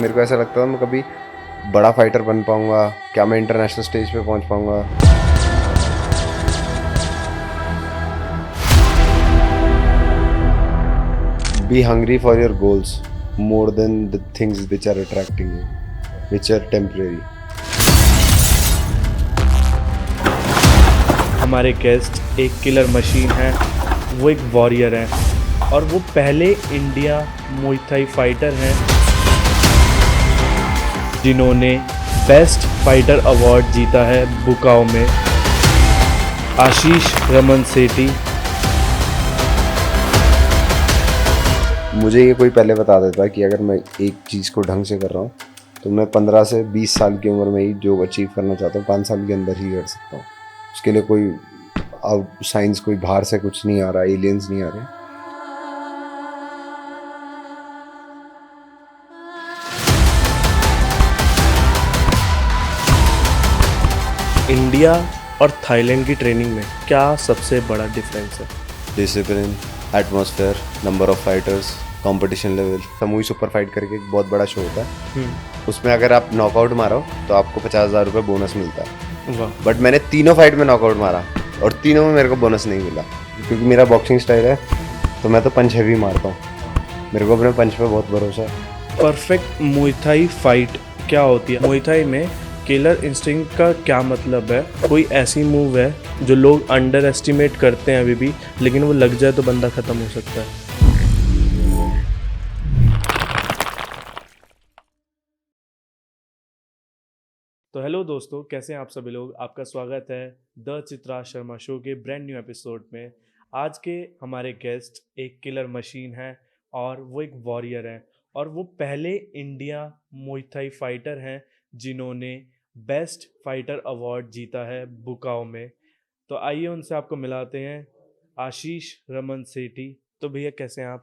मेरे को ऐसा लगता था मैं कभी बड़ा फाइटर बन पाऊंगा, क्या मैं इंटरनेशनल स्टेज पे पहुंच पाऊंगा। Be hungry for your goals more than the things which are attracting you, which are temporary. हमारे गेस्ट एक किलर मशीन है, वो एक वॉरियर हैं और वो पहले इंडिया मुay थाई फाइटर हैं जिन्होंने बेस्ट फाइटर अवार्ड जीता है बुकाओ में। आशीष रमन सेठी। मुझे ये कोई पहले बता देता कि अगर मैं एक चीज़ को ढंग से कर रहा हूँ तो मैं 15 से 20 साल की उम्र में ही जो अचीव करना चाहता हूँ 5 साल के अंदर ही कर सकता हूँ। उसके लिए कोई अब साइंस कोई बाहर से कुछ नहीं आ रहा, एलियंस नहीं आ रहे। इंडिया और थाईलैंड की ट्रेनिंग में क्या सबसे बड़ा डिफरेंस है? Discipline, atmosphere, number of fighters, competition level. समूही सुपर फाइट करके एक बहुत बड़ा शो होता है, उसमें अगर आप नॉकआउट मारो तो आपको 50,000 रुपये बोनस मिलता है। वाह। बट मैंने तीनों फाइट में नॉकआउट मारा और तीनों में मेरे को बोनस नहीं मिला, क्योंकि मेरा बॉक्सिंग स्टाइल है तो मैं तो पंच हैवी मारता हूँ। मेरे को अपने पंच पे बहुत भरोसा है। परफेक्ट मुay थाई फाइट क्या होती है? मुay थाई में किलर इंस्टिंक्ट का क्या मतलब है? कोई ऐसी मूव है जो लोग अंडर एस्टिमेट करते हैं अभी भी, लेकिन वो लग जाए तो बंदा ख़त्म हो सकता है। तो हेलो दोस्तों, कैसे हैं आप सभी लोग? आपका स्वागत है द चित्रा शर्मा शो के ब्रांड न्यू एपिसोड में। आज के हमारे गेस्ट एक किलर मशीन है और वो एक वॉरियर हैं और वो पहले इंडिया मुay थाई फाइटर हैं जिन्होंने बेस्ट फाइटर अवार्ड जीता है बुकाओ में। तो आइए उनसे आपको मिलाते हैं। आशीष रमन सेठी। तो भैया कैसे हैं आप?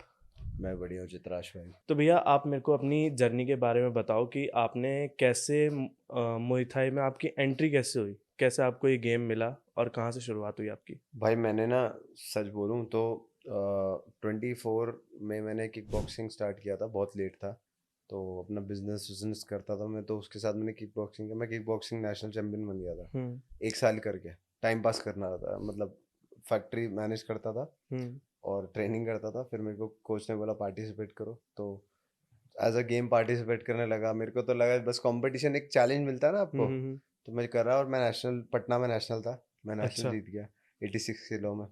मैं बढ़िया हूँ चित्राश भाई। तो भैया आप मेरे को अपनी जर्नी के बारे में बताओ कि आपने कैसे मुay थाई में आपकी एंट्री कैसे हुई, कैसे आपको ये गेम मिला और कहाँ से शुरुआत हुई आपकी? भाई मैंने ना सच बोलूँ तो 24 में मैंने किक बॉक्सिंग स्टार्ट किया था, बहुत लेट था। तो अपना बिजनेस करता था मैं, तो उसके साथ मैंने किक बॉक्सिंग किया। मैं किक बॉक्सिंग नेशनल चैंपियन बन गया था हम्म। 1 साल करके। टाइम पास करना था, मतलब फैक्ट्री मैनेज करता था हम्म। और ट्रेनिंग करता था। फिर मेरे को कोच ने बोला पार्टिसिपेट करो, तो एज अ गेम पार्टिसिपेट करने लगा। मेरे को तो लगा बस कंपटीशन, एक चैलेंज मिलता है ना आपको, हम्म। तो मैं कर रहा। और मैं नेशनल, पटना में नेशनल था, मैं नेशनल अच्छा। जीत गया 86 किलो में,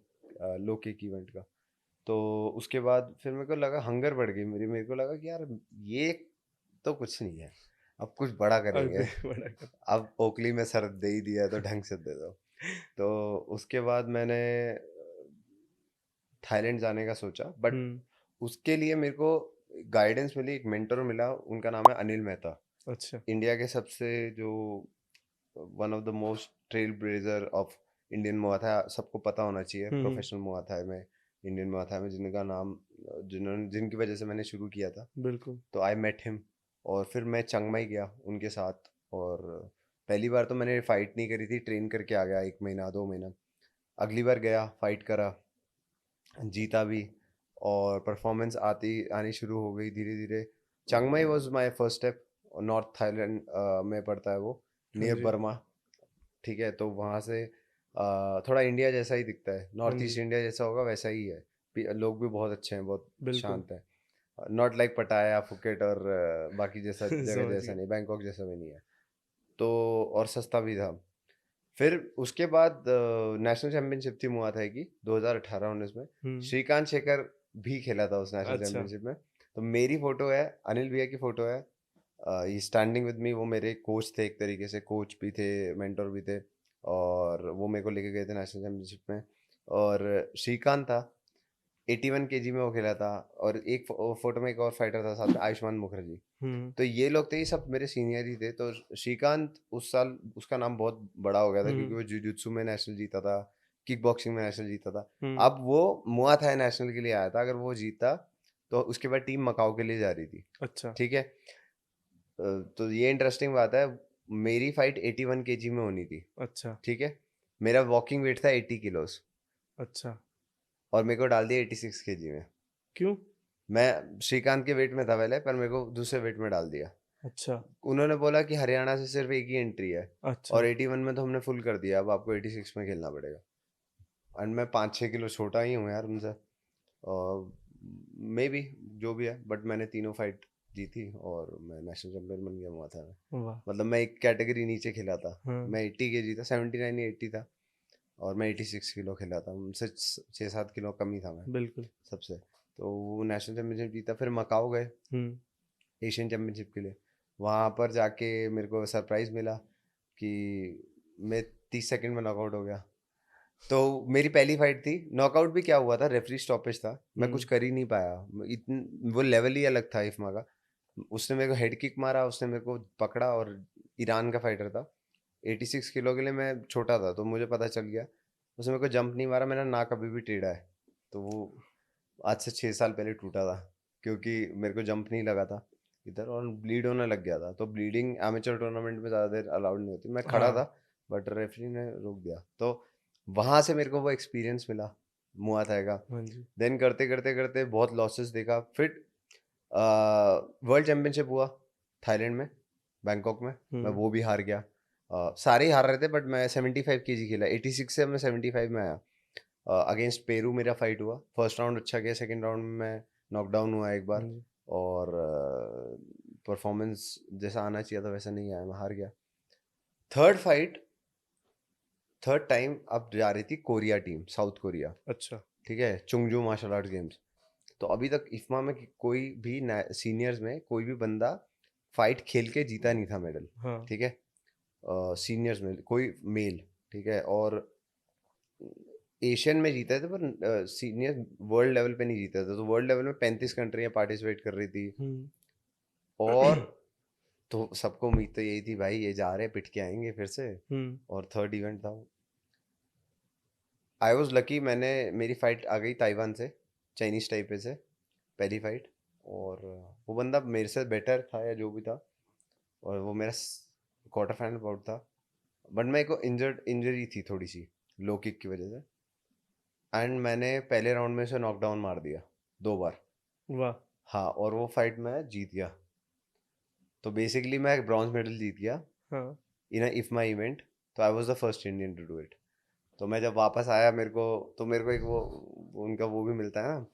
लो किक इवेंट का। तो उसके बाद फिर मेरे को लगा, हंगर बढ़ गई मेरे को लगा कि यार ये तो कुछ नहीं है, अब कुछ बड़ा करेंगे। अरे बड़ा कर। अब ओखली में सर दे ही दिया है तो ढंग से दे दो। तो उसके बाद मैंने थाईलैंड जाने का सोचा, बट हम्म। उसके लिए मेरे को गाइडेंस मिली, एक मेंटर मिला, उनका नाम है अनिल मेहता। अच्छा। इंडिया के सबसे जो one of the most trailblazer of Indian Muay Thai, सबको पता होना चाहिए हम्म। प्रोफेशनल मुआथाई में, इंडियन मुआथाई में, जिनका नाम, जिनकी वजह से मैंने शुरू किया था। बिल्कुल। तो आई मेट हिम और फिर मैं चिंगमाई गया उनके साथ। और पहली बार तो मैंने फाइट नहीं करी थी, ट्रेन करके आ गया 1 महीना 2 महीना। अगली बार गया, फाइट करा, जीता भी, और परफॉर्मेंस आती आनी शुरू हो गई धीरे धीरे। Chiang Mai was my first step. North Thailand में पड़ता है वो, हाँ नियर जी। बर्मा। ठीक है, तो वहाँ से थोड़ा इंडिया जैसा ही दिखता है, हाँ नॉर्थ ईस्ट जी। इंडिया जैसा होगा वैसा ही है। लोग भी बहुत अच्छे हैं, बहुत बिल्कुल। शांत हैं। नॉट लाइक पटाया, फुकेट और बाकी जैसा जगह समझ जैसा गया। नहीं, बैंकॉक जैसा भी नहीं है। तो और सस्ता भी था। फिर उसके बाद नेशनल चैंपियनशिप थी मुआ थाई की 2018-19 में। हम्म। श्रीकांत शेखर भी खेला था उस नेशनल अच्छा। चैंपियनशिप में। तो मेरी फोटो है, अनिल भैया की फोटो है, ही स्टैंडिंग विद मी। वो मेरे कोच थे, एक तरीके से कोच भी थे, मेंटर भी थे, और वो मेरे को लेके गए थे नेशनल चैंपियनशिप में। और श्रीकांत था, 81 केजी में वो खेला था। और एक फोटो में एक और फाइटर था साथ में, आयुष्मान मुखर्जी। हम्म। तो ये लोग थे, ये सब मेरे सीनियर ही थे। तो श्रीकांत उस साल उसका नाम बहुत बड़ा हो गया था, क्योंकि हम्म। वो जुजुत्सु में नेशनल जीता था, किक बॉक्सिंग में नेशनल जीता था। हम्म। अब वो मुआ थाई नेशनल के लिए आया था। अगर वो जीता तो उसके बाद टीम मकाओ के लिए जा रही थी। अच्छा। ठीक है, तो ये इंटरेस्टिंग बात है, मेरी फाइट 81 केजी में होनी थी। अच्छा। ठीक है, मेरा वॉकिंग वेट था 80 किलोस, अच्छा। और मेरे को डाल दिया 86 केजी में। क्यों? मैं श्रीकांत के वेट में था पहले, पर मेरे को दूसरे वेट में डाल दिया। अच्छा, उन्होंने बोला कि हरियाणा से सिर्फ एक ही एंट्री है अच्छा। और 81 में तो हमने फुल कर दिया, अब आपको 86 में खेलना पड़ेगा। एंड मैं 5-6 किलो छोटा ही हूँ यार उनसे, और मे बी जो भी है, बट मैंने तीनों फाइट जीती और मैं नेशनल चैंपियन बन गया मुआथा में। वाह! मतलब मैं एक कैटेगरी नीचे खेला था, हाँ, मैं 80 kg था, 79 या 80 था, और मैं 86 किलो खेला था, उनसे 6-7 किलो कम ही था मैं बिल्कुल। सबसे। तो वो नेशनल चैंपियनशिप जीता, फिर मकाओ गए हुँ, एशियन चैम्पियनशिप के लिए। वहाँ पर जाके मेरे को सरप्राइज़ मिला कि मैं 30 सेकंड में नॉकआउट हो गया। तो मेरी पहली फाइट थी, नॉकआउट भी क्या हुआ था, रेफरी स्टॉपेज था, मैं कुछ हुँ, कर ही नहीं पाया। वो लेवल ही अलग था इफ्मा का। उसने मेरे को हेड किक मारा, उसने मेरे को पकड़ा, और ईरान का फाइटर था। 86 किलो के लिए मैं छोटा था, तो मुझे पता चल गया। उसने मेरे को जंप नहीं मारा, मेरा नाक अभी भी टेढ़ा है। तो वो आज से 6 साल पहले टूटा था, क्योंकि मेरे को जंप नहीं लगा था इधर, और ब्लीड होने लग गया था। तो ब्लीडिंग एमेचर टूर्नामेंट में ज़्यादा देर अलाउड नहीं होती। मैं खड़ा हाँ, था, बट रेफरी ने रोक दिया। तो वहाँ से मेरे को वो एक्सपीरियंस मिला मुआ थाई का। हाँ जी। देन करते करते करते बहुत लॉसेस देखा। फिर वर्ल्ड चैम्पियनशिप हुआ थाईलैंड में, बैंकॉक में, मैं हुँ, वो भी हार गया। सारे ही हार रहे थे, बट मैं 75 kg खेला, 86 से मैं 75 में आया। अगेंस्ट पेरू मेरा फाइट हुआ, फर्स्ट राउंड अच्छा गया, सेकंड राउंड में मैं नॉकडाउन हुआ एक हाँ बार, जी। और परफॉर्मेंस जैसा आना चाहिए था वैसा नहीं आया, मैं हार गया। थर्ड फाइट, थर्ड टाइम अब जा रही थी कोरिया टीम, साउथ कोरिया, अच्छा, ठीक है, चुंगजू मार्शल आर्ट्स गेम्स। तो अभी तक इफ्मा में कोई भी सीनियर्स में कोई भी बंदा फाइट खेल के जीता नहीं था मेडल, हाँ, ठीक है, सीनियर्स में कोई मेल, ठीक है, और एशियन में जीते थे, पर सीनियर वर्ल्ड लेवल पे नहीं जीते थे। तो वर्ल्ड लेवल में 35 कंट्रियां पार्टिसिपेट कर रही थी, हुँ, और तो सबको उम्मीद तो यही थी, भाई ये जा रहे पिट के आएंगे फिर से, हुँ, और थर्ड इवेंट था। आई वॉज लकी, मैंने मेरी फाइट आ गई ताइवान से, चाइनीज टाइपे से, पहली फाइट। और वो बंदा मेरे से बेटर था या जो भी था, और वो मेरा क्वार्टर फाइनल बाउट था। बट मेरे को इंजरी थी थोड़ी सी, लो किक की वजह से, एंड मैंने पहले राउंड में से नॉकडाउन मार दिया 2 बार। वाह! हाँ, और वो फाइट मैं जीत गया। तो बेसिकली मैं ब्रॉन्ज मेडल जीत गया हाँ, इन इफ माई इवेंट। तो I was the first Indian to do it. तो मैं जब वापस आया, मेरे को एक वो उनका वो भी मिलता है ना,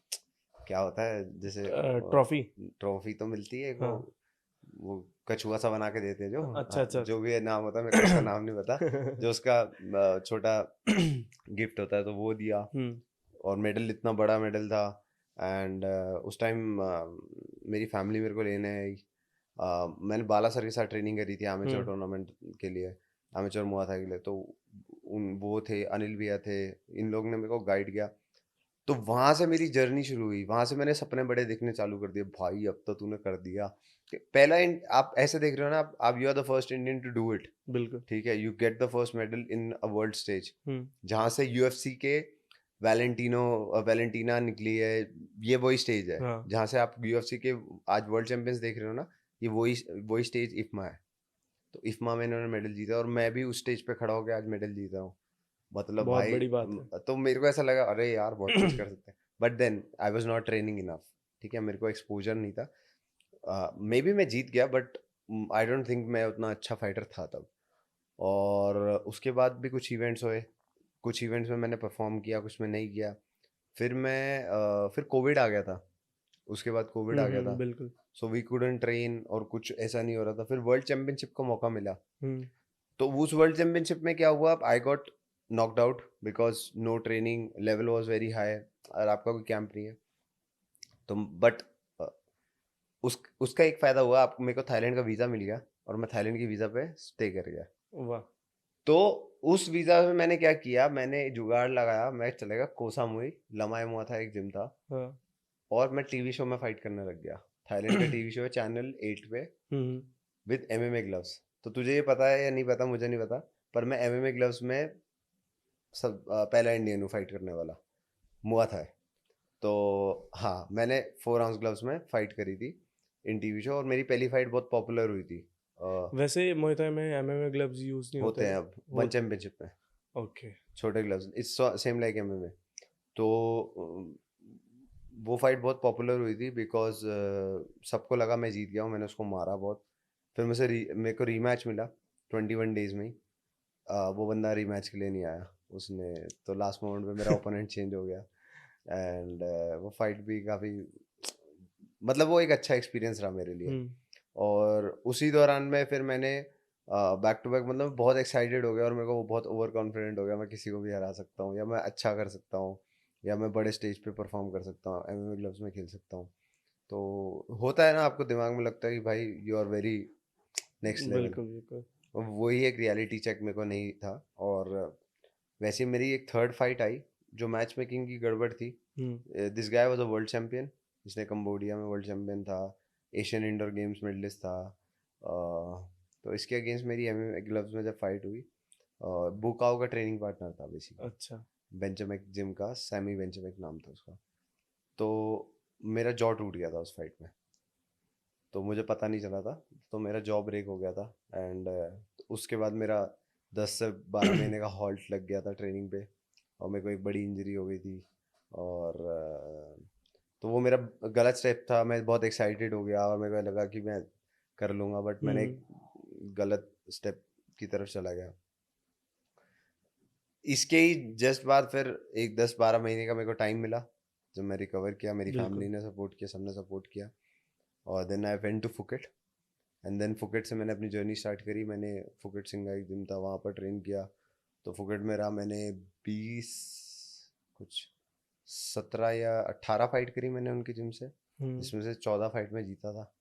क्या होता है जैसे ट्रॉफ़ी? ट्रॉफी तो मिलती है, एक हाँ, वो कछुआ सा बना के देते हैं जो, अच्छा, हाँ, अच्छा, जो भी है नाम होता है, मेरे को उसका अच्छा। नाम नहीं पता, जो उसका छोटा गिफ्ट होता है, तो वो दिया। हुँ, और मेडल इतना बड़ा मेडल था। एंड उस टाइम मेरी फैमिली मेरे को लेने आई। मैंने बालासर के साथ ट्रेनिंग करी थी एमेच्योर हुँ, टूर्नामेंट के लिए, एमेच्योर मुआथा के लिए। तो उन वो थे, अनिल भैया थे, इन लोग ने मेरे को गाइड किया। तो वहां से मेरी जर्नी शुरू हुई, वहां से मैंने सपने बड़े देखने चालू कर दिए, भाई अब तो तूने कर दिया। आप ऐसे देख रहे हो ना, आप you are the first Indian to do it, बिल्कुल। ठीक है, you get the first medal in a world stage, hmm, जहाँ से यूएफसी के वैलेंटिनो वैलेंटीना निकली है। ये वही स्टेज है हाँ, जहाँ से आप यूएफसी के आज वर्ल्ड चैंपियंस देख रहे हो ना, ये वही वही स्टेज इफ्मा है। तो इफ्मा में इन्होंने मेडल जीता, और मैं भी उस स्टेज पे खड़ा होकर आज मेडल जीता हूँ। मतलब बहुत भाई बड़ी बात है। तो मेरे को ऐसा लगा, अरे यार बहुत कुछ कर सकते हैं, but then I was not training enough, ठीक है, मेरे को एक्सपोजर नहीं था। मे बी मैं जीत गया, बट आई डोंट थिंक मैं उतना अच्छा फाइटर था तब। और उसके बाद भी कुछ इवेंट्स हुए, कुछ इवेंट्स में मैंने परफॉर्म किया, कुछ में नहीं किया। फिर कोविड आ गया था, उसके बाद कोविड हुँ, आ गया हुँ, था, बिल्कुल। सो वी कुडंट ट्रेन, और कुछ ऐसा नहीं हो रहा था। फिर वर्ल्ड चैंपियनशिप का मौका मिला। हुँ, तो उस वर्ल्ड चैंपियनशिप में क्या हुआ, I got knocked out because no training, level was very high, और आपका कोई कैंप नहीं है। तो बट उसका एक फ़ायदा हुआ, आप मेरे को थाईलैंड का वीज़ा मिल गया, और मैं थाईलैंड की वीज़ा पे स्टे कर गया। वाह! तो उस वीज़ा में मैंने क्या किया, मैंने जुगाड़ लगाया, मैं चला गया कोह सामुई, लमाई मुआ था, एक जिम था, हाँ। और मैं टीवी शो में फाइट करने लग गया। थाईलैंड का टीवी शो है चैनल 8 पे, हुँ, हुँ, विद एमएमए ग्लव्स। तो तुझे ये पता है या नहीं पता, मुझे नहीं पता, पर मैं एमएमए ग्लव्स में पहला इंडियन हूँ फाइट करने वाला, मुआ था। तो हाँ, मैंने 4 आउंस ग्लव्स में फाइट करी थी इन टीवी शो, और मेरी पहली फाइट बहुत पॉपुलर हुई थी। वैसे मुay थाई में एमएमए ग्लव्स यूज़ नहीं होते होते? हैं अब वन हो चैंपियनशिप में ओके। छोटे gloves, it's same like MMA. तो वो फाइट बहुत पॉपुलर हुई थी, बिकॉज सबको लगा मैं जीत गया हूँ, मैंने उसको मारा बहुत। फिर मेरे को रीमैच मिला 21 डेज में ही। वो बंदा रीमैच के लिए नहीं आया, उसने तो लास्ट मोमेंट पे मेरा ओपोनेंट चेंज हो गया। एंड वो फाइट भी काफ़ी, मतलब वो एक अच्छा एक्सपीरियंस रहा मेरे लिए। हुँ, और उसी दौरान में फिर मैंने बैक टू बैक, मतलब बहुत एक्साइटेड हो गया और मेरे को वो बहुत ओवर कॉन्फिडेंट हो गया, मैं किसी को भी हरा सकता हूँ या मैं अच्छा कर सकता हूँ या मैं बड़े स्टेज पे परफॉर्म कर सकता हूँ, एमएमए ग्लव्स में खेल सकता हूँ। तो होता है ना, आपको दिमाग में लगता है कि भाई you are very next level. बिल्कुल, बिल्कुल। वही एक रियलिटी चेक मेरे को नहीं था। और वैसे मेरी एक थर्ड फाइट आई जो मैच मेकिंग की गड़बड़ थी। Hmm, this guy was a world champion, जिसने कंबोडिया में वर्ल्ड चैंपियन था, एशियन इंडोर गेम्स मेडलिस्ट था। तो इसके अगेंस्ट मेरी एमएमए ग्लव्स में जब फाइट हुई, बुकाओ का ट्रेनिंग पार्टनर था बेसिकली, अच्छा। बेंचमेक जिम का, सैमी बेंचमेक नाम था उसका। तो मेरा जॉ टूट गया था उस फाइट में, तो मुझे पता नहीं चला था, तो मेरा जॉ ब्रेक हो गया था। एंड उसके बाद मेरा 10 से 12 महीने का हॉल्ट लग गया था ट्रेनिंग पे, और मेरे को एक बड़ी इंजरी हो गई थी। और तो वो मेरा गलत स्टेप था, मैं बहुत एक्साइटेड हो गया और मेरे को लगा कि मैं कर लूँगा, बट मैंने हुँ, एक गलत स्टेप की तरफ चला गया। इसके ही जस्ट बाद फिर एक 10-12 महीने का मेरे को टाइम मिला, जब मैं रिकवर किया, मेरी बिल्कुल। फैमिली ने सपोर्ट किया, सबने सपोर्ट किया। और then I went to Phuket, and then Phuket से मैंने अपनी जर्नी स्टार्ट करी। मैंने फुकेट सिंगा एक जिम था, वहाँ पर ट्रेन किया। तो फुकेट में रहा मैंने 20 कुछ 17 या 18 फाइट करी मैंने उनकी जिम से, हुँ, जिसमें से 14 फाइट में जीता था।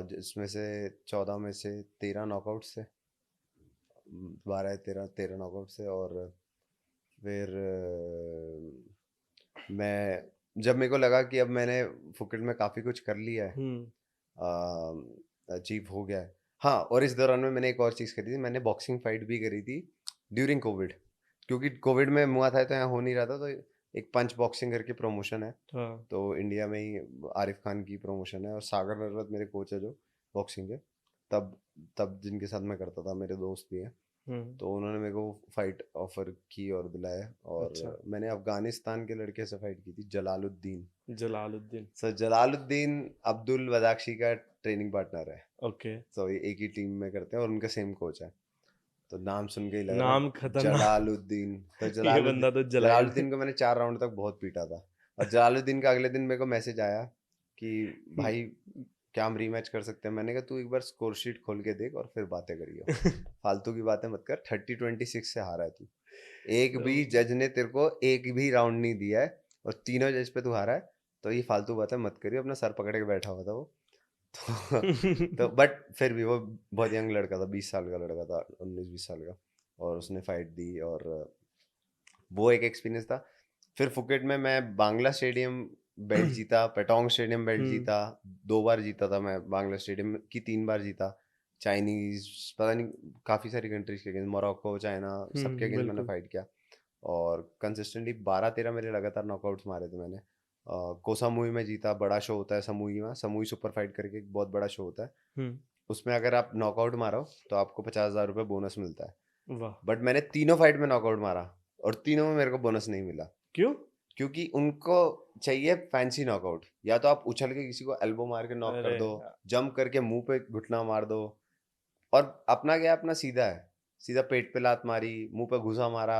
जिसमें से 14 में से 13 नॉकआउट से, 12 या 13 नॉकआउट से। और फिर मैं, जब मेरे को लगा कि अब मैंने फुकेट में काफ़ी कुछ कर लिया है, हुँ, अचीव हो गया है। हाँ, और इस दौरान में मैंने एक और चीज़ करी थी, मैंने बॉक्सिंग फाइट भी करी थी ड्यूरिंग कोविड, क्योंकि कोविड में मुआ था तो यहाँ हो नहीं रहा था। तो एक पंच बॉक्सिंग करके प्रमोशन है, हाँ, तो इंडिया में ही आरिफ खान की प्रमोशन है, और सागर नरवत मेरे कोच है जो बॉक्सिंग के, तब तब जिनके साथ मैं करता था, मेरे दोस्त भी हैं। हुँ, तो उन्होंने मेरे को फाइट ऑफर की और दिलाया, अच्छा, और मैंने अफगानिस्तान के लड़के से फाइट की थी, जलालुद्दीन। जलालुद्दीन, सर जलालुद्दीन अब्दुल बदाख्शी का ट्रेनिंग पार्टनर है। ओके। तो ये एक ही टीम में करते हैं और उनका सेम कोच है। तो नाम सुन के ही लग रहा नाम है, खतरनाक। जलालुद्दीन। तो ये जलालुद्दीन बंदा तो जलाएल जलालुद्दीन को मैंने 4 राउंड तक बहुत पीटा था। और जलालुद्दीन का अगले दिन मेरे को मैसेज आया कि भाई क्या हम रीमैच कर सकते हैं। मैंने कहा तू एक बार स्कोर शीट खोल के देख और फिर बातें करियो, फालतू की बातें मत कर। 30-26 से हारा है तू, एक भी जज ने तेरे को एक भी राउंड नहीं दिया है, और तीनों जज पे तू हारा है। तो ये फालतू बातें मत करियो, अपना सर पकड़ के बैठा हुआ था वो। तो तो बट फिर भी वो बहुत यंग लड़का था, 20 साल का लड़का था, 19-20 साल का। और उसने फाइट दी, और वो एक एक्सपीरियंस था। फिर फुकेट में मैं बांग्ला स्टेडियम बेल्ट जीता, पेटोंग स्टेडियम बेल्ट हुँ, जीता, 2 बार जीता था मैं बांग्ला स्टेडियम की, 3 बार जीता। चाइनीज, पता नहीं, काफ़ी सारी कंट्रीज के अगेंस्ट, मोरक्को, चाइना, सबके हुँ, अगेंस्ट मैंने बिल्कुल। फाइट किया। और कंसिस्टेंटली 12-13 मेरे लगातार नॉकआउट्स मारे थे मैंने। कोसामुई में जीता, बड़ा शो होता है समूही में, समूही सुपर फाइट करके एक बहुत बड़ा शो होता है। हुँ, उसमें अगर आप नॉकआउट मारो तो आपको 50,000 रुपये बोनस मिलता है। वाह! बट मैंने तीनों फाइट में नॉकआउट मारा, और तीनों में मेरे को बोनस नहीं मिला, क्यों? क्योंकि उनको चाहिए फैंसी नॉकआउट। या तो आप उछल के किसी को एल्बो मार के नॉक कर अरे दो, यार! जंप करके मुंह पे घुटना मार दो। और अपना क्या, अपना सीधा है, सीधा पेट पे लात मारी, मुंह पे घुसा मारा,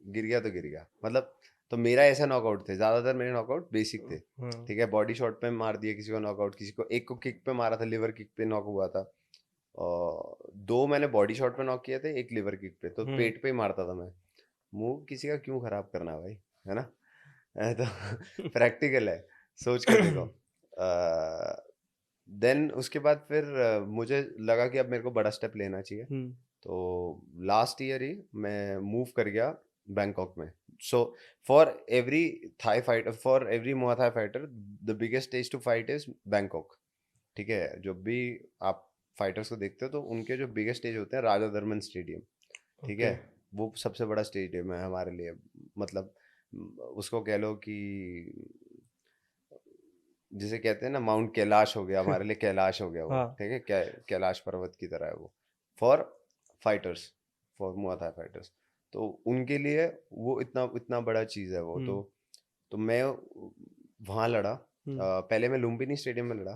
गिर गया तो गिर गया, मतलब। तो मेरा ऐसा नॉकआउट थे, ज्यादातर मेरे नॉकआउट बेसिक थे। हाँ, ठीक है, बॉडी शॉट पे मार दिया किसी को नॉकआउट, किसी को एक को किक पे मारा था, लिवर किक पे नॉक हुआ था। और 2 मैंने बॉडी शॉट पे नॉक किए थे, एक लिवर किक पे, तो हुँ, पेट पे ही मारता था मैं। मुंह किसी का क्यों खराब करना भाई, है ना। तो प्रैक्टिकल है, सोच के देखो। देन उसके बाद फिर मुझे लगा कि अब मेरे को बड़ा स्टेप लेना चाहिए। हुँ, तो लास्ट ईयर ही मैं मूव कर गया बैंकॉक में। So for every Thai fighter, for every Muay Thai fighter, the biggest stage to fight is Bangkok. ठीक है, जो भी आप फाइटर्स को देखते हो तो उनके जो बिगेस्ट स्टेज होते हैं राजा दरमन स्टेडियम। ठीक ओके। है, वो सबसे बड़ा स्टेडियम है हमारे लिए, मतलब उसको कह लो कि जिसे कहते हैं ना माउंट कैलाश हो गया हमारे लिए, कैलाश हो गया वो। हाँ, ठीक है, कैलाश पर्वत की तरह है वो, फॉर फाइटर्स, फॉर मुआ थाई फाइटर्स। तो उनके लिए वो इतना इतना बड़ा चीज़ है वो। हुँ, तो मैं वहाँ लड़ा। हुँ, पहले मैं लुम्बिनी स्टेडियम में लड़ा,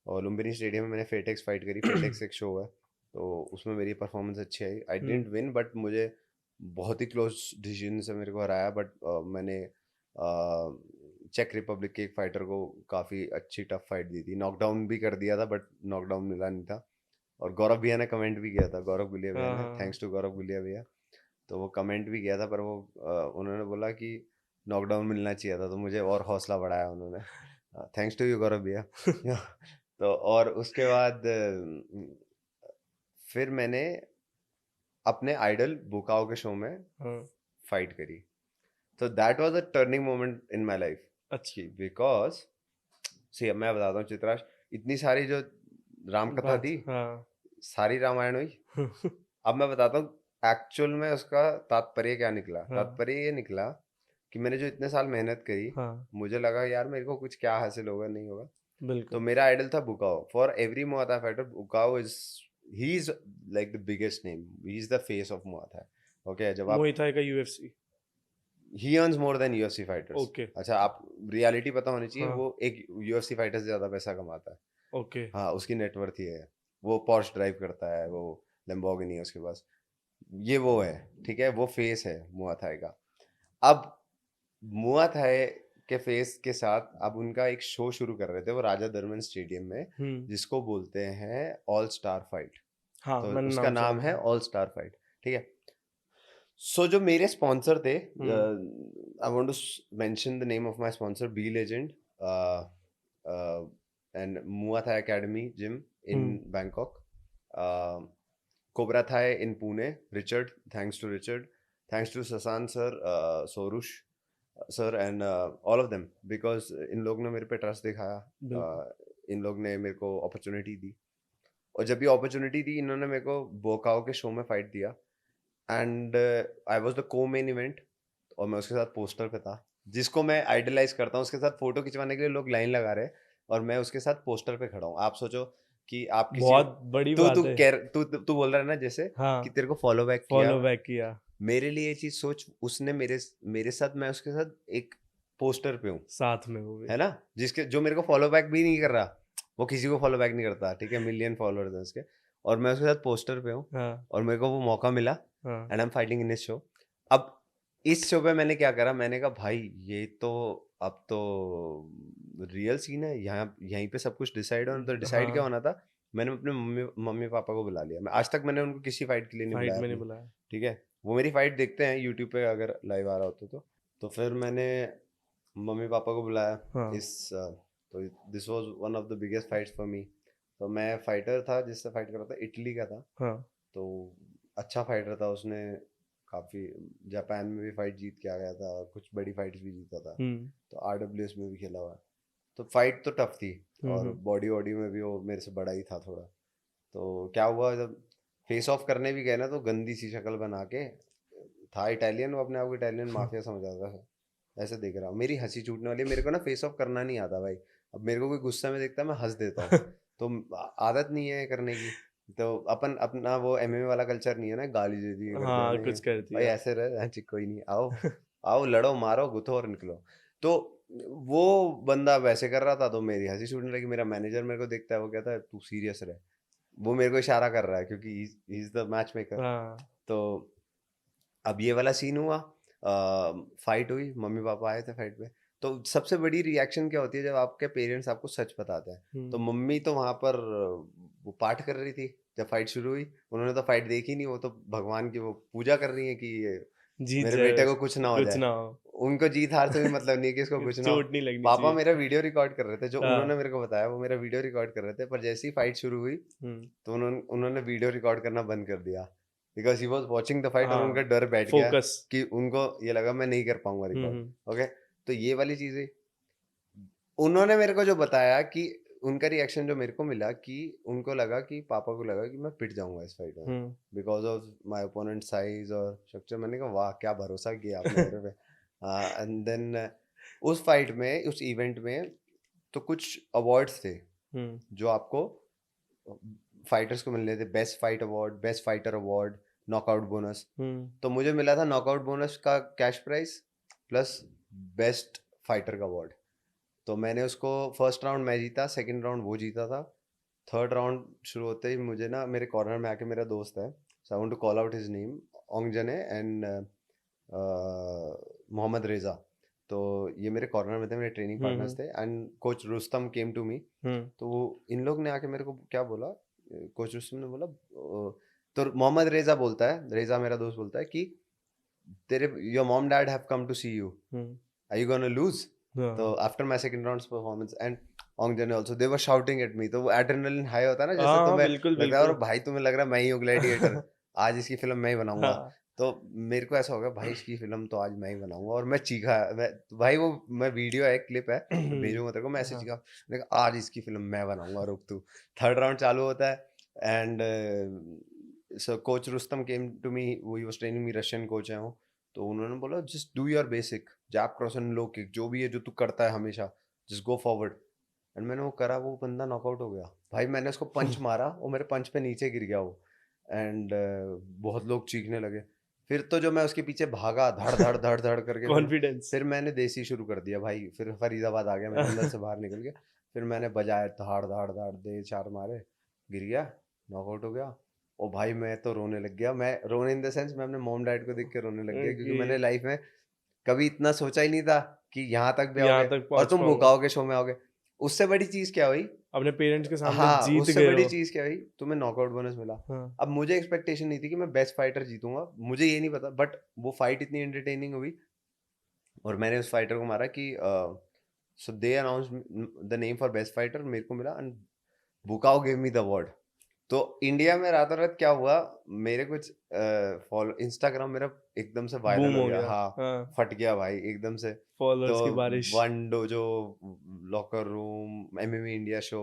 और लुम्बिनी स्टेडियम में मैंने फेटेक्स फाइट करी। फेटेक्स एक शो है, तो उसमें मेरी परफॉर्मेंस अच्छी आई। आई डिडंट विन, बट मुझे बहुत ही क्लोज डिसीजन से मेरे को हराया। बट मैंने चेक रिपब्लिक के एक फाइटर को काफ़ी अच्छी टफ फाइट दी थी। नॉकडाउन भी कर दिया था, बट नॉकडाउन मिला नहीं था। और गौरव भैया ने कमेंट भी किया था, गौरव गुलिया भैया हाँ ने, हाँ थैंक्स टू गौरव गुलिया भैया। तो वो कमेंट भी किया था, पर वो उन्होंने बोला कि नॉकडाउन मिलना चाहिए था, तो मुझे और हौसला बढ़ाया उन्होंने। थैंक्स टू यू गौरव भैया। तो और उसके बाद फिर मैंने अपने आइडल बुकाओ के शो में हाँ फाइट करी। तो that was a turning moment in my life. अच्छा कि बिकॉज सी, अब मैं बताता हूँ चित्राश, इतनी सारी जो राम कथा बात थी, हाँ सारी रामायण हुई। अब मैं बताता हूँ एक्चुअल में उसका तात्पर्य क्या निकला। हाँ तात्पर्य ये निकला कि मैंने जो इतने साल मेहनत करी, हाँ मुझे लगा यार मेरे को कुछ क्या हासिल होगा, नहीं होगा। तो बिल्कुल मेरा आइडल था Buakaw. For every Muay Thai fighter, Buakaw is, he is like the biggest name, he is the face of Muay Thai. Okay, जब आप, मुay थाई का UFC he earns more than UFC fighters. Okay अच्छा, आप reality पता होनी चाहिए, हाँ वो एक यूएफसी फाइटर से ज्यादा पैसा कमाता है। ओके हाँ, उसकी नेटवर्थ ही है। वो पोर्श ड्राइव करता है, वो लैम्बोर्गिनी है उसके पास। ये वो है, ठीक है, वो फेस है मुआ थाई का। अब मुआ थाई के फेस के साथ अब उनका एक शो शुरू कर रहे थे वो राजा दरमन स्टेडियम में, हम्म जिसको बोलते हैं ऑल स्टार फाइट। हाँ तो मैंने उसका नाम सुना नाम है था ऑल स्टार फाइट, ठीक है। सो जो मेरे स्पॉन्सर थे, hmm I want to mention the name of my sponsor, B Legend and Muay Thai academy gym in hmm Bangkok, Cobra Thai in Pune, Richard, thanks to Richard, thanks to Sasan sir, Soroush sir, and all of them, because इन लोग ने मेरे पे trust दिखाया। बिल्कुल इन लोग ने मेरे को अपॉर्चुनिटी दी, और जब भी अपॉर्चुनिटी दी, इन्होंने मेरे को बोकाओ के शो में फाइट दिया। एंड आई वाज द को मेन इवेंट, और मैं उसके साथ पोस्टर पे था। जिसको मैं आइडलाइज करता हूँ, उसके साथ फोटो खिंचवाने के लिए लोग लाइन लगा रहे हैं, और मैं उसके साथ पोस्टर पे खड़ा हूँ। आप सोचो कि आप किसी, बहुत बड़ी तू तू बात है कह तू तू बोल रहा है ना जैसे कि हाँ तेरे को फॉलो बैक किया। फॉलो बैक किया मेरे लिए ये चीज सोच, उसने मेरे मेरे साथ, मैं उसके साथ एक पोस्टर पे हूँ, साथ में वो भी है ना, जिसके जो मेरे को फॉलो बैक भी नहीं कर रहा। वो किसी को फॉलो बैक नहीं करता, ठीक है, मिलियन फॉलोअर्स है उसके, और मैं उसके साथ पोस्टर पे हूँ, हाँ और मेरे को वो मौका मिला, हाँ and I am fighting in this show. अब इस शो पे मैंने क्या करा, मैंने कहा भाई ये तो, अब तो रियल सीन है यहाँ, यहीं पे सब कुछ डिसाइड होना। तो डिसाइड क्या हाँ होना था, मैंने अपने मम्मी मम्मी पापा को बुला लिया। मैं आज तक मैंने उनको किसी फाइट के लिए नहीं फाइट बुलाया में नहीं अपनी, बुलाया ठीक है। वो मेरी फाइट देखते हैं यूट्यूब पे, अगर लाइव आ रहा होता तो फिर मैंने मम्मी पापा को बुलाया हाँ इस तो this was one of the biggest fights for me. तो मैं फाइटर था जिससे फाइट कर रहा था, इटली का था। हाँ तो अच्छा फाइटर था, उसने काफ़ी, जापान में भी फाइट जीत के आ गया था, कुछ बड़ी फाइट्स भी जीता था। हम्म तो आरडब्ल्यूएस में भी खेला हुआ है। तो फाइट तो टफ थी, और हम्म बॉडी वॉडी में भी वो मेरे से बड़ा ही था थोड़ा। तो क्या हुआ, जब फेस ऑफ करने भी गए ना, तो गंदी सी शक्ल बना के, था इटालियन, वो अपने आप को इटालियन माफिया समझ आता था। ऐसे देख रहा हूँ, मेरी हंसी छूटने वाली है, मेरे को ना फेस ऑफ करना नहीं आता भाई। अब मेरे को कोई गुस्सा में देखता है, मैं हंस देता हूँ। तो आदत नहीं है करने की। तो अपन अपना वो एमएमए वाला कल्चर नहीं है ना, गाली दे दी, ये कर दिया, हाँ नहीं कुछ कर भाई, दिया ऐसे रहे, हाँ, कोई नहीं, आओ आओ, लड़ो, मारो, गुथो और निकलो। तो वो बंदा वैसे कर रहा था, तो मेरी हंसी छूटने लगी। मेरा मैनेजर मेरे को देखता है, वो कहता है तू सीरियस रहे। वो मेरे को इशारा कर रहा है, क्योंकि ही इज द मैच मेकर। हाँ तो अब ये वाला सीन हुआ, फाइट हुई, मम्मी पापा आए थे फाइट पे। तो सबसे बड़ी रिएक्शन क्या होती है जब आपके पेरेंट्स आपको सच बताते हैं। तो हम्म मम्मी तो वहां पर वो पाठ कर रही थी जब फाइट शुरू हुई। उन्होंने तो फाइट देखी नहीं, वो तो भगवान की वो पूजा कर रही है कि ये जीत मेरे जाए बेटे को कुछ ना हो कुछ जाए। ना हो उनको जीत हार से भी मतलब नहीं है कि इसको कुछ ना हो। चोट नहीं लगनी पापा चाहिए मेरा वीडियो रिकॉर्ड कर रहे थे, जो उन्होंने हाँ मेरे को बताया, वो मेरा वीडियो रिकॉर्ड कर रहे थे। पर जैसे ही फाइट शुरू हुई, हम्म तो उन्होंने उन्होंने वीडियो रिकॉर्ड करना बंद कर दिया, because he was watching the fight, और उनका हाँ डर बैठ गया फोकस कि उनको ये लगा मैं नहीं कर पाऊंगा रिकॉर्ड। हम्म ओके, तो ये वाली चीजें उन्होंने मेरे को जो बताया, कि उनका रिएक्शन जो मेरे को मिला, कि उनको लगा, कि पापा को लगा कि मैं पिट जाऊंगा इस फाइट में, hmm because of my opponent size और स्ट्रक्चर। मैंने कहा वाह, क्या भरोसा किया आपने मेरे पे। एंड देन उस फाइट में, उस इवेंट में, तो कुछ अवार्ड्स थे हम्म जो आपको फाइटर्स को मिलने थे। Best fight award, best fighter award, knockout bonus. Hmm तो मुझे मिला था नॉकआउट बोनस का cash price plus best fighter का अवार्ड। तो मैंने उसको, फर्स्ट राउंड मैं जीता, सेकंड राउंड वो जीता था, थर्ड राउंड शुरू होते ही मुझे ना मेरे कॉर्नर में आके मेरा दोस्त है, so I want to call out his name, ओंगजने एंड मोहम्मद रेजा। तो ये मेरे कॉर्नर में थे, मेरे ट्रेनिंग पार्टनर्स थे, and coach Rustam came to me. तो इन लोग ने आके मेरे को क्या बोला, कोच रुस्तम ने बोला तो मोहम्मद रेजा बोलता है, रेजा मेरा दोस्त बोलता है कि तेरे your mom dad have come to see you, are you gonna lose? तो after my second rounds performance and ऑंगजन also they were shouting at me, तो वो एड्रेनलिन हाई होता है ना, जैसे हाँ, तुम्हें बिल्कुल, लगता है और बिल्कुल। भाई तुम्हें लग रहा है मैं ही हूँ ग्लैडिएटर, आज इसकी फिल्म मैं ही बनाऊंगा। हाँ। तो मेरे को ऐसा हो गया भाई इसकी फिल्म तो आज मैं ही बनाऊंगा, और मैं चीखा, मैं भाई वो मैं वीडियो है, क्लिप है, मैं भेजूंगा तेरे को, मैं ऐसे हाँ। चीखा, मैंने कहा आज इसकी फिल्म मैं बनाऊंगा, रुक तू। थर्ड राउंड चालू होता है and so coach Rustam came to me, वो ही was training me, Russian coach है वो। तो उन्होंने बोला just do your basic jab cross and low kick, जो भी है जो तू करता है हमेशा, जस्ट गो फॉरवर्ड। एंड मैंने वो करा, वो बंदा नॉकआउट हो गया भाई, मैंने उसको पंच मारा, वो मेरे पंच पे नीचे गिर गया वो, एंड बहुत लोग चीखने लगे। फिर तो जो मैं उसके पीछे भागा धड़ धड़ धड़ धड़ करके, फिर कॉन्फिडेंस। फिर मैंने देसी शुरू कर दिया भाई, फिर फरीदाबाद आ गया मैं जंगल से बाहर निकल के, फिर मैंने बजाया धाड़ धाड़ धाड़, दे चार मारे, गिर गया, नॉकआउट हो गया। ओ भाई मैं तो रोने लग गया, मैं रोने इन द सेंस मैं अपने मॉम डैड को देख के रोने लग गया, क्योंकि कि मैंने लाइफ में कभी इतना सोचा ही नहीं था कि यहाँ तक भी यहाँ आओगे तक और पहुँच तुम पाऊँगा। भूखाओगे शो में आओगे। उससे बड़ी चीज क्या हुई, अपने पेरेंट्स के सामने हाँ जीत उससे गए बड़ी हो। चीज क्या हुई, तुम्हें नॉकआउट बोनस मिला। हाँ। अब मुझे एक्सपेक्टेशन नहीं थी कि मैं बेस्ट फाइटर जीतूंगा, मुझे ये नहीं पता, बट वो फाइट इतनी एंटरटेनिंग हुई, और मैंने उस फाइटर को मारा कि so they announce the name for best fighter, मेरे को मिला, and Buakaw give me the award. तो इंडिया में रातों रात क्या हुआ, मेरे कुछ फॉलो, इंस्टाग्राम मेरा एकदम से वायरल बूम हो हो गया, गया। हाँ हाँ, फट गया भाई एकदम से। तो फॉलोअर्स की बारिश। One dojo, locker room, MMA India show,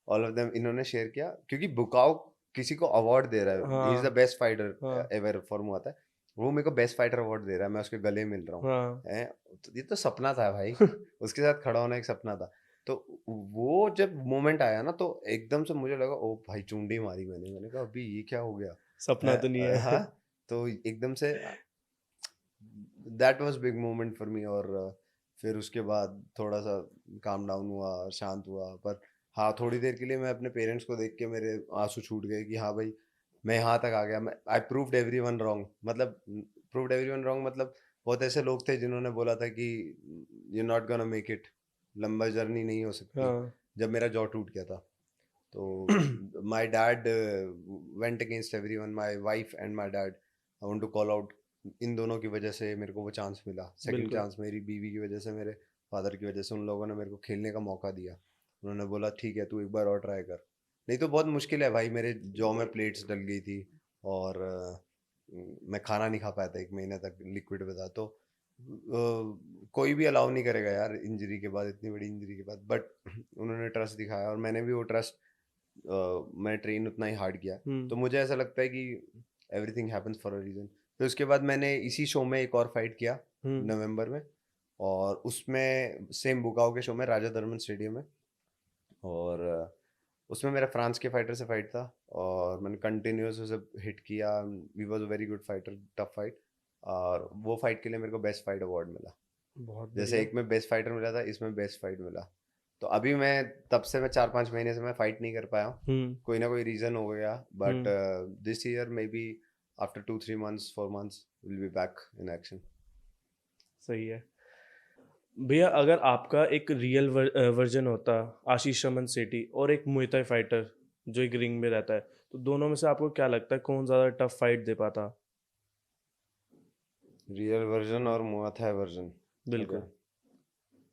all of them इन्होंने शेयर किया, क्योंकि बुकाओ किसी को अवार्ड दे रहा है, ही इज द हाँ, बेस्ट फाइटर हाँ, एवर फॉर मुआता है, वो मेरे को बेस्ट फाइटर अवार्ड दे रहा है, मैं उसके गले मिल रहा हूँ। हाँ। हैं? तो ये तो सपना था भाई, उसके साथ खड़ा होना एक सपना था। तो वो जब मोमेंट आया ना, तो एकदम से मुझे लगा ओ भाई चुंडी मारी मैंने कहा अभी ये क्या हो गया सपना है? तो नहीं है। हाँ, तो एकदम say that was big moment for me. और फिर उसके बाद थोड़ा सा काम डाउन हुआ, शांत हुआ, पर हाँ थोड़ी देर के लिए मैं अपने पेरेंट्स को देख के मेरे आंसू छूट गए कि हाँ भाई मैं यहाँ तक आ गया, मैं आई प्रूव्ड एवरीवन रॉन्ग, मतलब प्रूव्ड एवरीवन रॉन्ग मतलब बहुत ऐसे लोग थे जिन्होंने बोला था कि you not gonna make it, लंबा जर्नी नहीं हो सकती, हाँ। जब मेरा जॉ टूट गया था। तो my dad went against everyone, my wife and my dad, I want to call out, इन दोनों की वजह से मेरे को वो चांस मिला, सेकंड बिल्कुल। चांस मेरी बीवी की वजह से, मेरे फादर की वजह से, उन लोगों ने मेरे को खेलने का मौका दिया, उन्होंने बोला ठीक है तू एक बार और ट्राई कर, नहीं तो बहुत मुश्किल है भाई, मेरे जॉ में प्लेट्स डल गई थी, और मैं खाना नहीं खा पाया था एक महीने तक लिक्विड में था। तो कोई भी अलाउ नहीं करेगा यार इंजरी के बाद, इतनी बड़ी इंजरी के बाद, बट उन्होंने ट्रस्ट दिखाया और मैंने भी वो ट्रस्ट, मैं ट्रेन उतना ही हार्ड किया। तो मुझे ऐसा लगता है कि everything happens for a reason. फिर उसके बाद मैंने इसी शो में एक और फाइट किया नवंबर में, और उसमें सेम बुकाओ के शो में राजा दरमन स्टेडियम में, और उसमें मेरा फ्रांस के फाइटर से फाइट था, और मैंने कंटिन्यूस उसे हिट किया, we was a very good fighter, tough fight, और वो फाइट के लिए मेरे को बेस्ट फाइट अवार्ड मिला। बहुत जैसे बढ़िया। एक में बेस्ट फाइटर मिला था, इसमें बेस्ट फाइट मिला। तो अभी मैं तब से मैं 4-5 महीने से मैं फाइट नहीं कर पाया हूँ, कोई ना कोई रीजन हो गया, but this year may be after 2-3 months 4 months will be back in action. सही है। भैया अगर आपका एक रियल वर्जन होता आशीष रमन सेठी और एक मुay थाई फाइटर जो एक रिंग में रहता है, तो दोनों में से आपको क्या लगता है कौन ज़्यादा टफ फाइट दे पाता? रियल वर्जन और मुआ थाई वर्जन, ओके बिल्कुल।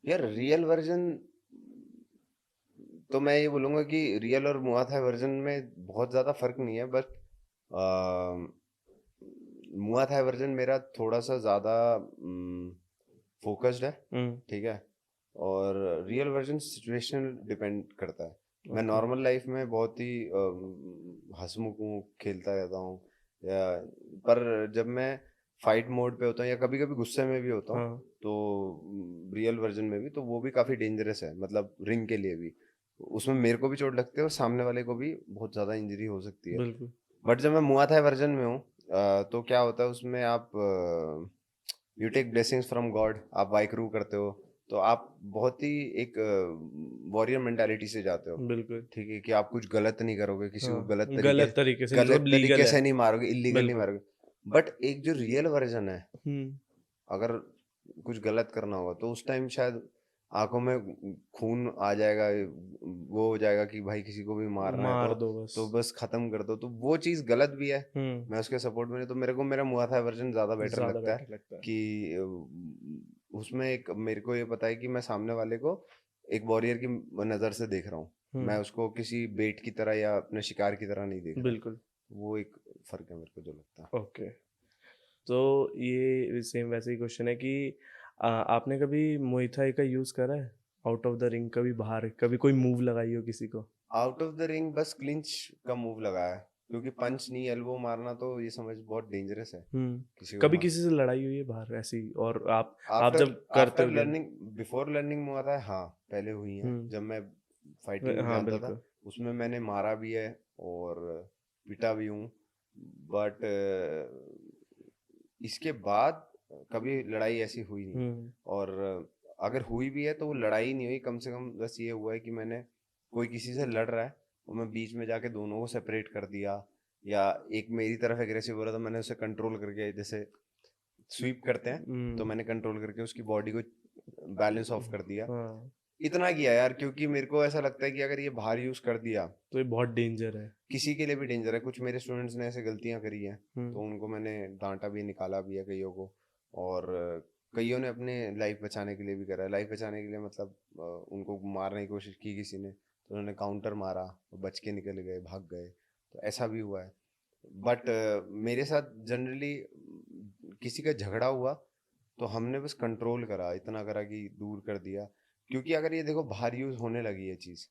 यार, रियल वर्जन तो मैं ये बोलूंगा कि रियल और मुआ थाई वर्जन में बहुत ज़्यादा फर्क नहीं है, बट मुआ थाई वर्जन मेरा थोड़ा सा ज़्यादा फोकस्ड है, ठीक है, और रियल वर्जन सिचुएशनल डिपेंड करता है। मैं ओके। नॉर्मल लाइफ में बहुत ही हंसमुख हूँ, खेलता रहता हूँ, या पर जब मैं फाइट मोड पे होता हूँ या कभी कभी गुस्से में भी होता हूँ, हाँ। तो रियल वर्जन में भी तो वो भी काफ़ी डेंजरस है, मतलब रिंग के लिए भी, उसमें मेरे को भी चोट लगती है और सामने वाले को भी बहुत ज़्यादा इंजरी हो सकती है। बिल्कुल। बट जब मैं मुआ थाई वर्जन में हूँ, तो क्या होता है उसमें, आप you take blessings from God, आप वाइक्रू करते हो, तो आप बहुत ही एक वॉरियर मेंटालिटी से जाते हो, बिल्कुल। ठीक है, कि आप कुछ गलत नहीं करोगे, किसी को हाँ, गलत तरीके से मतलब गलत लीगल तरीके है। से नहीं मारोगे, इलीगल नहीं बिल्कुल। मारोगे। बट एक जो रियल वर्जन है, हुँ, अगर कुछ गलत करना होगा तो उस टाइम शायद आंखों में खून आ जाएगा, वो हो जाएगा कि भाई किसी को भी मारना है मार दो बस। तो बस खत्म कर दो, तो वो चीज़ गलत भी है। हुँ, मैं उसके सपोर्ट में नहीं, तो मेरे को मेरा मुआथा वर्जन ज़्यादा बेटर ज़्यादा लगता है बेटर लगता है। कि उसमें एक मेरे को ये पता है कि मैं सामने वाले को एक वॉरियर की नज़र से देख रहा हूँ, हुँ, मैं उसको किसी बेट की तरह या अपने शिकार की तरह नहीं देख रहा। बिल्कुल, वो एक फ़र्क है मेरे को जो लगता है। ओके। तो ये सेम वैसे ही क्वेश्चन है कि आपने कभी मुay थाई का यूज़ करा है? आउट ऑफ द रिंग कभी बाहर, कभी कोई मूव लगाई हो किसी को? आउट ऑफ द रिंग बस क्लिंच का मूव लगाया है, क्योंकि पंच नी एल्बो मारना तो ये समझ बहुत डेंजरस है हुँ, किसी को कभी मार। किसी से लड़ाई हुई है बाहर ऐसी और आप आफ्टर जब करते आफ्टर हो गेम? लर्निंग, बिफोर लर्निंग में आता है, हाँ पहले हुई है, हुँ, जब मैं फाइटिंग नहीं हाँ, जानता था, बिल्कुल। उसमें मैंने मारा भी है और पीटा भी हूँ। बट इसके बाद कभी लड़ाई ऐसी हुई नहीं। हुँ, और अगर हुई भी है तो वो लड़ाई नहीं हुई, कम से कम बस ये हुआ है कि मैंने, कोई किसी से लड़ रहा है और मैं बीच में जाके दोनों को सेपरेट कर दिया, या एक मेरी तरफ एग्रेसिव हो रहा था, मैंने उसे कंट्रोल करके, जैसे स्वीप करते हैं, तो हुँ, मैंने कंट्रोल करके उसकी बॉडी को बैलेंस ऑफ कर दिया। हाँ, इतना किया यार, क्योंकि मेरे को ऐसा लगता है कि अगर ये बाहर यूज कर दिया, तो ये बहुत डेंजर है। किसी के लिए भी डेंजर है। कुछ मेरे स्टूडेंट्स ने ऐसे गलतियां करी हैं, हुँ, तो उनको मैंने डांटा भी, निकाला भी है कईयों को। और कईयों ने अपने लाइफ बचाने के लिए भी करा है। लाइफ बचाने के लिए मतलब उनको मारने की कोशिश की किसी ने, तो उन्होंने काउंटर मारा, वो बच के निकल गए, भाग गए, तो ऐसा भी हुआ है। बट मेरे साथ जनरली किसी का झगड़ा हुआ तो हमने बस कंट्रोल करा, इतना करा कि दूर कर दिया। क्योंकि अगर ये देखो बाहर यूज होने लगी है चीज,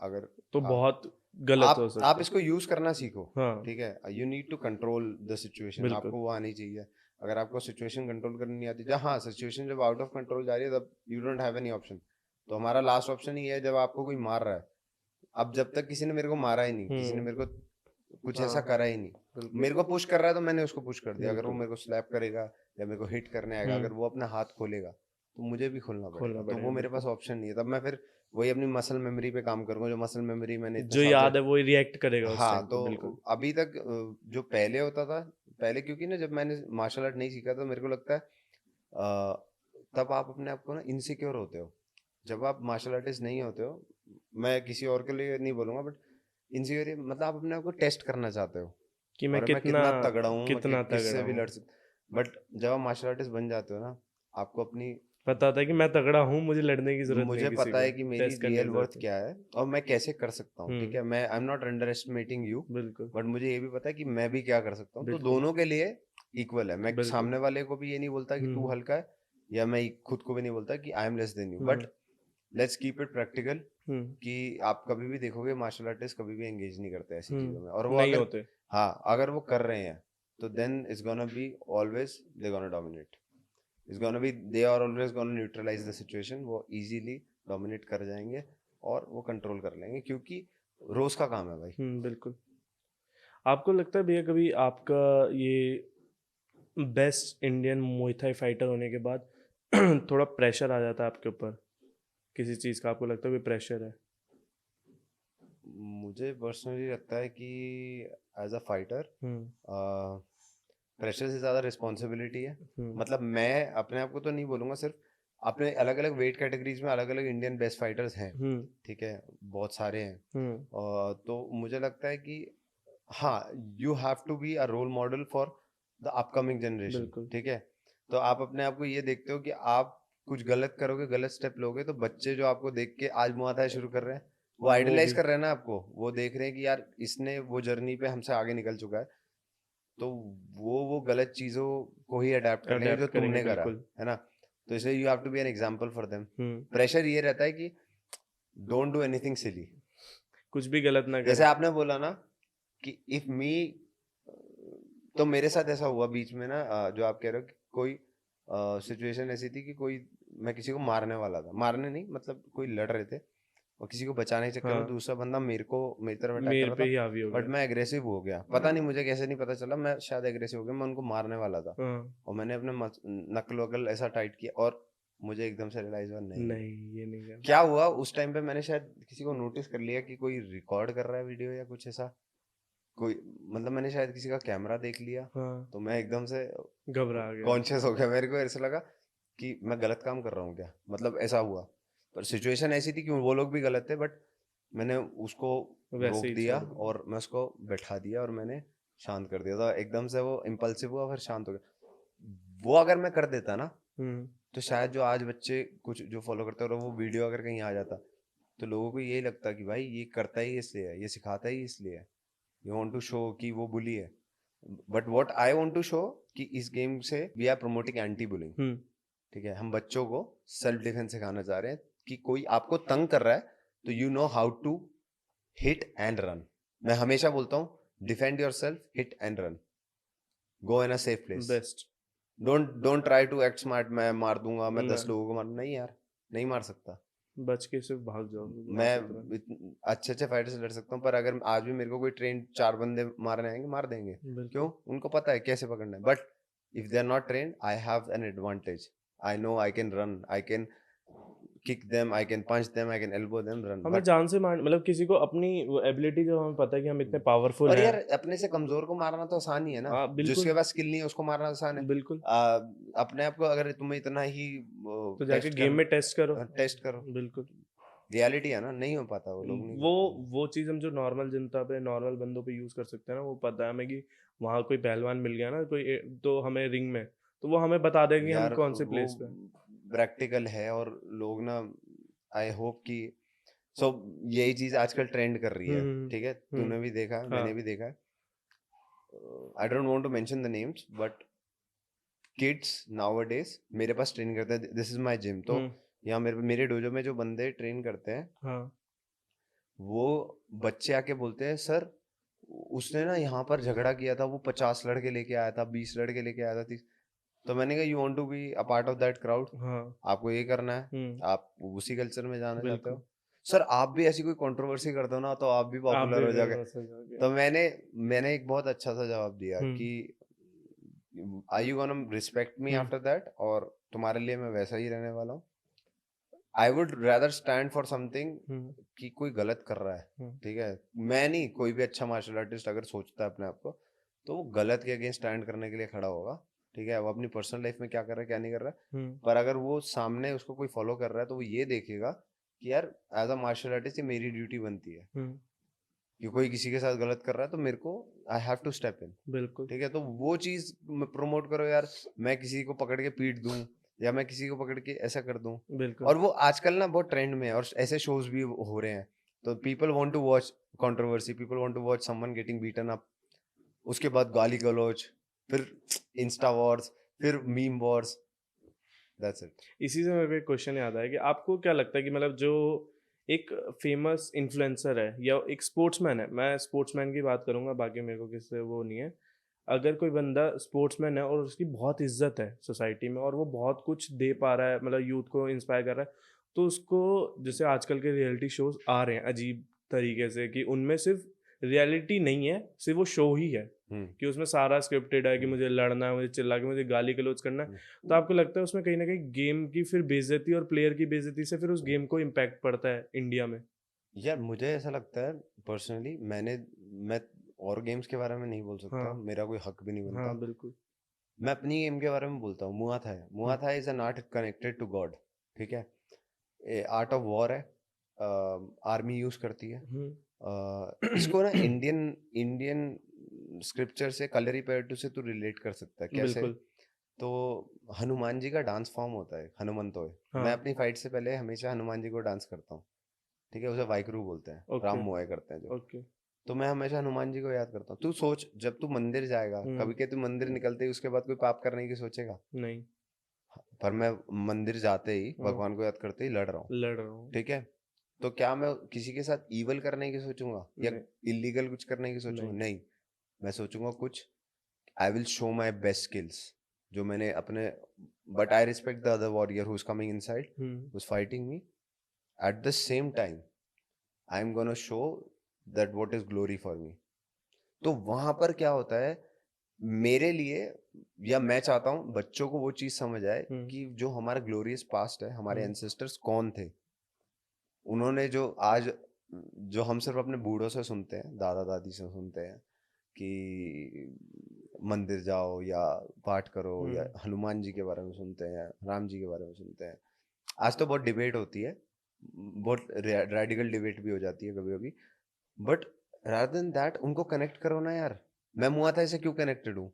अगर तो हाँ, बहुत गलत हो आप सकता है। इसको यूज करना सीखो, हाँ, ठीक है, you need to control the situation, बिल्कुल, आपको वो आनी चाहिए। अगर आपको सिचुएशन कंट्रोल करनी नहीं आती, जब हाँ सिचुएशन जब आउट ऑफ कंट्रोल जा रही है, तब you don't have any option. तो हमारा लास्ट ऑप्शन ही है जब आपको कोई मार रहा है। अब जब तक किसी ने मेरे को मारा ही नहीं, किसी ने हुँ, मेरे को कुछ ऐसा हाँ, करा ही नहीं, बिल्कुल, मेरे को पुश कर रहा है तो मैंने उसको पुश कर दिया। अगर वो बिल्कुल, मेरे को स्लैप करेगा या मेरे को हिट करने आएगा, हुँ, अगर वो अपना हाथ खोलेगा तो मुझे भी खोलना खोलना पड़ेगा, तो पड़ेगा वो मेरे पास बिल्कुल। ऑप्शन नहीं है। तब मैं फिर वही अपनी मसल मेमोरी पे काम करूंगा, जो मसल मेमोरी मैंने इतने जो साल से। याद है वो रिएक्ट करेगा उस हाँ, टाइम पे, तो बिल्कुल। अभी तक जो पहले होता था, पहले क्योंकि ना जब मैंने मार्शल आर्ट नहीं सीखा, तो मेरे को लगता है तब आप अपने आप को ना इनसिक्योर होते हो। जब आप मार्शल आर्टिस्ट नहीं होते हो, मैं किसी और के लिए नहीं बोलूंगा, बट इनसिक्योर मतलब आप अपने आप को टेस्ट करना चाहते हो, कि मैं और मैं कितना कितना तगड़ा हूँ, मैं कितना किससे तगड़ा भी हूँ। लड़ सकता। बट जब आप मार्शल आर्टिस्ट बन जाते हो ना, आपको अपनी, पता था कि मैं तगड़ा हूँ, मुझे लड़ने की ज़रूरत नहीं मुझे है किसी पता को, है कि मेरी टेस्ट करने रियल की ज़रूरत वर्थ है। क्या है और मैं कैसे कर सकता हूँ, ठीक हुँ, है, मैं आई am not under estimating you, बिल्कुल, बट मुझे ये भी पता है कि मैं भी क्या कर सकता हूँ, तो बिल्कुल, दोनों के लिए इक्वल है। मैं बिल्कुल। सामने वाले को भी ये नहीं बोलता कि हुँ, तू हुँ, हल्का है, या मैं खुद को भी नहीं बोलता कि I am less than you, hmm, but let's keep it practical. Hmm, कि आप कभी भी देखोगे मार्शल आर्टिस्ट कभी भी एंगेज नहीं करते ऐसी चीजों में, और हुँ, वो नहीं अगर, होते। हाँ अगर वो कर रहे हैं, तो then it's gonna be always they gonna dominate, it's gonna be, they are always gonna neutralise the situation, वो इजीली डोमिनेट कर जाएंगे और वो कंट्रोल कर लेंगे, क्योंकि रोज का काम है भाई। हुँ, बिल्कुल। आपको लगता है भैया कभी आपका ये बेस्ट इंडियन मुay थाई फाइटर होने के बाद थोड़ा प्रेशर आ जाता है आपके ऊपर? किसी चीज़ का आपको लगता है कोई प्रेशर है? मुझे पर्सनली लगता है कि एज अ फाइटर हुँ, प्रेशर से ज़्यादा रिस्पॉन्सिबिलिटी है। हुँ, मतलब मैं अपने आप को तो नहीं बोलूँगा, सिर्फ अपने अलग अलग वेट कैटेगरीज में अलग अलग इंडियन बेस्ट फाइटर्स हैं, हुँ, ठीक है, बहुत सारे हैं। हुँ, तो मुझे लगता है कि हाँ, you have to be a role model for the upcoming generation, बिल्कुल, ठीक है। तो आप अपने आप को ये देखते हो कि आप कुछ गलत करोगे, गलत स्टेप लोगे, तो बच्चे जो आपको देख के आज मुआ थाई शुरू कर रहे हैं, वो वो आइडलाइज भी कर रहे हैं ना आपको, वो देख रहे हैं कि यार इसने वो जर्नी पे हमसे आगे निकल चुका है, तो वो गलत चीजों को ही अडेप्ट कर लेंगे जो अडैप्ट करेंगे तुमने करा, बिल्कुल। है ना। तो इसलिए you have to be an example for them. हुँ, प्रेशर ये रहता है कि डोंट डू एनीथिंग सिली। कुछ भी गलत ना जैसे करें। आपने बोला ना कि इफ मी, तो मेरे साथ ऐसा हुआ बीच में ना, जो आप कह रहे हो कि कोई सिचुएशन ऐसी थी कि कोई, मैं किसी को मारने वाला था, मारने नहीं मतलब कोई लड़ रहे थे, और किसी को बचाने के चक्कर में हाँ, दूसरा बंदा मेरी तरफ अटैक कर मेरे रहा पे था। ही हावी हो बट गया। मैं एग्रेसिव हो गया, पता नहीं मुझे कैसे, नहीं पता चला, मैं शायद एग्रेसिव हो गया, मैं उनको मारने वाला था। हाँ, और मैंने अपने नकल वकल ऐसा टाइट किया, और मुझे एकदम से रियलाइज हुआ नहीं नहीं, ये नहीं करना। क्या हुआ उस टाइम पे, मैंने शायद किसी को नोटिस कर लिया कि कोई रिकॉर्ड कर रहा है वीडियो या कुछ ऐसा, कोई मतलब मैंने शायद किसी का कैमरा देख लिया, हाँ, तो मैं एकदम से घबरा गया। कॉन्शियस हो गया। मेरे को ऐसा लगा कि मैं गलत काम कर रहा हूँ क्या, मतलब ऐसा हुआ। पर सिचुएशन ऐसी थी कि वो लोग भी गलत थे, बट मैंने उसको वैसे रोक ही दिया छोड़ दिया। और मैं उसको बैठा दिया और मैंने शांत कर दिया था एकदम से। वो इम्पल्सिव हुआ फिर शांत हो गया। वो अगर मैं कर देता ना, हुँ, तो शायद जो आज बच्चे कुछ जो फॉलो करते हैं और वो वीडियो अगर कहीं आ जाता, तो लोगों को यही लगता कि भाई ये करता ही इसलिए है, ये सिखाता ही इसलिए है, यू वांट टू शो कि वो बुली है। But what I want to show कि इस गेम से we are promoting anti bullying. Hmm, ठीक है, हम बच्चों को सेल्फ डिफेंस सिखाना चाह रहे हैं कि कोई आपको तंग कर रहा है तो you know how to hit and run. मैं हमेशा बोलता हूँ defend yourself, hit and run, go in a safe place. Best. Don't try to act smart, मैं मार दूंगा, मैं 10 नहीं, लोगों को मार, नहीं यार, नहीं मार सकता। बच के सिर्फ़ भाग जाओ वहाँ मैं से तुरंत। अच्छे अच्छे फाइटर से लड़ सकता हूँ, पर अगर आज भी मेरे को कोई ट्रेन 4 बंदे मारने आएंगे, मार देंगे। क्यों? बिल्कुल। उनको पता है कैसे पकड़ना है। But if they are not trained, I have an advantage. I know I can run, I can kick them, I can punch them, I can elbow them, run. हमें बट जान से मार मतलब किसी को अपनी वो एबिलिटी जब हमें पता है कि हम इतने पावरफुल और हैं। यार अपने से कमजोर को मारना तो आसान ही है ना, हाँ, जिसके बिल्कुल, पास स्किल नहीं है उसको मारना आसान है। बिल्कुल। अपने आप को अगर तुम्हें इतना ही तो जाके टेस्ट गेम में टेस्ट करो। करो, बिल्कुल। रियलिटी है ना, नहीं हो पाता, वो लोग नहीं वो करते हैं। वो चीज़ हम जो नॉर्मल जनता पे, नॉर्मल बंदों पे यूज़ कर सकते हैं ना, वो पता है हमें कि वहाँ कोई पहलवान मिल गया ना कोई तो हमें रिंग में, तो वो हमें बता देगा कि हम यार कौन से वो प्लेस पे हैं। प्रैक्टिकल है और लोग ना, आई होप कि सो यही चीज आजकल ट्रेंड कर रही हुँ, है। हुँ, ठीक है, हुँ। तूने भी देखा है, मैंने हाँ। भी देखा है। I don't want to mention the names, but kids nowadays मेरे पास ट्रेन करते हैं, दिस इज माय जिम। तो हुँ, यहाँ मेरे डोजो में जो बंदे ट्रेन करते हैं, हाँ। वो बच्चे आके बोलते हैं सर, उसने ना यहाँ पर झगड़ा किया था, वो 50 लड़के लेके आया था, 20 लड़के लेके आया था, 30। तो मैंने कहा you want to be a part of that crowd, हाँ। आपको ये करना है, हुँ, आप उसी कल्चर में जाना चाहते बिल्कुल। हो। सर आप भी ऐसी कोई कंट्रोवर्सी कर दो ना, तो आप भी आप पॉपुलर भी हो जाओगे। फेमस हो जाओगे। तो मैंने एक बहुत अच्छा सा जवाब दिया हुँ, कि are you gonna respect me hmm, after that, और तुम्हारे लिए मैं वैसा ही रहने वाला हूँ। I would rather stand for something hmm, कि कोई गलत कर रहा है। हुँ, ठीक है, मैं नहीं, कोई भी अच्छा मार्शल आर्टिस्ट अगर सोचता है अपने आप को, तो वो गलत के अगेंस्ट स्टैंड करने के लिए खड़ा होगा। ठीक है, वो अपनी पर्सनल लाइफ में क्या कर रहा है क्या नहीं कर रहा है, हुँ, पर अगर वो सामने उसको कोई फॉलो कर रहा है, तो वो ये देखेगा कि यार एज अ मार्शल आर्टिस्ट ये मेरी ड्यूटी बनती है हुँ, कि कोई किसी के साथ गलत कर रहा है तो मेरे को I have to step in. बिल्कुल। ठीक है, तो वो चीज प्रमोट करो यार। मैं किसी को पकड़ के पीट दूं, या मैं किसी को पकड़ के ऐसा कर दूं, बिल्कुल। और वो आजकल ना बहुत ट्रेंड में है और ऐसे शोज भी हो रहे हैं। तो people want to watch controversy, people want to watch someone getting beaten up, उसके बाद गाली गलौज, फिर इंस्टा वॉर्स, फिर मीम वॉर्स, दैट्स इट। इसी से मेरे को एक क्वेश्चन याद आया कि आपको क्या लगता है कि मतलब जो एक फेमस इन्फ्लुएंसर है या एक स्पोर्ट्समैन है, मैं स्पोर्ट्समैन की बात करूंगा, बाकी मेरे को किससे वो नहीं है। अगर कोई बंदा स्पोर्ट्समैन है और उसकी बहुत इज्जत है सोसाइटी में और वो बहुत कुछ दे पा रहा है, मतलब यूथ को इंस्पायर कर रहा है, तो उसको, जैसे आजकल के रियलिटी शोज आ रहे हैं अजीब तरीके से कि उनमें सिर्फ रियलिटी नहीं है, सिर्फ वो शो ही है, हम्म कि उसमें सारा स्क्रिप्टेड है कि हम्म मुझे लड़ना है, मुझे चिल्ला के, मुझे गाली गलौज करना है। हम्म। तो आपको लगता है उसमें कहीं ना कहीं गेम की फिर बेइज्जती और प्लेयर की बेइज्जती से फिर उस गेम को इम्पैक्ट पड़ता है इंडिया में? यार मुझे ऐसा लगता है पर्सनली, मैं और गेम्स के बारे में नहीं बोल सकता, हाँ, मेरा कोई हक भी नहीं हाँ, बनता। बिल्कुल। मैं अपनी गेम के बारे में बोलता हूँ। Muay Thai, Muay hmm, Thai is an art connected to God. ठीक है, आर्ट ऑफ वॉर है, आर्मी यूज करती है। हुँ। इसको ना इंडियन इंडियन स्क्रिप्चर से, कलरी पैटू से तू रिलेट कर सकता है कैसे। बिल्कुल, तो हनुमान जी का डांस फॉर्म होता है हनुमंतोय। मैं हाँ, अपनी फाइट से पहले हमेशा हनुमान जी को डांस करता हूँ। ठीक है, उसे वाइकरू बोलते हैं, राम ओके, मोए करते हैं जो। ओके। तो मैं हमेशा हनुमान जी को याद करता हूँ। तू सोच, जब तू मंदिर जाएगा हुँ, कभी के, तू मंदिर निकलते ही उसके बाद कोई पाप करने की सोचेगा? नहीं, पर मैं मंदिर जाते ही हाँ, भगवान को याद करते ही लड़ रहा हूँ। लड़ रहा हूँ। ठीक है, तो क्या मैं किसी के साथ ईवल करने की सोचूंगा या नहीं, इलीगल कुछ करने की सोचूंगा? नहीं। नहीं, मैं सोचूंगा कुछ, I will show my best skills जो मैंने अपने, but I respect the other warrior who is coming inside, hmm, who is fighting me. At the same time I am gonna show that what is glory for me. तो वहां पर क्या होता है, मेरे लिए या मैं चाहता हूँ बच्चों को वो चीज़ समझ आए कि जो हमारा ग्लोरियस पास्ट है, हमारे एंसेस्टर्स कौन थे। उन्होंने जो आज जो हम सिर्फ अपने बूढ़ों से सुनते हैं, दादा-दादी से सुनते हैं कि मंदिर जाओ या पाठ करो या हनुमान जी के बारे में सुनते हैं, राम जी के बारे में सुनते हैं। आज तो बहुत डिबेट होती है, बहुत रेडिकल डिबेट भी हो जाती है कभी-कभी, बट रादर देन दैट उनको कनेक्ट करो ना यार। मैं मुआताई से क्यों कनेक्टेड हूँ?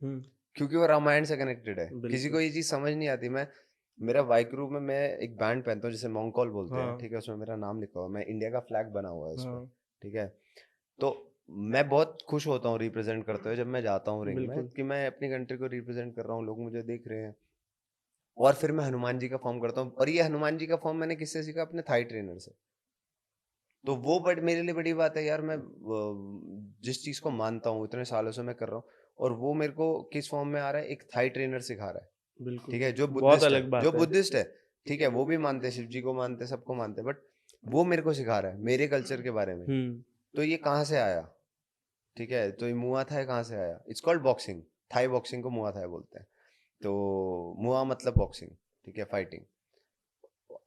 क्योंकि वो रामायण से कनेक्टेड है। किसी को बिल्कुल। ये चीज़ समझ नहीं आती। मेरा वाई ग्रुप में मैं एक बैंड पहनता हूँ जिसे मोंगकॉल बोलते हैं, हाँ, ठीक है? उसमें मेरा नाम लिखा हुआ है, मैं इंडिया का फ्लैग बना हुआ है उसपे, हाँ, ठीक है? तो मैं बहुत खुश होता हूँ रिप्रेजेंट करते हुए जब मैं जाता हूँ रिंग में बिल्कुल। कि मैं अपनी कंट्री को रिप्रेजेंट कर रहा हूँ, लोग मुझे देख रहे हैं। और फिर मैं हनुमान जी का फॉर्म करता हूँ, और ये हनुमान जी का फॉर्म मैंने किससे सीखा? अपने थाई ट्रेनर से। तो वो मेरे लिए बड़ी बात है यार। मैं जिस चीज़ को मानता हूँ इतने सालों से मैं कर रहा हूँ, और वो मेरे को किस फॉर्म में आ रहा है? एक थाई ट्रेनर सिखा रहा है, बिल्कुल, ठीक है? जो बहुत बुद्धिस्ट है, अलग जो बात है। बुद्धिस्ट है, ठीक है? वो भी मानते हैं, शिव जी को मानते हैं, सबको मानते हैं, बट वो मेरे को सिखा रहा है मेरे कल्चर के बारे में। हुँ, तो ये कहाँ से आया? ठीक है? तो ये मुआ थाई कहाँ से आया? It's called boxing. Thai boxing को मुआ थाई बोलते हैं। तो मुआ मतलब बॉक्सिंग, ठीक है? फाइटिंग।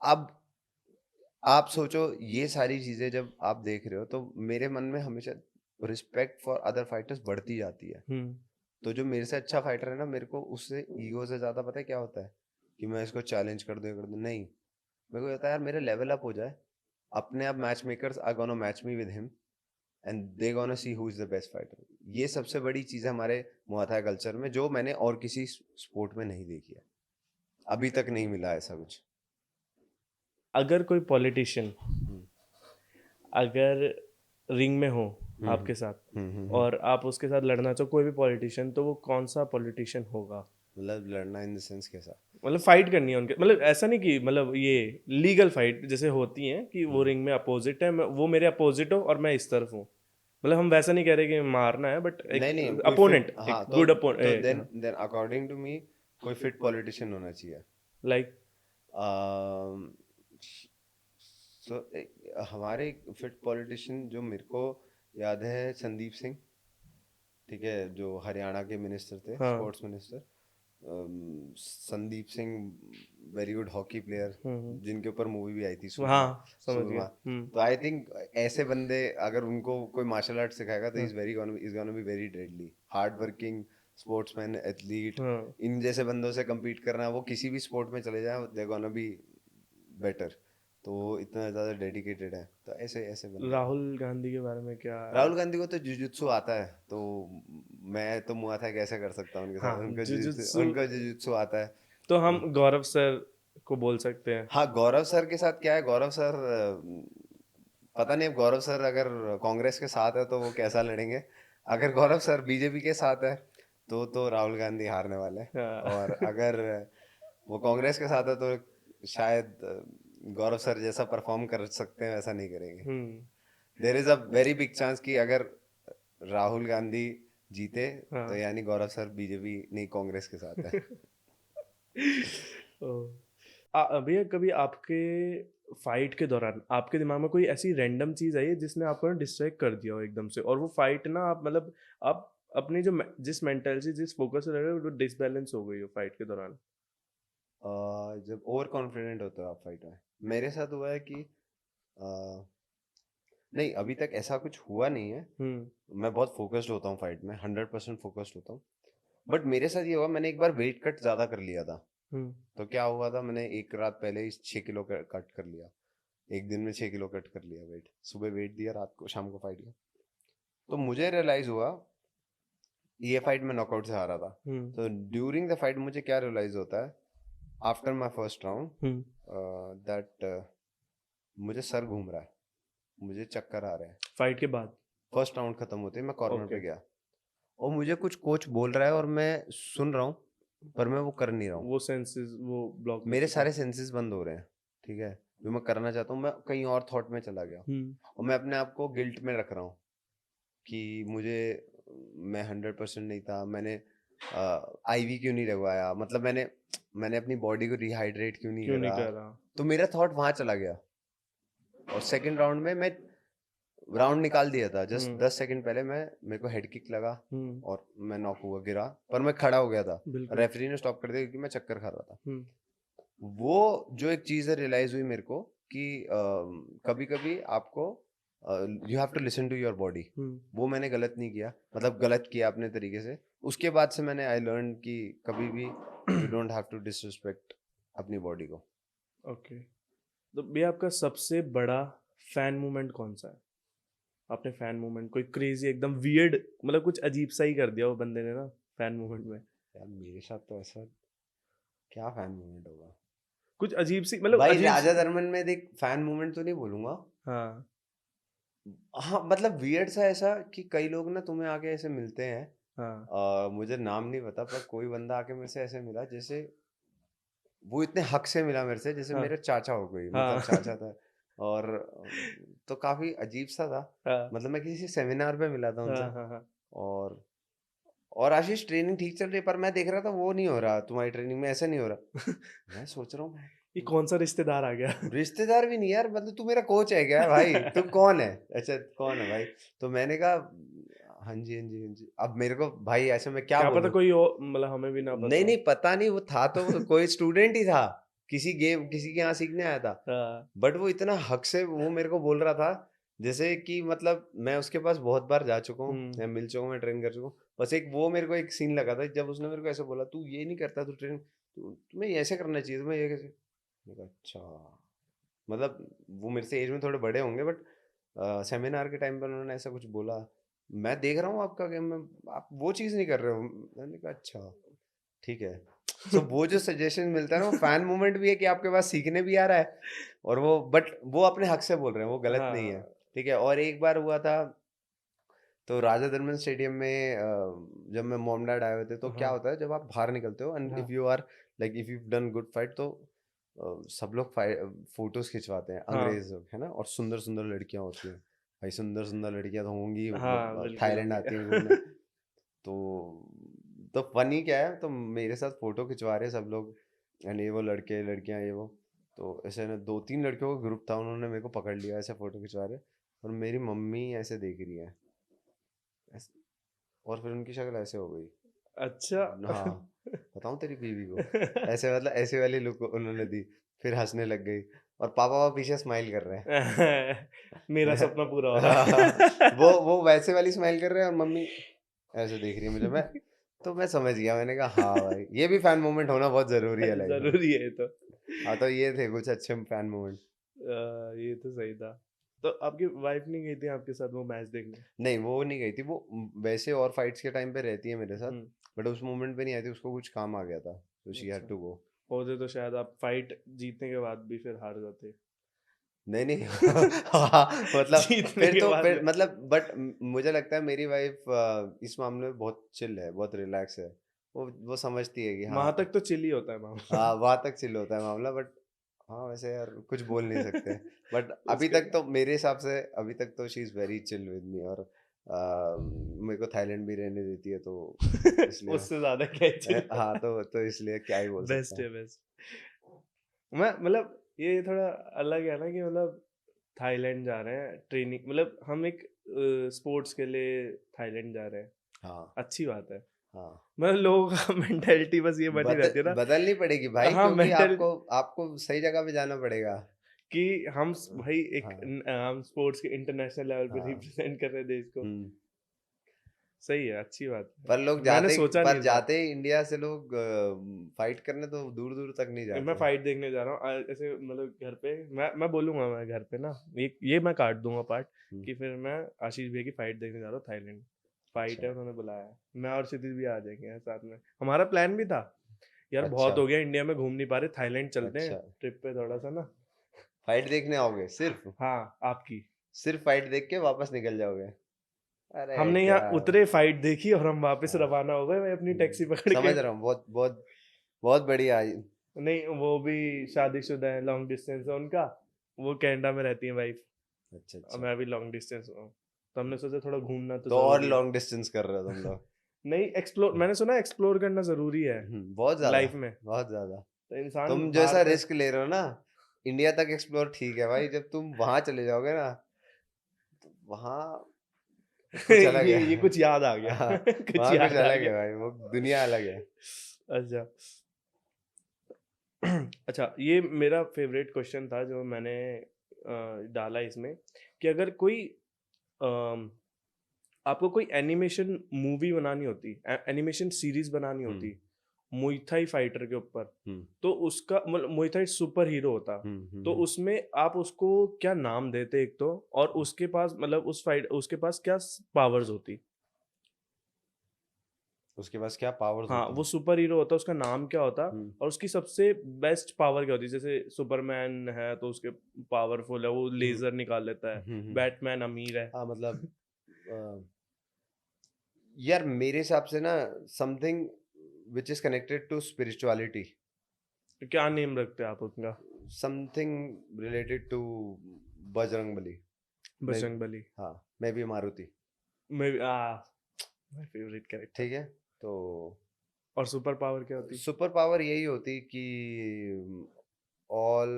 अब आप सोचो, ये सारी चीजें जब आप देख रहे हो तो मेरे मन में हमेशा रिस्पेक्ट फॉर अदर फाइटर्स बढ़ती जाती है। हुँ, तो जो मेरे से अच्छा फाइटर है ना, मेरे को उससे ईगो से ज्यादा पता है क्या होता है? कि मैं इसको चैलेंज कर दूं, नहीं। मेरे को होता है यार मेरा लेवल अप हो जाए, अपने आप match makers are gonna match me with him and they gonna see who is the best fighter. ये सबसे बड़ी चीज है हमारे मुआय थाई कल्चर में, जो मैंने और किसी स्पोर्ट में नहीं देखी है। अभी तक नहीं मिला ऐसा कुछ। अगर कोई पॉलिटिशियन हम्म अगर रिंग में हो हम्म आपके साथ हम्म। और आप उसके साथ लड़ना चाहो कोई भी पॉलिटिशियन, तो वो कौन-सा पॉलिटिशियन होगा? मतलब लड़ना इन द सेंस कैसा? मतलब फाइट करनी है उनके, मतलब ऐसा नहीं कि मतलब ये लीगल फाइट जैसे होती हैं कि वो हम्म। रिंग में अपोजिट है, वो मेरे अपोजिट हो और मैं इस तरफ हूँ। मतलब हम वैसा नहीं कह रहे कि मारना है, बट एक नहीं नहीं, कोई फिट, अपोनेंट, हाँ, एक गुड तो opponent, then according to me कोई फिट पॉलिटिशियन होना चाहिए। लाइक। सो हमारे फिट पॉलिटिशियन जो मेरे को याद है, संदीप सिंह, ठीक है? जो हरियाणा के मिनिस्टर थे, हाँ। Sports minister. Sandeep Singh very good hockey player, hmm. जिनके ऊपर मूवी भी आई थी, सूरमा। हाँ, समझ गया। सूरमा। तो आई थिंक ऐसे बंदे अगर उनको कोई मार्शल आर्ट सिखाएगा तो हाँ, is gonna be very deadly, hard working sportsman, athlete. हाँ। इन जैसे बंदों से compete करना, वो किसी भी स्पोर्ट में चले जाए, दे गोना बी बेटर। तो वो इतना ज्यादा डेडिकेटेड है, तो ऐसे ऐसे बंदे हैं। राहुल गांधी के बारे में क्या? राहुल गांधी को तो जुजुत्सु आता है, तो मैं तो मुआ था कैसे कर सकता हूँ उनके हाँ, साथ? जुजुत्सु। उनका जुजुत्सु आता है। तो हम तो गौरव सर को बोल सकते हैं। हाँ, गौरव सर के साथ क्या है? गौरव सर पता नहीं, अब गौरव सर अगर कांग्रेस के साथ है तो वो कैसा लड़ेंगे। अगर गौरव सर बीजेपी के साथ है तो राहुल गांधी हारने वाले हैं। हाँ। और अगर वो कांग्रेस के साथ है तो शायद गौरव सर जैसा परफॉर्म कर सकते हैं, वैसा नहीं करेंगे। Hmm. There is a very big chance कि अगर राहुल गांधी जीते तो हाँ। यानी गौरव सर बीजेपी नहीं, कांग्रेस के साथ है। ओ। भैया, कभी आपके फाइट के दौरान आपके दिमाग में कोई ऐसी रैंडम चीज आई है जिसने आपको डिस्ट्रैक्ट कर दिया हो एकदम से, और वो फाइट ना आप मतलब आप अपनी जो जिस मेंटालिटी जिस फोकस से लड़ रहे हो वो डिसबैलेंस हो गई हो फाइट के दौरान? जब ओवर कॉन्फिडेंट होते हो आप फाइट में, मेरे साथ हुआ है कि नहीं, अभी तक ऐसा कुछ हुआ नहीं है। हम्म। मैं बहुत फोकस्ड होता हूँ फाइट में, 100% फोकस्ड होता हूँ। बट मेरे साथ ये हुआ, मैंने एक बार वेट कट ज्यादा कर लिया था। हम्म। तो क्या हुआ था, मैंने एक रात पहले ही 6 किलो कट कर लिया। एक दिन में 6 किलो कट कर लिया वेट। सुबह वेट दिया, रात को शाम को फाइट किया। तो मुझे रियलाइज हुआ, ये फाइट में नॉकआउट से हारा था। हम्म। तो ड्यूरिंग द फाइट मुझे क्या रियलाइज होता है, after my first round, hmm. That मुझे सर घूम रहा है, मुझे चक्कर आ रहे हैं। फाइट के बाद? फर्स्ट राउंड खत्म होते ही मैं कॉर्नर ओके। पे गया, और मुझे कुछ कोच बोल रहा है और मैं सुन रहा हूँ, पर मैं वो कर नहीं रहा हूँ। वो सेंसेस वो ब्लॉक कर मेरे चुके हैं। सारे सेंसेस बंद हो रहे हैं, ठीक है? जो मैं करना चाहता हूँ, मैं कहीं और थॉट में चला गया। हम्म। और मैं अपने आप को गिल्ट में रख रहा हूँ कि मुझे, मैं 100% नहीं था, मैंने आईवी क्यों नहीं लगवाया, मतलब मैंने अपनी बॉडी को रिहाइड्रेट क्यों नहीं क्यों नहीं करा। कर रहा? तो मेरा थॉट वहां चला गया। और सेकंड राउंड में मैं राउंड निकाल दिया था, जस्ट हम्म 10 सेकंड पहले मेरे को हेड किक लगा हम्म और मैं नॉक हुआ, गिरा, पर मैं खड़ा हो गया था। बिल्कुल। रेफरी ने स्टॉप कर दिया क्योंकि मैं चक्कर खा रहा था। हम्म वो जो एक चीज़ है रियलाइज हुई मेरे को कि कभी कभी आपको you have to listen to your body. Hmm वो मैंने गलत नहीं किया, मतलब गलत किया अपने तरीके से। उसके बाद से मैंने आई लर्न कि कभी भी you don't have to disrespect अपनी बॉडी को। ओके, तो भैया आपका सबसे बड़ा फैन मूवमेंट कौन सा है? आपने फैन मूवमेंट कोई क्रेजी एकदम वियर्ड, मतलब कुछ अजीब सा ही कर दिया वो बंदे ने ना फैन मूवमेंट में। यार मेरे साथ तो ऐसा क्या फैन मूवमेंट होगा कुछ अजीब सी, मतलब भाई? अजीब राजा सी। दरमन में देख, फैन मूवमेंट तो नहीं बोलूंगा। हाँ हाँ मतलब वियर्ड सा ऐसा कि कई लोग ना तुम्हें आके ऐसे मिलते हैं। हाँ मुझे नाम नहीं पता, पर कोई बंदा आके मेरे से ऐसे मिला जैसे वो इतने हक से मिला मेरे से जैसे हाँ मेरे चाचा हो गई, मतलब हाँ चाचा था। और तो काफी अजीब सा था। हाँ मतलब मैं किसी सेमिनार पे मिला था उनसे। हाँ हाँ हाँ। और और आशीष ट्रेनिंग ठीक चल रही है, पर मैं देख रहा था वो नहीं हो रहा, तुम्हारी ट्रेनिंग में ऐसा नहीं हो रहा। मैं सोच रहा हूँ ये कौन सा रिश्तेदार आ गया? रिश्तेदार भी नहीं यार, मतलब तू मेरा कोच है क्या भाई? तू कौन है? अच्छा कौन है भाई? तो मैंने कहा हाँ जी हाँ जी हाँ जी। अब मेरे को भाई ऐसे मैं क्या क्या पता बोलूं? कोई और, मतलब हमें भी ना पता नहीं हो। नहीं पता नहीं, वो था तो वो कोई स्टूडेंट ही था, किसी गेम किसी के यहाँ सीखने आया था। हाँ बट वो इतना हक से वो मेरे को बोल रहा था जैसे कि मतलब मैं उसके पास बहुत बार जा चुका हूँ, हम्म मैं मिल चुका हूँ, मैं ट्रेन कर चुका हूँ। बस एक वो मेरे को एक सीन लगा था जब उसने मेरे को ऐसे बोला, तू ये नहीं करता, तू ट्रेन, तुम्हें ऐसे करना चाहिए, तुम्हें ये कैसे। मैंने कहा अच्छा। मतलब वो मेरे से एज में थोड़े बड़े होंगे, बट सेमिनार के टाइम पर उन्होंने ऐसा कुछ बोला। मैं देख रहा हूँ आपका गेम में आप वो चीज़ नहीं कर रहे हो। मैंने कहा अच्छा ठीक है। सो वो जो सजेशन मिलता है ना, वो फैन मोमेंट भी है कि आपके पास सीखने भी आ रहा है, और वो बट वो अपने हक से बोल रहे हैं, वो गलत नहीं है। हाँ ठीक है। और एक बार हुआ था, तो राजा धर्मन स्टेडियम में जब मैं मॉम डैड आए हुए थे, तो क्या हाँ होता है जब आप बाहर निकलते हो एंड हाँ if you are like if you done good fight, तो सब लोग फोटोज खिंचवाते हैं, हाँ अंग्रेज लोग है ना, और सुंदर सुंदर लड़कियां होती हैं। भाई सुंदर सुंदर लड़कियां तो होंगी, हाँ बिल्कुल थाईलैंड होगी। आती हैं घूमने। तो फनी क्या है, तो मेरे साथ फोटो खिंचवा रहे हैं सब लोग, एंड ये वो लड़के लड़कियां ये वो। तो ऐसे ना 2-3 लड़कियों का ग्रुप था, उन्होंने मेरे को पकड़ लिया, ऐसे फोटो खिंचवा रहे, और मेरी मम्मी ऐसे देख रही है और फिर उनकी शक्ल ऐसे हो गई। अच्छा। हाँ, बताऊँ तेरी बीवी को? ऐसे मतलब ऐसे वाली लुक उन्होंने दी, फिर हँसने लग गई, और पापा पीछे स्माइल कर रहे मेरा हैं। सपना पूरा हो रहा है। वो वैसे वाली स्माइल कर रहे हैं, और मम्मी ऐसे देख रही है मुझे। तो मैं समझ गया, मैंने कहा हाँ भाई, ये भी फैन मोमेंट होना बहुत ज़रूरी है लाइफ में। जरूरी है ये तो। हाँ, तो ये थे कुछ अच्छे फैन मोमेंट। ये तो सही था। तो आपकी वाइफ नहीं गई थी आपके साथ वो मैच देखने? नहीं, वो नहीं गई थी, वो वैसे और फाइट्स के टाइम पे रहती है मेरे साथ, हम्म बट उस मोमेंट पे नहीं आई थी, उसको कुछ काम आ गया था, तो शी हैड अच्छा, टू गो। होते तो शायद आप फाइट जीतने के बाद भी फिर हार जाते। नहीं नहीं। हाँ, मतलब जीतने के बाद फिर में। मतलब बट मुझे लगता है मेरी वाइफ इस मामले में बहुत चिल है, बहुत रिलैक्स है। वो समझती है कि हाँ। वहां तक तो चिल ही होता है मामला। हाँ, वहाँ तक चिल होता है मामला, बट हाँ वैसे यार कुछ बोल नहीं सकते। बट अभी उसके तक तो मेरे हिसाब से अभी तक तो she is very chill with me, और मेरे को थाईलैंड भी रहने देती है, तो इसलिए उससे ज्यादा क्या चिल। हाँ, तो इसलिए क्या ही बोल सकते बेस्ट हैं। है बेस्ट। मैं मतलब ये थोड़ा अलग है ना कि मतलब थाईलैंड जा रहे हैं ट्रेनिंग, मतलब हम एक स्पोर्ट्स के लिए थाईलैंड जा रहे हैं। हाँ अच्छी बात है। हाँ। मतलब लोगों का मेंटेलिटी बस ये बनी रहती है ना। बदलनी पड़ेगी भाई, हाँ क्योंकि मेंटल, आपको आपको सही जगह पे जाना पड़ेगा। कि हम भाई एक हाँ हम स्पोर्ट्स के इंटरनेशनल लेवल पे हाँ। रिप्रेजेंट कर रहे हैं देश को। हम्म। सही है, अच्छी बात पर है। लोग मैंने जाते सोचा पर नहीं था। जाते ही इंडिया से लोग फाइट करने तो दूर दूर तक नहीं मैं जाते। फाइट देखने जा रहा हूँ ऐसे, मतलब घर पे मैं बोलूंगा, मैं घर पे ना ये मैं काट दूंगा पार्ट, हम्म, कि फिर मैं आशीष भैया की फाइट देखने जा रहा हूँ थाईलैंड। फाइट अच्छा है, उन्होंने बुलाया है, मैं और क्षितिज भी आ जाएंगे यार साथ में। हमारा प्लान भी था यार, अच्छा बहुत हो गया इंडिया में घूम नहीं पा रहे, थाईलैंड चलते हैं अच्छा। ट्रिप पे थोड़ा सा ना। फाइट देखने आओगे सिर्फ? हाँ आपकी। सिर्फ फाइट देख के वापस निकल जाओगे? अरे हमने क्या। यहाँ उतरे, फाइट देखी और हम वापस हाँ, रवाना हो गए, मैं अपनी टैक्सी पकड़ के। समझ रहा हूँ, बहुत बहुत बहुत बढ़िया। नहीं वो भी शादीशुदा है, लॉन्ग डिस्टेंस है उनका, वो कनाडा में रहती है वाइफ, अच्छा और अच्छा। मैं भी लॉन्ग डिस्टेंस हूँ, तो हमने सोचा थोड़ा घूमना तो तो और जरूरी है। लॉन्ग डिस्टेंस कर रहे हो तुम लोग? नहीं एक्सप्लोर, मैंने सुना एक्सप्लोर करना जरूरी है बहुत ज्यादा, लाइफ में। बहुत ज्यादा। तो इंसान तुम बाहर जैसा का। रिस्क ले रहे हो ना, इंडिया तक एक्सप्लोर ठीक है भाई, जब तुम वहां चले जाओगे ना, वहाँ कुछ अलग है। ये कुछ याद आ गया। हाँ, कुछ वहाँ कुछ याद आ अलग है गया। भाई, वो दुनिया अलग है। अच्छा। अच्छा, ये मेरा फेवरेट क्वेश्चन था जो मैंने डाला इसमें, कि अगर कोई अम, आपको कोई एनिमेशन मूवी बनानी होती, एनिमेशन सीरीज बनानी हुँ, होती मुay थाई फाइटर के ऊपर, हुँ, तो उसका मतलब मुay थाई सुपर हीरो होता, हुँ, हुँ, तो हुँ। उसमें आप उसको क्या नाम देते एक तो, और उसके पास मतलब उसके पास क्या पावर्स होती? उसके पास क्या पावर्स हाँ, होती वो हैं? सुपर हीरो होता, उसका नाम क्या होता, हुँ, और उसकी सबसे बेस्ट पावर क्या होती? जैसे सुपरमैन है तो उसके पावरफुल है, वो हुँ, लेजर निकाल लेता है, हुँ, हुँ। बैटमैन अमीर है। हाँ, मतलब अ, यार मेरे हिसाब से ना something which is connected to spirituality, तो क्या नेम रखते हैं आप उनका? Something related to Bajrangbali, may Bajrang Bali. हाँ, मे बी मारुति, मैं माय फेवरेट कैरेक्टर। ठीक है? तो और सुपर पावर क्या होती? सुपर पावर यही होती कि all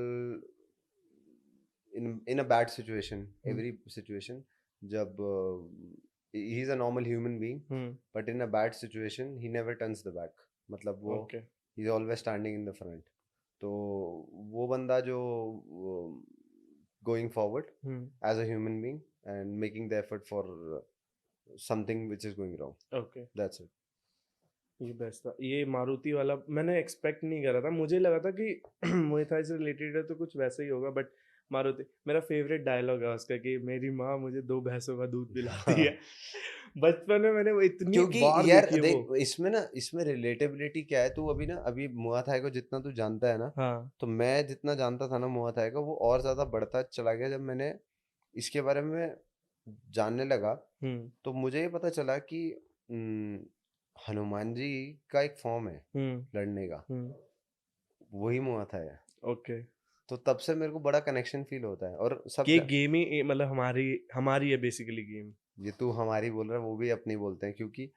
in a bad situation, hmm, every situation, जब he is a normal human being, hmm, but in a bad situation he never turns the back, मतलब वो okay. He is always standing in the front. तो वो बंदा जो going forward hmm, as a human being and making the effort for something which is going wrong, okay. That's it. ये best था। ये मारुति वाला मैंने एक्सपेक्ट नहीं करा था। मुझे लगा था कि मुay थाई से रिलेटेड है तो कुछ वैसा ही होगा, बट मारुति मेरा फेवरेट डायलॉग है उसका कि मेरी माँ मुझे 2 भैंसों का दूध पिलाती है। हाँ, बचपन में मैंने वो इतनी क्योंकि बार यार देखी है वो। देख इसमें ना, इसमें रिलेटेबिलिटी क्या है, तू अभी ना अभी मुआ थाई को जितना तू जानता है ना, हाँ। तो मैं जितना जानता था ना मुआ थाई को, वो और ज्यादा बढ़ता चला गया जब मैंने इसके बारे में जानने लगा। हुँ, तो मुझे ये पता चला कि हम्म, हनुमान जी का एक फॉर्म है हुँ, लड़ने का, हुँ, वही मुआ थाई है। ओके। तो तब से मेरे को बड़ा कनेक्शन फील होता है, और सब ये गेम ही मतलब हमारी हमारी है बेसिकली गेम। ये तू हमारी बोल रहा है, वो भी अपनी बोलते हैं, क्योंकि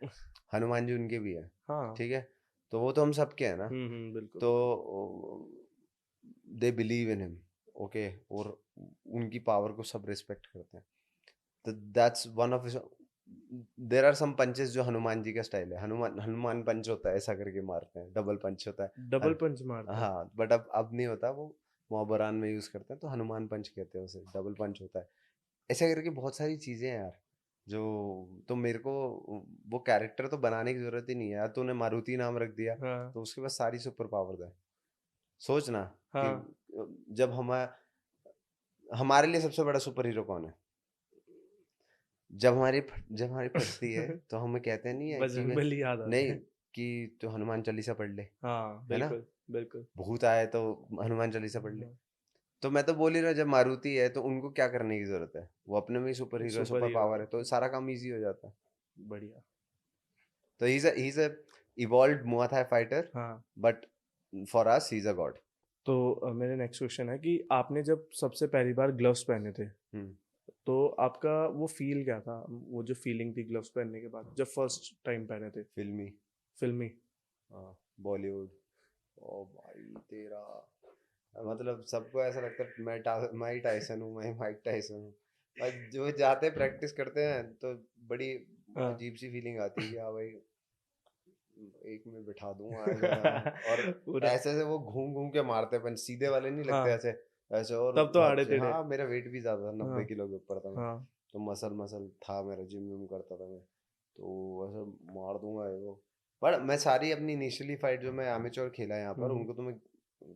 हनुमान जी उनके भी है, हाँ। ठीक है? तो वो तो हम सबके हैं ना। बिल्कुल। तो they believe in him, okay, और उनकी पावर को सब रिस्पेक्ट करते हैं। तो that's one of, there are some punches जो हनुमान जी का स्टाइल है, हनुमान हनुमान पंच होता है, ऐसा करके मारते हैं, डबल पंच होता है। डबल पंच मारते हैं। हाँ, बट अब नहीं होता वो, मोहबरान में यूज करते हैं, तो हनुमान पंच कहते हैं उसे, डबल पंच होता है। ऐसे करके बहुत सारी चीजें हैं यार, जो तो मेरे को वो कैरेक्टर तो बनाने की जरूरत ही नहीं है यार, तूने मारुति नाम रख दिया, हाँ, तो उसके पास सारी सुपर पावर है। सोच ना कि हाँ। जब हमारे लिए सबसे बड़ा सुपर हीरो कौन है? जब हमारी फटती है तो हमें कहते नहीं है कि बजरंगबली याद आते नहीं, हैं। कि तो हनुमान चालीसा पढ़ ले, हाँ, है ना? बिल्कुल, बिल्कुल। भूत आए तो हनुमान चालीसा पढ़ ले। हाँ, तो मैं तो बोल ही रहा, जब मारुति है तो उनको क्या करने की जरूरत है, वो अपने में ही super hero, super super hero power है। है, तो सारा काम इजी हो जाता है। बढ़िया। तो ही इज अ इवॉल्व्ड मुआ थाई फाइटर, हाँ, but for us he is a God. तो मेरा नेक्स्ट क्वेश्चन है कि आपने जब सबसे पहली बार ग्लव्स पहने थे, हम्म, तो आपका वो फ़ील क्या था? वो जो फीलिंग थी ग्लव्स पहनने के बाद, जब फर्स्ट टाइम पहने थे? फिल्मी, फ़िल्मी? हाँ, बॉलीवुड, ओ भाई तेरा, मतलब सबको ऐसा लगता है मैं ही टाइसन हूँ, मैं ही माइक टाइसन हूँ। और जो जाते प्रैक्टिस करते हैं तो बड़ी हाँ। अजीब सी फीलिंग आती है कि हाँ भाई, एक में बिठा दूंगा ऐसा, और पूरा। ऐसे से वो घूम घूम के मारते हैं, पंच सीधे वाले नहीं लगते हाँ, ऐसे, ऐसे और तब तो आड़े टेढ़े। हाँ, मेरा वेट भी ज्यादा था, हाँ, 90 किलो के ऊपर था मैं। हाँ। तो मसल मसल था मेरा, जिम विम करता था मैं, तो ऐसे मार दूंगा वो। पर मैं सारी अपनी इनिशियली फाइट जो मैं एमेच्योर खेला है यहाँ पर, हुँ, उनको तो मैं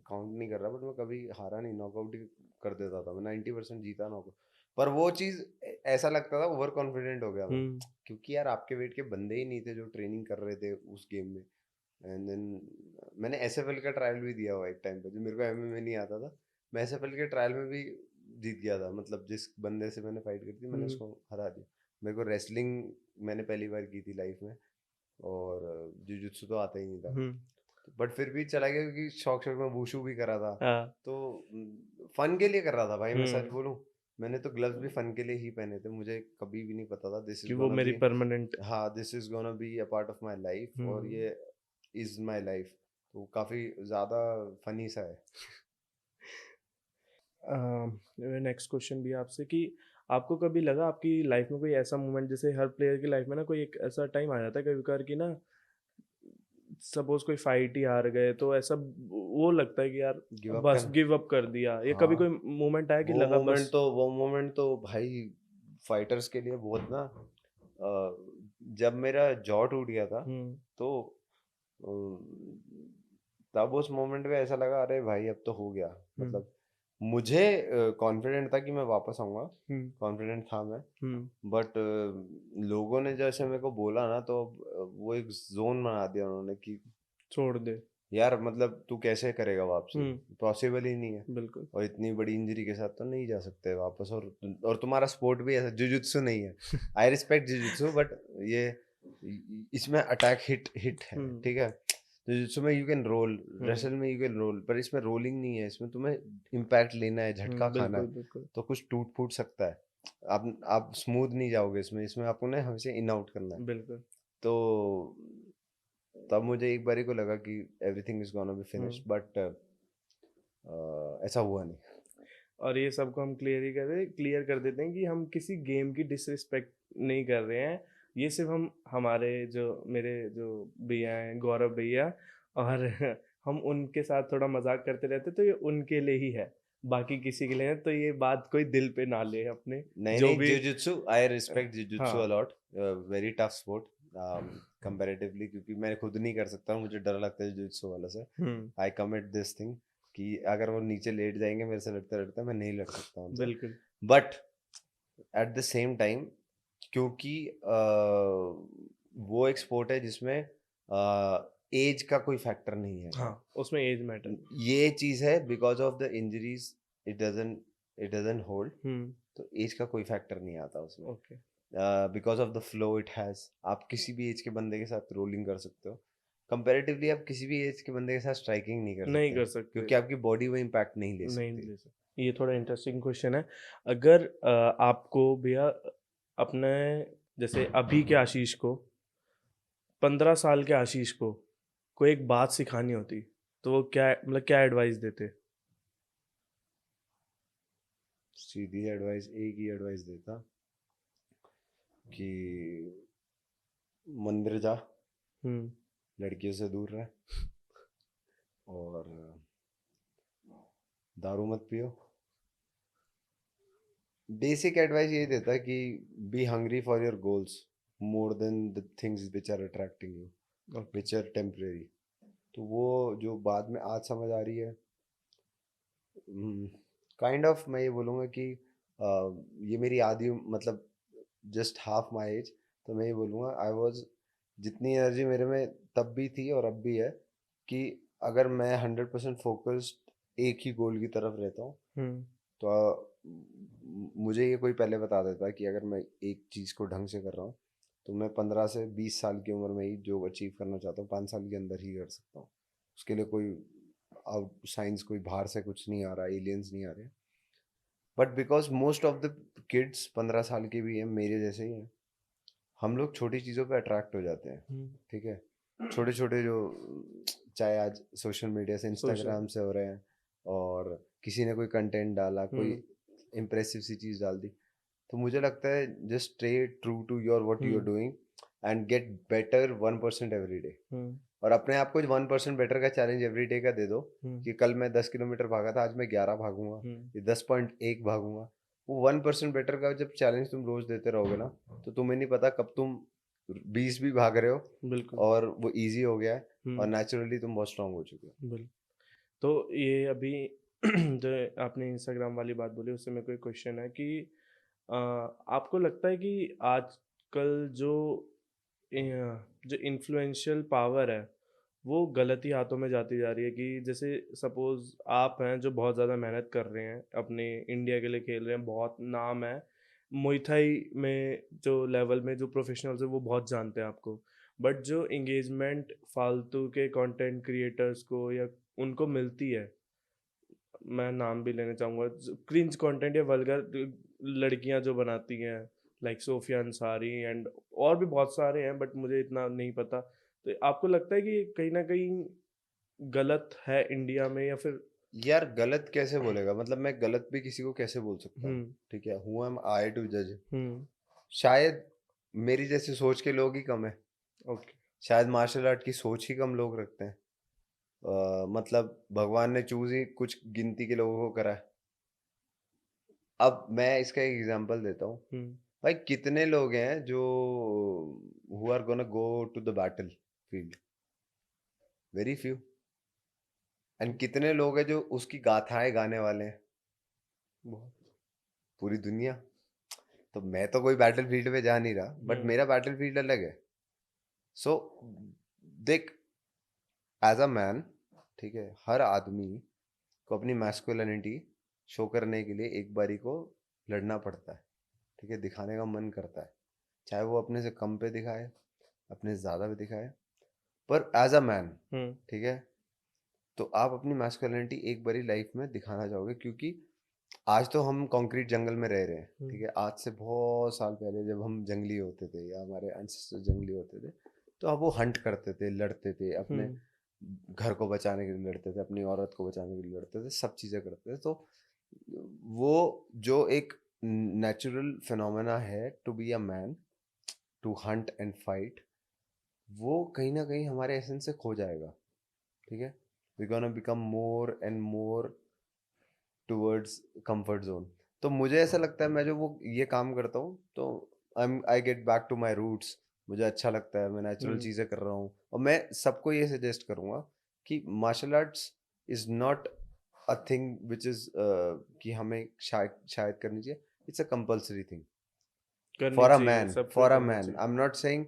काउंट नहीं कर रहा, बट मैं कभी हारा नहीं, नॉकआउट ही कर देता था मैं, 90% जीता नॉकआउट। पर वो चीज ऐसा लगता था, ओवर कॉन्फिडेंट हो गया मैं, हुँ, क्योंकि यार आपके वेट के बंदे ही नहीं थे जो ट्रेनिंग कर रहे थे उस गेम में। एंड देन मैंने एसएफएल का ट्रायल भी दिया हुआ एक टाइम पे, जो मेरे को एमएमए नहीं आता था, मैं एसएफएल के ट्रायल में भी जीत गया था, मतलब जिस बंदे से मैंने फाइट करी थी मैंने हुँ, उसको हरा दिया। मेरे को रेसलिंग मैंने पहली बार की थी लाइफ में, और जुजुत्सु तो आता ही नहीं था, हुँ। बट फिर भी चला गया क्योंकि शौक शौक में वुशु भी करा था। हाँ, तो फन के लिए कर रहा था भाई, मैं सच हुँ, बोलूं, मैंने तो ग्लव्स भी फन के लिए ही पहने थे, मुझे कभी भी नहीं पता था दिस इज कि वो गोना मेरी बी, परमानेंट। हाँ, this is gonna be a part of my life, और हुँ। ये इज माय लाइफ। तो काफी ज्यादा फनी सा है। नेक्स्ट क्वेश्चन भी आपसे कि आपको कभी लगा आपकी लाइफ में कोई ऐसा मोमेंट, जैसे हर प्लेयर की लाइफ में ना कोई एक ऐसा टाइम आ जाता है कभी कभार कि ना सपोज कोई फाइट ही हार गए तो ऐसा वो लगता है कि यार गिव अप बस कर। गिव अप कर दिया, ये कभी हाँ, कोई मोमेंट आया कि लगा बस? वो मोमेंट तो भाई फाइटर्स के लिए बहुत ना, अ, जब मेरा जॉ टूट गया था हम्म। तो तब उस मोमेंट में ऐसा लगा अरे भाई अब तो हो गया। हम्म। मतलब मुझे कॉन्फिडेंट था कि मैं वापस आऊंगा, हम्म। कॉन्फिडेंट था मैं। हम्म। बट लोगों ने जैसे मेरे को बोला ना तो वो एक जोन बना दिया उन्होंने कि छोड़ दे। यार मतलब तू कैसे करेगा वापसी, हम्म। पॉसिबल ही नहीं है। बिल्कुल। और इतनी बड़ी इंजरी के साथ तो नहीं जा सकते वापस। और तुम्हारा स्पोर्ट भी ऐसा जुजुत्सु नहीं है। आई रिस्पेक्ट जुजुत्सु बट ये इसमें अटैक हिट हिट है, हम्म। ठीक है। जुजुत्सु में you can roll, hmm. Wrestle में यू कैन रोल, पर इसमें रोलिंग नहीं है, इसमें तुम्हें इम्पैक्ट लेना है, झटका खाना बिल्कुल है। बिल्कुल। तो कुछ टूट फूट सकता है। आप स्मूथ नहीं जाओगे इसमें, इसमें आपको ना हमेशा इन आउट करना है। बिल्कुल। तो तब मुझे एक बारी को लगा कि everything is gonna be hmm. Finished but ऐसा हुआ नहीं। और ये सबको हम क्लियर कर देते हैं कि हम किसी गेम की डिसरिस्पेक्ट नहीं कर रहे हैं। ये सिर्फ हम हमारे जो मेरे जो भैया हैं गौरव भैया, और हम उनके साथ थोड़ा मजाक करते रहते, तो ये उनके लिए ही है, बाकी किसी के लिए है, तो ये बात कोई दिल पे ना ले अपने नहीं जो नहीं, भी। जुजुत्सु आई रिस्पेक्ट जुजुत्सु हाँ। A lot. Very tough sport comparatively, क्योंकि मैं खुद नहीं कर सकता, मुझे डर लगता है जुजुत्सु वाले से। हम्म। आई कमिट दिस थिंग कि अगर वो नीचे लेट जाएंगे मेरे से लड़ते लड़ते, मैं नहीं लड़ सकता उनसे। बिल्कुल। But at the same time, क्योंकि वो एक स्पोर्ट है जिसमें एज का कोई फैक्टर नहीं है। हाँ, उसमें एज मैटर। ये चीज है, because of the injuries it doesn't hold. Hmm. तो एज का कोई फैक्टर नहीं आता उसमें। Okay. Because of the flow it has, आप किसी भी एज के बंदे के साथ रोलिंग कर सकते हो। कंपैरेटिवली आप किसी भी एज के बंदे के साथ स्ट्राइकिंग नहीं कर नहीं सकते, कर सकते। क्योंकि आपकी बॉडी वो इम्पैक्ट नहीं ले नहीं सकती। ले सकते। ये थोड़ा इंटरेस्टिंग क्वेश्चन है। अगर आपको भैया अपने, जैसे अभी के आशीष को, 15 साल के आशीष को कोई एक बात सिखानी होती, तो वो क्या, मतलब क्या एडवाइस देते? सीधी एडवाइस एक ही एडवाइस देता कि मंदिर जा, हम्म। लड़कियों से दूर रह, और दारू मत पियो। बेसिक एडवाइस ये देता कि be hungry for your goals more than the things which are attracting you, okay. Which are temporary. तो वो जो बाद में आज समझ आ रही है, काइंड ऑफ मैं ये बोलूँगा कि ये मेरी आधी, मतलब जस्ट हाफ माई एज। तो मैं ये बोलूँगा आई वॉज, जितनी एनर्जी मेरे में तब भी थी और अब भी है, कि अगर मैं 100% फोकस्ड एक ही गोल की तरफ रहता हूँ, हम्म। तो मुझे ये कोई पहले बता देता कि अगर मैं एक चीज़ को ढंग से कर रहा हूँ, तो मैं 15 से 20 साल की उम्र में ही जो अचीव करना चाहता हूँ 5 साल के अंदर ही कर सकता हूँ। उसके लिए कोई आउट साइंस, कोई बाहर से कुछ नहीं आ रहा, एलियंस नहीं आ रहे। But because most of the kids 15 साल के भी हैं, मेरे जैसे ही हैं, हम लोग छोटी चीज़ों पे अट्रैक्ट हो जाते हैं, हम्म। ठीक है। छोटे छोटे जो, चाहे आज सोशल मीडिया से, सोशल। इंस्टाग्राम से हो रहे हैं, और किसी ने कोई कंटेंट डाला, कोई हम्म। इम्प्रेसिव सी चीज़ डाल दी, तो मुझे लगता है just stay true to your what you are hmm. Doing and get better 1% every day. Hmm. और अपने आप को 1% बेटर का चैलेंज एवरी डे का दे दो, हम्म। कि कल मैं 10 किलोमीटर भागा था, आज मैं 11 भागूंगा, हम्म। ये 10.1 भागूंगा। वो 1% बेटर का जब चैलेंज तुम रोज देते रहोगे ना, तो तुम्हें नहीं पता कब तुम 20 भी भाग रहे हो, बिल्कुल। और वो इजी हो गया है, और हम्म। नेचुरली तुम बहुत स्ट्रांग हो चुके हो। बिल्कुल। तो ये अभी जो आपने इंस्टाग्राम वाली बात बोली, उससे मेरे को एक क्वेश्चन है कि आपको लगता है कि आजकल जो इन्फ्लुएंशियल पावर है वो गलत ही हाथों में जाती जा रही है? कि जैसे सपोज आप हैं जो बहुत ज़्यादा मेहनत कर रहे हैं, अपने इंडिया के लिए खेल रहे हैं, बहुत नाम है मुई में, जो लेवल में जो प्रोफेशनल्स है वो बहुत जानते हैं आपको, बट जो एंगेजमेंट फालतू के कंटेंट क्रिएटर्स को या उनको मिलती है, मैं नाम भी लेना चाहूँगा, क्रिंज कंटेंट या वल्गर लड़कियां जो बनाती हैं, लाइक सोफिया अंसारी एंड और भी बहुत सारे हैं, बट मुझे इतना नहीं पता। तो आपको लगता है कि ये कहीं ना कहीं गलत है इंडिया में, या फिर यार गलत कैसे बोलेगा, मतलब मैं गलत भी किसी को कैसे बोल सकता हूँ? हम्म। ठीक है, हु एम आई टू जज? हम्म। शायद मेरी जैसी सोच के लोग ही कम है। ओके। शायद मार्शल आर्ट की सोच ही कम लोग रखते हैं। मतलब भगवान ने चूज ही कुछ गिनती के लोगों को करा है। अब मैं इसका एक एग्जांपल देता हूँ। हम्म। भाई कितने लोग हैं जो who are gonna go to the battle field? Very few. And कितने लोग हैं जो उसकी गाथाएं गाने वाले हैं? बहुत। पूरी दुनिया। तो मैं तो कोई बैटल फील्ड पे जा नहीं रहा, बट हम्म। मेरा बैटल फील्ड अलग है। सो देख, एज अ मैन, ठीक है, हर आदमी को अपनी मैस्कुलिनिटी शो करने के लिए एक बारी को लड़ना पड़ता है। ठीक है, दिखाने का मन करता है, चाहे वो अपने से कम पे दिखाए, अपने से ज़्यादा पे दिखाए, पर एज अ मैन, हम्म। ठीक है, तो आप अपनी मैस्कुलिनिटी एक बारी लाइफ में दिखाना चाहोगे, क्योंकि आज तो हम कंक्रीट जंगल में रह रहे हैं। ठीक हम्म। है, आज से बहुत साल पहले जब हम जंगली होते थे या हमारे एंसेस्टर जंगली होते थे, तो अब वो हंट करते थे, लड़ते थे, अपने हम्म। घर को बचाने के लिए लड़ते थे, अपनी औरत को बचाने के लिए लड़ते थे, सब चीज़ें करते थे। तो वो जो एक नेचुरल फिनोमेना है to be a man, to hunt and fight, वो कहीं ना कहीं हमारे एसेंस से खो जाएगा। ठीक है, we gonna become more and more towards comfort zone. तो मुझे ऐसा लगता है, मैं जो वो ये काम करता हूँ, तो I get back to my roots. मुझे अच्छा लगता है, मैं नेचुरल हम्म। चीज़ें कर रहा हूँ, और मैं सबको ये सजेस्ट करूँगा कि martial arts is not a thing which is कि हमें शायद शायद करनी चाहिए। इट्स अ कंपल्सरी थिंग करनी फॉर अ चाहिए, मैन, सबको फॉर अ करनी मैन। चाहिए। I am not saying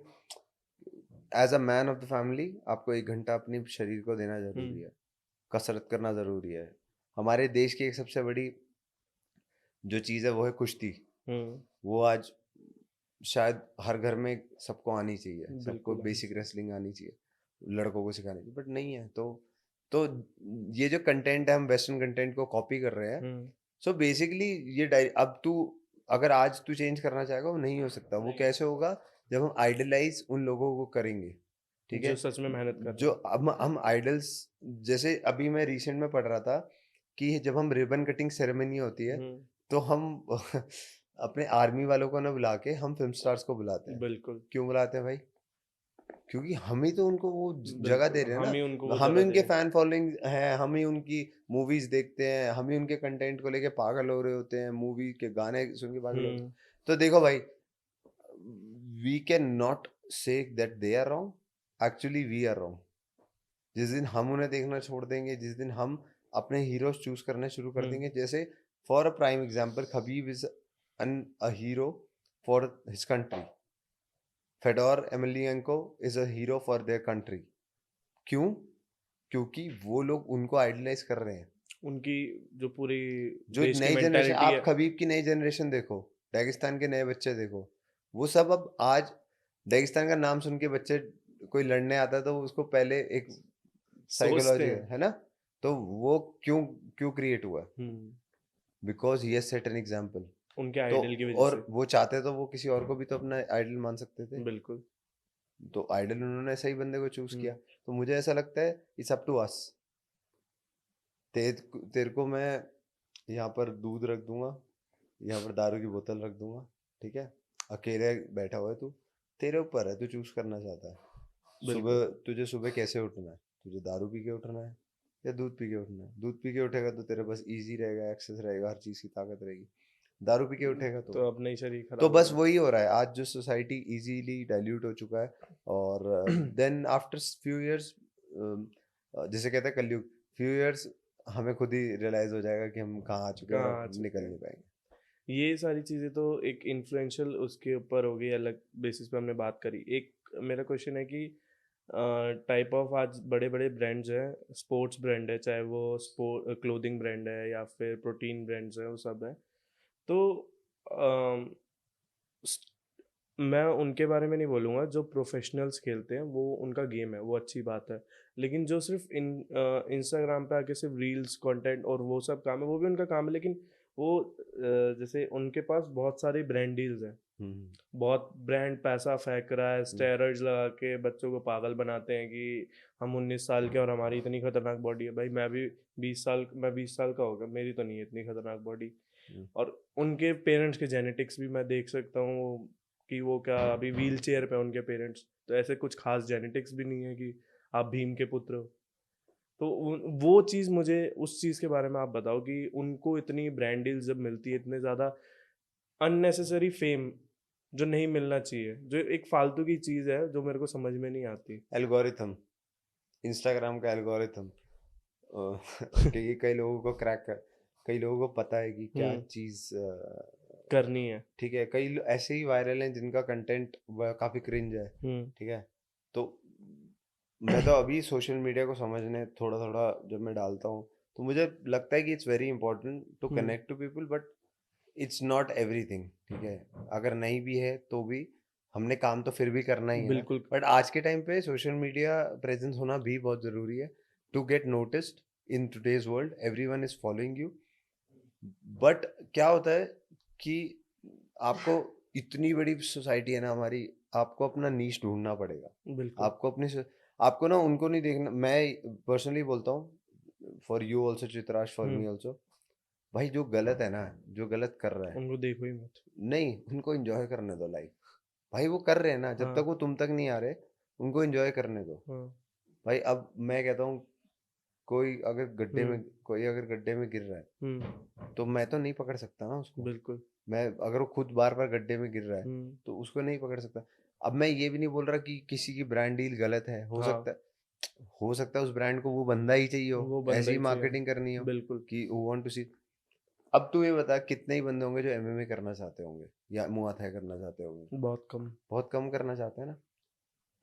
as a man of the family आपको 1 घंटा अपने शरीर को देना जरूरी हम्म। है, कसरत करना ज़रूरी है। हमारे देश की एक सबसे बड़ी जो चीज़ है वो है कुश्ती। हम्म। वो आज शायद हर घर में सबको आनी चाहिए, सबको बिल्कुल आनी बेसिक चाहिए। रेसलिंग आनी चाहिए, लड़कों को सिखानी चाहिए, बट नहीं है। तो ये जो कंटेंट है, हम वेस्टर्न कंटेंट को कॉपी कर रहे हैं। हम्म। सो बेसिकली ये अब तू, अगर आज तू चेंज करना चाहेगा, वो नहीं हो सकता। वो नहीं, कैसे होगा? जब हम आइडलाइज उन लोगों को करेंगे। ठीक जो है, सच में मेहनत कर रहे जो हैं। हम आइडल्स, जैसे अभी मैं रिसेंट में पढ़ रहा था कि जब हम रिबन कटिंग सेरेमनी होती है, हम्म। तो हम अपने आर्मी वालों को ना बुला के हम फिल्म स्टार्स को बुलाते हैं। बिल्कुल। क्यों बुलाते हैं भाई? क्योंकि हम ही तो उनको वो जगह दे बिल्कुल, रहे हैं हम ही उनको ना, वो हम ही जगह दे उनके रहे हैं। फैन फॉलोइंग है, हम ही उनकी मूवीज देखते हैं, हम ही उनके कंटेंट को लेके पागल हो रहे होते हैं, मूवी के गाने सुन के पागल होते हम्म। हैं। तो देखो भाई, we can not say that they are wrong, actually we are wrong. जिस दिन हम उन्हें देखना छोड़ देंगे, जिस दिन हम अपने हीरोज चूज करने शुरू कर हम्म। देंगे, जैसे for a prime example, Khabib is an a hero for his country, Fedor Emelianenko is a hero for their country. क्यों? क्योंकि वो लोग उनको आइडलाइज कर रहे हैं। उनकी जो पूरी जो देश की नई जनरेशन, मेंटालिटी आप है। खबीब की नई जनरेशन देखो, दागिस्तान के नए बच्चे देखो, वो सब अब आज दागिस्तान का नाम सुन के बच्चे, कोई लड़ने आता है तो उसको पहले एक सोचते साइकोलॉजी हैं। है ना। तो वो क्यों क्यों क्रिएट हुआ? Hmm. Because he has set an example. उनके तो आइडल की वजह और से। वो चाहते तो वो किसी और को भी तो अपना आइडल मान सकते थे। बिल्कुल। तो आइडल उन्होंने सही बंदे को चूज किया। हम्म। तो मुझे ऐसा लगता है इट्स अप टू अस। तेरे को मैं यहाँ पर दूध रख दूंगा, यहाँ पर दारू की बोतल रख दूंगा, ठीक है, अकेले बैठा हुआ है तू, तेरे ऊपर है, तू चूज करना चाहता है। बिल्कुल। सुबह तुझे सुबह कैसे उठना है? तुझे दारू पी के उठना है या दूध पी के उठना है? दूध पी के उठेगा तो तेरे पास इजी रहेगा, एक्सेस रहेगा, हर चीज़ की ताकत रहेगी। दारू पी के उठेगा तो अपना ही शरीर तो खराब बस होगा। वही हो रहा है आज, जो सोसाइटी इजीली डाइल्यूट हो चुका है। और देन आफ्टर फ्यू इयर्स, जैसे कहते हैं कलयुग, फ्यू इयर्स हमें खुद ही रियलाइज हो जाएगा कि हम कहाँ आ चुके हैं और कहाँ आ अब चुके निकल हैं। नहीं पाएंगे। ये सारी चीज़ें तो एक इन्फ्लुएंशियल उसके ऊपर हो गई, अलग बेसिस पे हमने बात करी। एक मेरा क्वेश्चन है कि टाइप ऑफ आज बड़े बड़े ब्रांड्स हैं, स्पोर्ट्स ब्रांड है, चाहे वो स्पोर्ट क्लोथिंग ब्रांड है या फिर प्रोटीन ब्रांड्स है, वो सब है। तो अम, स- मैं उनके बारे में नहीं बोलूँगा। जो प्रोफेशनल्स खेलते हैं वो उनका गेम है, वो अच्छी बात है। लेकिन जो सिर्फ इंस्टाग्राम पे आके सिर्फ रील्स कंटेंट और वो सब काम है, वो भी उनका काम है, लेकिन वो जैसे उनके पास बहुत सारी ब्रांड डील्स हैं, हम्म बहुत ब्रांड पैसा फेंक रहा है, हम्म स्टेरॉइड्स लगा के बच्चों को पागल बनाते हैं कि हम 19 साल के और हमारी इतनी खतरनाक बॉडी है। भाई मैं 20 साल का होगा, मेरी तो नहीं है इतनी खतरनाक बॉडी। हम्म। और उनके पेरेंट्स के जेनेटिक्स भी मैं देख सकता हूँ कि वो क्या अभी व्हील चेयर पे उनके पेरेंट्स, तो ऐसे कुछ खास जेनेटिक्स भी नहीं है कि आप भीम के पुत्र हो। तो वो चीज़ मुझे, उस चीज़ के बारे में आप बताओ कि उनको इतनी ब्रांड डील्स जब मिलती है, इतने ज़्यादा अननेसेसरी फेम जो नहीं मिलना चाहिए, जो एक फालतू की चीज़ है जो मेरे को समझ में नहीं आती। एल्गोरिथम, इंस्टाग्राम का एल्गोरिथम, क्योंकि कई लोगों को कई लोगों को पता है कि क्या हम्म। चीज़ करनी है। ठीक है। ऐसे ही वायरल हैं जिनका कंटेंट काफ़ी क्रिंज है, हम्म। ठीक है। तो मैं तो अभी सोशल मीडिया को समझने थोड़ा थोड़ा जब मैं डालता हूँ, तो मुझे लगता है कि it's very important to hmm. Connect to people, but it's not everything, ठीक है। अगर नहीं भी है तो भी हमने काम तो फिर भी करना ही है ना। बिल्कुल। बट आज के टाइम पे सोशल मीडिया प्रेजेंस होना भी बहुत ज़रूरी है to get noticed in today's world. Everyone is following you, but क्या होता है कि आपको, इतनी बड़ी सोसाइटी है ना हमारी, आपको अपना नीश ढूंढना पड़ेगा। बिल्कुल। आपको आपको ना उनको नहीं देखना। मैं पर्सनली बोलता हूँ, for you also Chitransh, for hmm. Me also, भाई जो गलत है ना, जो गलत कर रहा है, उनको देखो ही मत। नहीं, उनको एंजॉय करने दो लाइफ। भाई वो कर रहे हैं ना, जब तक हाँ। वो तुम तक नहीं आ रहे, उनको एंजॉय करने दो। हाँ। भाई अब मैं कहता हूँ, हम्म। कोई अगर गड्ढे में गिर रहा हम्म। है, तो मैं तो नहीं पकड़ सकता ना उसको। बिल्कुल। मैं, अगर वो खुद बार बार गड्ढे में गिर रहा है, हम्म। तो उसको नहीं पकड़ सकता। अब मैं ये भी नहीं बोल रहा कि किसी की ब्रांड डील गलत है, हाँ, हो सकता है उस ब्रांड को वो बंदा ही चाहिए हो, वो बंदा ऐसी ही ही चाहिए। मार्केटिंग करनी हो बिल्कुल। कि वो वांट टू सी। अब तू ये बता, कितने ही बंदे होंगे जो एमएमए करना चाहते होंगे या मुआ थाई करना चाहते होंगे? बहुत कम। बहुत कम करना चाहते हैं ना।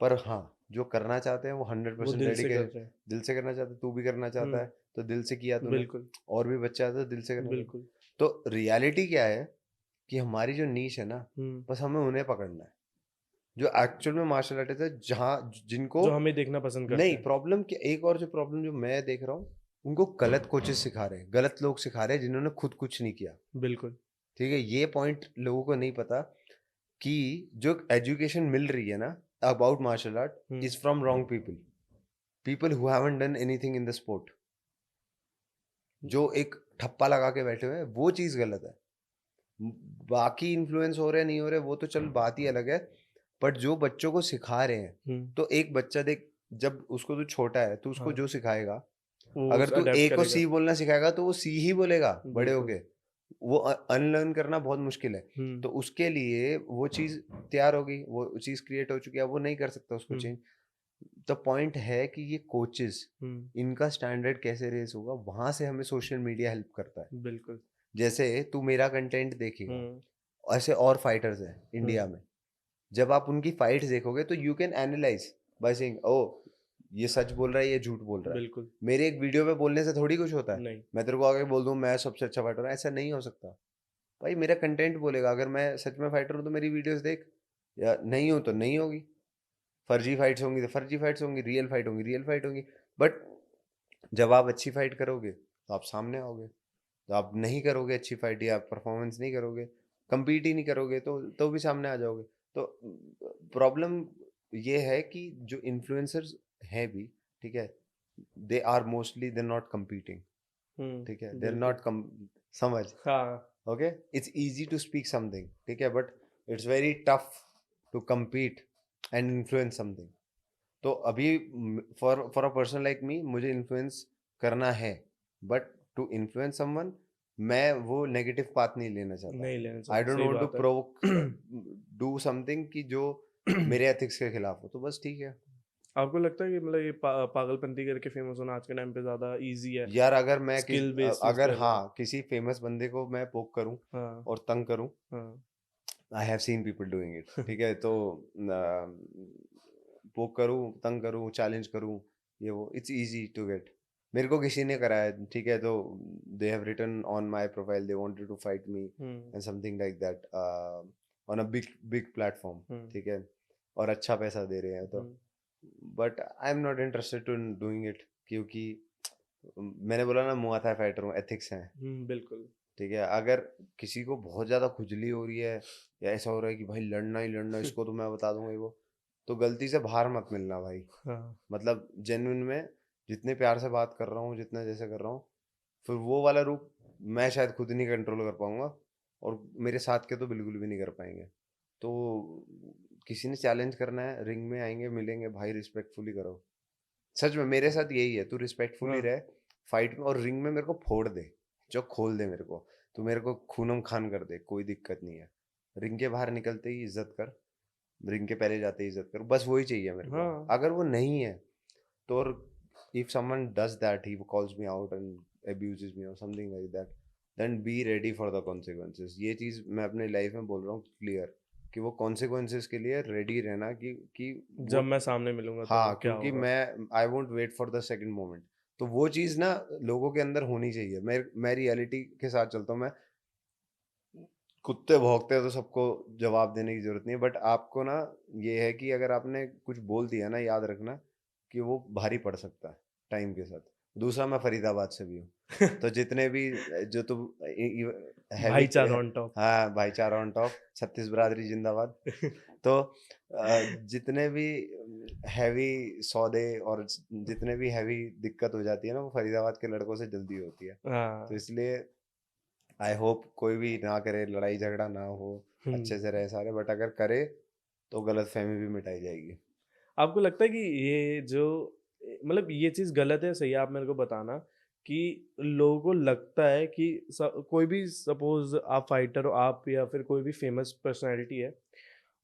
पर हाँ, जो करना चाहते हैं वो हंड्रेड वो परसेंट दिल से कर डेडिकेट, रहे हैं। दिल से करना चाहते हैं। तू भी करना चाहता हम्म। है, तो दिल से किया तूने। बिल्कुल। और भी बच्चा है तो दिल से करना चाहता है। बिल्कुल। तो रियलिटी क्या है कि हमारी जो नीश है ना, हम्म। बस हमें उन्हें पकड़ना है जो एक्चुअल में मार्शल आर्टिस्ट है, जहाँ जिनको, जो हमें देखना पसंद करते नहीं, हैं। प्रॉब्लम क्या, एक और जो प्रॉब्लम जो मैं देख रहा हूँ, उनको गलत कोचेस सिखा रहे हैं, गलत लोग सिखा रहे हैं जिन्होंने खुद कुछ नहीं किया। बिल्कुल। ठीक है, ये पॉइंट लोगों को नहीं पता कि जो एजुकेशन मिल रही है ना about martial art hmm. Is from wrong people, people who haven't done anything in the sport. जो एक ठप्पा लगा के बैठे हुए हैं, वो चीज़ गलत है। बाकी इन्फ्लुएंस हो रहे नहीं हो रहे वो तो चल बात ही अलग है, बट जो बच्चों को सिखा रहे हैं, हम्म। तो एक बच्चा देख, जब उसको तू छोटा है तो उसको हाँ, जो सिखाएगा, वो अगर तू अडेप्ट ए को करेगा। सी बोलना सिखाएगा तो वो सी ही बोलेगा बड़े बिल्कुल। होके। वो अनलर्न करना बहुत मुश्किल है। हम्म। तो उसके लिए वो चीज़ तैयार होगी, वो चीज़ क्रिएट हो चुकी है, वो नहीं कर सकता उसको हम्म। चेंज। द पॉइंट है कि ये कोचेस, हम्म। इनका स्टैंडर्ड कैसे रेस होगा, वहां से हमें सोशल मीडिया हेल्प करता है। बिल्कुल। जैसे तू मेरा कंटेंट देखेगा, हम्म। ऐसे और फाइटर्स हैं हम्म। इंडिया में, जब आप उनकी फाइट्स देखोगे तो you can analyse by saying, oh ये सच बोल रहा है, ये झूठ बोल रहा है। बिल्कुल। मेरे एक वीडियो पे बोलने से थोड़ी कुछ होता है। नहीं। मैं तेरे को आगे बोल दूं मैं सबसे अच्छा फाइटर हूं, ऐसा नहीं हो सकता। भाई मेरा कंटेंट बोलेगा, अगर मैं सच में फाइटर हूं तो मेरी वीडियोस देख, या नहीं हो तो नहीं होगी। फर्जी फाइट्स होंगी तो फर्जी फाइट्स होंगी, रियल फाइट होंगी रियल फाइट होंगी। बट जब आप अच्छी फाइट करोगे तो आप सामने आओगे। तो आप नहीं करोगे अच्छी फाइट या परफॉर्मेंस नहीं करोगे, compete ही नहीं करोगे, तो भी सामने आ जाओगे। तो प्रॉब्लम ये है कि जो इन्फ्लुएंसर्स हैं भी, ठीक है, they are mostly they not competing, ठीक है, दे आर बिल्कुल। नॉट समझ। हाँ। Okay, it's easy to speak something, ठीक है, but it's very tough to compete and influence something. तो अभी for a person like me, मुझे इन्फ्लुएंस करना है, बट टू इन्फ्लुएंस समवन, मैं वो नेगेटिव पाथ नहीं लेना चाहता। नहीं लेना आई चाहते, डोंट सही वांट टू बात है। प्रोवोक, डू समथिंग कि जो मेरे एथिक्स के खिलाफ हो, तो बस ठीक है। आपको लगता है कि मतलब ये पागलपंती करके फेमस होना आज के टाइम पे ज्यादा इजी है, यार स्किल बेस्ड चीज अगर पे है ज्यादा? हाँ, किसी फेमस बंदे को मैं पोक करूं हाँ। और तंग करूं, हाँ। I have seen people doing it, ठीक है। तो पोक करूं, तंग करूं, चैलेंज करूं, ये वो, इट्स इजी टू गेट। मेरे को किसी ने कराया, ठीक है, तो they have written on my profile they wanted to fight me hmm. And something like that on a big big platform, hmm. ठीक है, और अच्छा पैसा दे रहे हैं, तो hmm. But I am not interested to doing it, क्योंकि मैंने बोला ना, मुआ थाई फाइटर हूँ, एथिक्स हैं। बिल्कुल। ठीक है, अगर किसी को बहुत ज़्यादा खुजली हो रही है या ऐसा हो रहा है कि भाई लड़ना ही लड़ना, इसको तो मैं बता दूंगा ये वो, तो गलती से बाहर मत मिलना भाई। हाँ। मतलब जेन्युइन में जितने प्यार से बात कर रहा हूँ, जितना जैसे कर रहा हूँ, फिर वो वाला रूप मैं शायद खुद नहीं कंट्रोल कर पाऊंगा, और मेरे साथ के तो बिल्कुल भी नहीं कर पाएंगे। तो किसी ने चैलेंज करना है, रिंग में आएंगे मिलेंगे भाई, रिस्पेक्टफुली करो। सच में मेरे साथ यही है, तू रिस्पेक्टफुली हाँ। रहे फाइट में, और रिंग में मेरे को फोड़ दे, जो खोल दे मेरे को, तू मेरे को खूनम खान कर दे, कोई दिक्कत नहीं है। रिंग के बाहर निकलते ही इज्जत कर, रिंग के पहले जाते ही इज्जत कर, बस वही चाहिए मेरे को। हाँ। अगर वो नहीं है तो, if someone does that, he calls me out and abuses me or something like that, then be ready for the consequences। ये चीज़ मैं अपनी लाइफ में बोल रहा हूँ क्लियर, कि वो consequences के लिए रेडी रहना, कि वो, जब मैं सामने मिलूंगा तो हाँ, क्या क्योंकि होगा। मैं I won't wait for the second moment. तो वो चीज़ ना लोगों के अंदर होनी चाहिए। मैं रियलिटी के साथ चलता हूँ। मैं, कुत्ते भौंकते हैं तो सबको जवाब देने की जरूरत नहीं है, बट आपको ना ये है कि अगर आपने कुछ बोल दिया ना, याद रखना कि वो भारी पड़ सकता है टाइम के साथ। दूसरा, मैं फरीदाबाद से भी हूँ, तो जितने भी जो तुम हैवी, भाईचारा ऑन टॉप। हाँ, भाईचारा ऑन टॉप, छत्तीस बिरादरी जिंदाबाद। तो जितने भी हैवी सौदे और जितने भी हैवी दिक्कत हो जाती है ना, वो फरीदाबाद के लड़कों से जल्दी होती है। तो हाँ। इसलिए आई होप कोई भी ना करे, लड़ाई झगड़ा ना हो, हम्म। अच्छे से रहे सारे, बट अगर करे तो गलत फहमी भी मिटाई जाएगी। आपको लगता है कि ये जो मतलब ये चीज़ गलत है, सही है, आप मेरे को बताना कि लोगों को लगता है कि कोई भी सपोज आप फाइटर हो, आप या फिर कोई भी फेमस पर्सनालिटी है,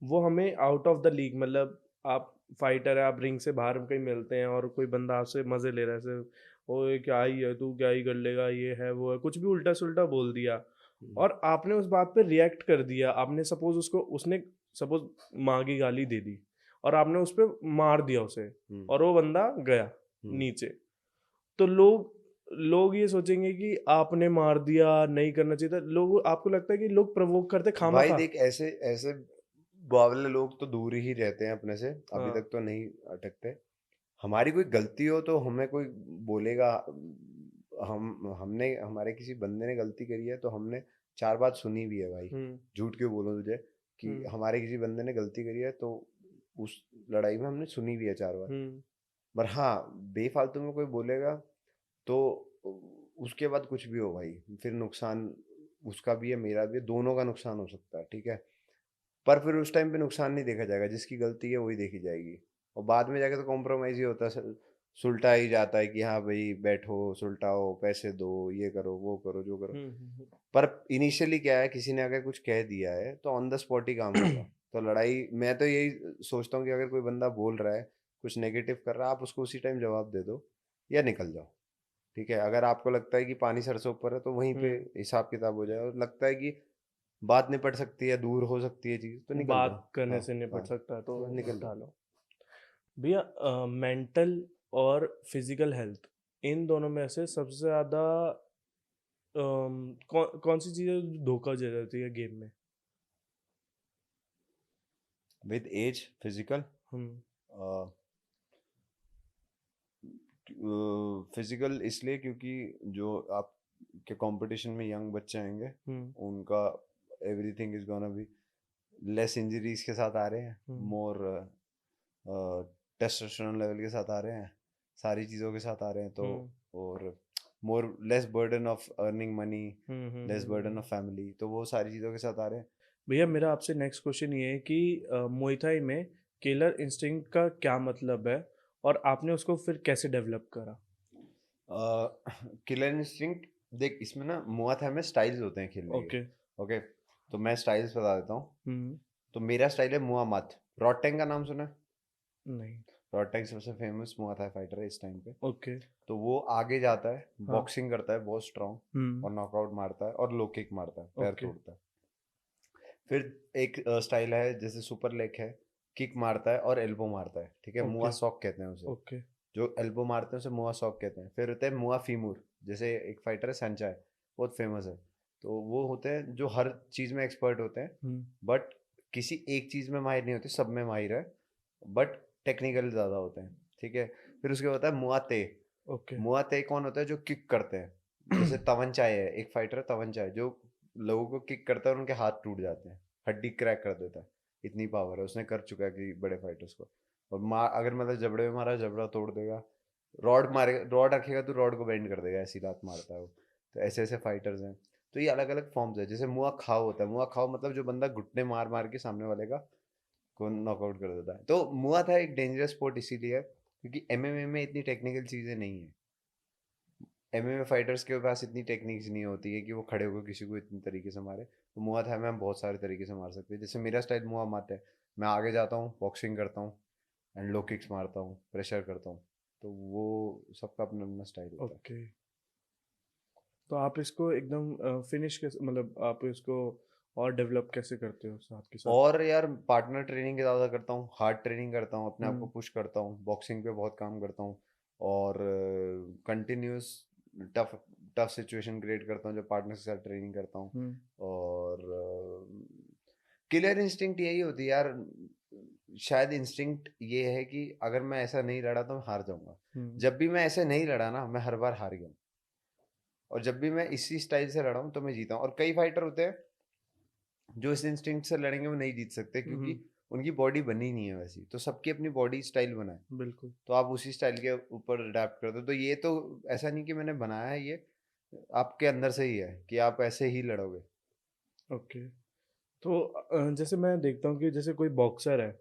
वो हमें आउट ऑफ द लीग, मतलब आप फाइटर है, आप रिंग से बाहर कहीं मिलते हैं और कोई बंदा आपसे मजे ले रहा है, सिर्फ ओए क्या ही है तू, क्या ही कर लेगा, ये है वो है, कुछ भी उल्टा सुल्टा बोल दिया हम्म, और आपने उस बात पे रिएक्ट कर दिया, आपने सपोज उसको, उसने सपोज माँ की गाली दे दी और आपने उस पर मार दिया उसे हम्म, और वो बंदा गया हम्म। नीचे, तो लोग लोग ये सोचेंगे कि आपने मार दिया, नहीं करना चाहिए था। लोग, आपको लगता है कि लोग प्रवोक करते खामा भाई खा। देख, ऐसे ऐसे बावले लोग तो दूर ही रहते हैं अपने से, अभी हाँ। तक तो नहीं अटकते। हमारी कोई गलती हो तो हमें कोई बोलेगा, हमने, हमारे किसी बंदे ने गलती करी है तो हमने चार बात सुनी भी है भाई। हम्म। झूठ क्यों बोलूं तुझे, कि हम्म। हमारे किसी बंदे ने गलती करी है तो उस लड़ाई में हमने सुनी भी है चार बार। हम्म। पर हाँ, बेफालतू में कोई बोलेगा तो उसके बाद कुछ भी हो भाई, फिर नुकसान उसका भी है, मेरा भी है, दोनों का नुकसान हो सकता है, ठीक है। पर फिर उस टाइम पे नुकसान नहीं देखा जाएगा, जिसकी गलती है वही देखी जाएगी। और बाद में जाके तो कॉम्प्रोमाइज ही होता है, सुलटा ही जाता है कि हाँ भाई बैठो, सुलटाओ, पैसे दो, ये करो वो करो जो करो। पर इनिशियली क्या है, किसी ने अगर कुछ कह दिया है तो ऑन द स्पॉट ही काम होगा। तो लड़ाई, मैं तो यही सोचता हूँ कि अगर कोई बंदा बोल रहा है, कुछ नेगेटिव कर रहा है, आप उसको उसी टाइम जवाब दे दो या निकल जाओ, ठीक है। अगर आपको लगता है कि पानी सर से ऊपर है तो वहीं पे हिसाब किताब हो जाए, और लगता है कि बात निपट सकती है, दूर हो सकती है चीज, तो निकल जाओ। बात करने हाँ, से निपट हाँ, सकता है तो तो निकल जाओ। निपटा लो। भैया, मेंटल और फिजिकल हेल्थ, इन दोनों में से सबसे ज्यादा कौन सी चीज़ें धोखा दे देती है गेम में। With as physical, hmm. Physical इसलिए क्योंकि जो आपके कंपटीशन में यंग बच्चे आएंगे, हम्म। उनका everything is gonna be less injuries के साथ आ रहे हैं, हम्म। मोर टेस्टोस्टेरोन लेवल के साथ आ रहे हैं, सारी चीज़ों के साथ आ रहे हैं, तो हम्म। और more less burden of earning money, less burden hmm. Of family, तो वो सारी चीज़ों के साथ आ रहे हैं। भैया, मेरा आपसे नेक्स्ट क्वेश्चन ये है कि मुay थाई में किलर इंस्टिंक्ट का क्या मतलब है और आपने उसको फिर कैसे डेवलप करा। किलर इंस्टिंक्ट, देख इसमें ना मुआ थाई में स्टाइल्स होते हैं खेलने के। ओके। ओके, तो मैं स्टाइल्स बता देता हूँ। हम्म। तो मेरा स्टाइल है मुआ मत। रॉटेंग का नाम सुना है? नहीं। रॉटेंग सबसे फेमस मुआ थाई फाइटर है इस टाइम पे। ओके। तो वो आगे जाता है, हाँ। बॉक्सिंग करता है बहुत स्ट्रांग, हम्म। और नॉकआउट मारता है और लो किक मारता है, पैर ओके। तोड़ता है। फिर एक स्टाइल है जैसे सुपर लेग है, किक मारता है और एल्बो मारता है, ठीक है, मुआ ओके। सॉक कहते हैं उसे। ओके। जो एल्बो मारते हैं उसे मुआ सॉक कहते हैं। फिर होता है मुआ फीमूर, जैसे एक फाइटर है संचाय, बहुत फेमस है। तो वो होते हैं जो हर चीज़ में एक्सपर्ट होते हैं, हम्म। बट किसी एक चीज़ में माहिर नहीं होते, सब में माहिर है, बट टेक्निकल ज़्यादा होते हैं, ठीक है। फिर उसके बाद होता है मुआ ते। ओके। मुआ ते कौन होता है? जो किक करते हैं, जैसे तवन चाय है, एक फाइटर तवन चाय जो लोगों को किक करता है और उनके हाथ टूट जाते हैं, हड्डी क्रैक कर देता है, इतनी पावर है उसने, कर चुका है कि बड़े फाइटर्स को। और मार अगर मतलब जबड़े में मारा जबड़ा तोड़ देगा, रॉड मारे, रॉड रखेगा तो रॉड को बेंड कर देगा, ऐसी लात मारता है वो। तो ऐसे ऐसे फाइटर्स हैं। तो ये अलग अलग फॉर्म्स है। जैसे मुआ खाओ होता है, मुआ खाओ मतलब जो बंदा घुटने मार मार के सामने वाले का को नॉकआउट कर देता है। तो मुआ था एक डेंजरस स्पोर्ट इसीलिए क्योंकि एमएमए में इतनी टेक्निकल चीज़ें नहीं है। एमएमए फाइटर्स के पास इतनी टेक्निक्स नहीं होती है कि वो खड़े होकर किसी को इतनी तरीके से मारे। तो मुआ था में हम बहुत सारे तरीके से मार सकते हैं। जैसे मेरा स्टाइल मुआ मारता है, मैं आगे जाता हूँ, बॉक्सिंग करता हूँ एंड लो किक्स मारता हूँ, प्रेशर करता हूँ। तो वो सबका अपना अपना स्टाइल होता है। ओके। तो आप इसको एकदम फिनिश कैसे, मतलब आप इसको और डेवलप कैसे करते हो साथ के साथ? और यार पार्टनर ट्रेनिंग ज़्यादा करता हूँ, हार्ड ट्रेनिंग करता हूँ, अपने आप को हम्म। पुश करता हूँ, बॉक्सिंग पे बहुत काम करता हूँ और continuous tough tough situation create करता हूँ जब पार्टनर के साथ ट्रेनिंग करता हूँ। हम्म। और किलर इंस्टिंक्ट यही होती है यार। शायद इंस्टिंक्ट ये है कि अगर मैं ऐसा नहीं लड़ा तो मैं हार जाऊंगा। हम्म। जब भी मैं ऐसे नहीं लड़ा ना, मैं हर बार हार गया हूँ। और जब भी मैं इसी स्टाइल से लड़ा हूँ तो मैं जीता हूँ। और कई फाइटर होते हैं जो इस इंस्टिंक्ट से लड़ेंगे वो नहीं जीत सकते क्योंकि हम्म। उनकी बॉडी बनी नहीं है वैसी। तो सबकी अपनी बॉडी स्टाइल बना है। बिल्कुल। तो आप उसी स्टाइल के ऊपर अडेप्ट करते हो। तो ये तो ऐसा नहीं कि मैंने बनाया है, ये आपके अंदर से ही है कि आप ऐसे ही लड़ोगे। ओके। तो जैसे मैं देखता हूँ कि जैसे कोई बॉक्सर है,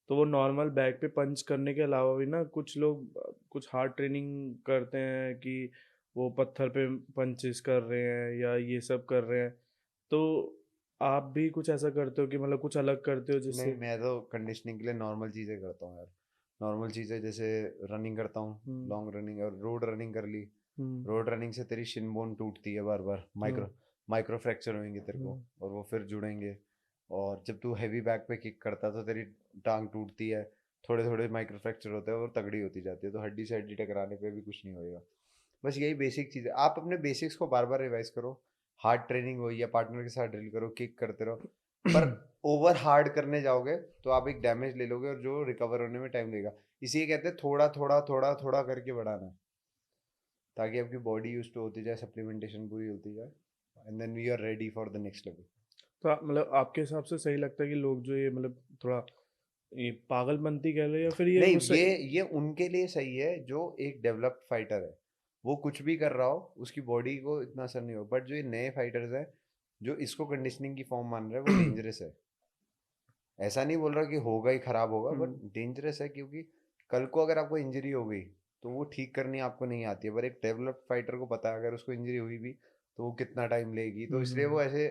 तो वो नॉर्मल बैक पे पंच करने के अलावा भी ना कुछ लोग कुछ हार्ड ट्रेनिंग करते हैं कि वो पत्थर पे पंचेस कर रहे हैं या ये सब कर रहे हैं। तो आप भी कुछ ऐसा करते हो कि मतलब कुछ अलग करते हो नहीं, जिससे? मैं तो कंडीशनिंग के लिए नॉर्मल चीज़ें करता हूँ यार। नॉर्मल चीज़ें जैसे रनिंग करता हूँ, हम्म। लॉन्ग रनिंग और रोड रनिंग कर ली। हम्म। रोड रनिंग से तेरी शिन बोन टूटती है बार बार, हम्म। माइक्रो माइक्रो फ्रैक्चर होंगे तेरे को हम्म। और वो फिर जुड़ेंगे। और जब तू हैवी बैक पे किक करता है तो तेरी टांग टूटती है, थोड़े थोड़े माइक्रो फ्रैक्चर होते हैं और तगड़ी होती जाती है। तो हड्डी से हड्डी टकराने पे भी कुछ नहीं होएगा। बस यही बेसिक चीज़ है। आप अपने बेसिक्स को बार बार रिवाइज करो, हार्ड ट्रेनिंग हो या पार्टनर के साथ ड्रिल करो, किक करते रहो। पर ओवर हार्ड करने जाओगे तो आप एक डैमेज ले लोगे और जो रिकवर होने में टाइम लेगा। इसीलिए कहते हैं थोड़ा थोड़ा थोड़ा थोड़ा करके बढ़ाना है, ताकि आपकी बॉडी यूज टू होती जाए, सप्लीमेंटेशन पूरी होती जाए and then we are ready for the next level. तो मतलब आपके हिसाब से सही लगता है कि लोग जो ये मतलब थोड़ा ये पागलपंती कह लो या फिर ये नहीं, वो सही? ये उनके लिए सही है जो एक डेवलप्ड फाइटर है। वो कुछ भी कर रहा हो उसकी बॉडी को इतना असर नहीं हो। बट जो ये नए फाइटर्स हैं जो इसको कंडीशनिंग की फॉर्म मान रहे हैं वो डेंजरस है। ऐसा नहीं बोल रहा कि होगा ही खराब होगा, बट हम्म। डेंजरस है क्योंकि कल को अगर आपको इंजरी हो गई तो वो ठीक करनी आपको नहीं आती है। पर एक डेवलप्ड फाइटर को पता है अगर उसको इंजरी हुई भी तो वो कितना टाइम लेगी। तो इसलिए हम्म। वो ऐसे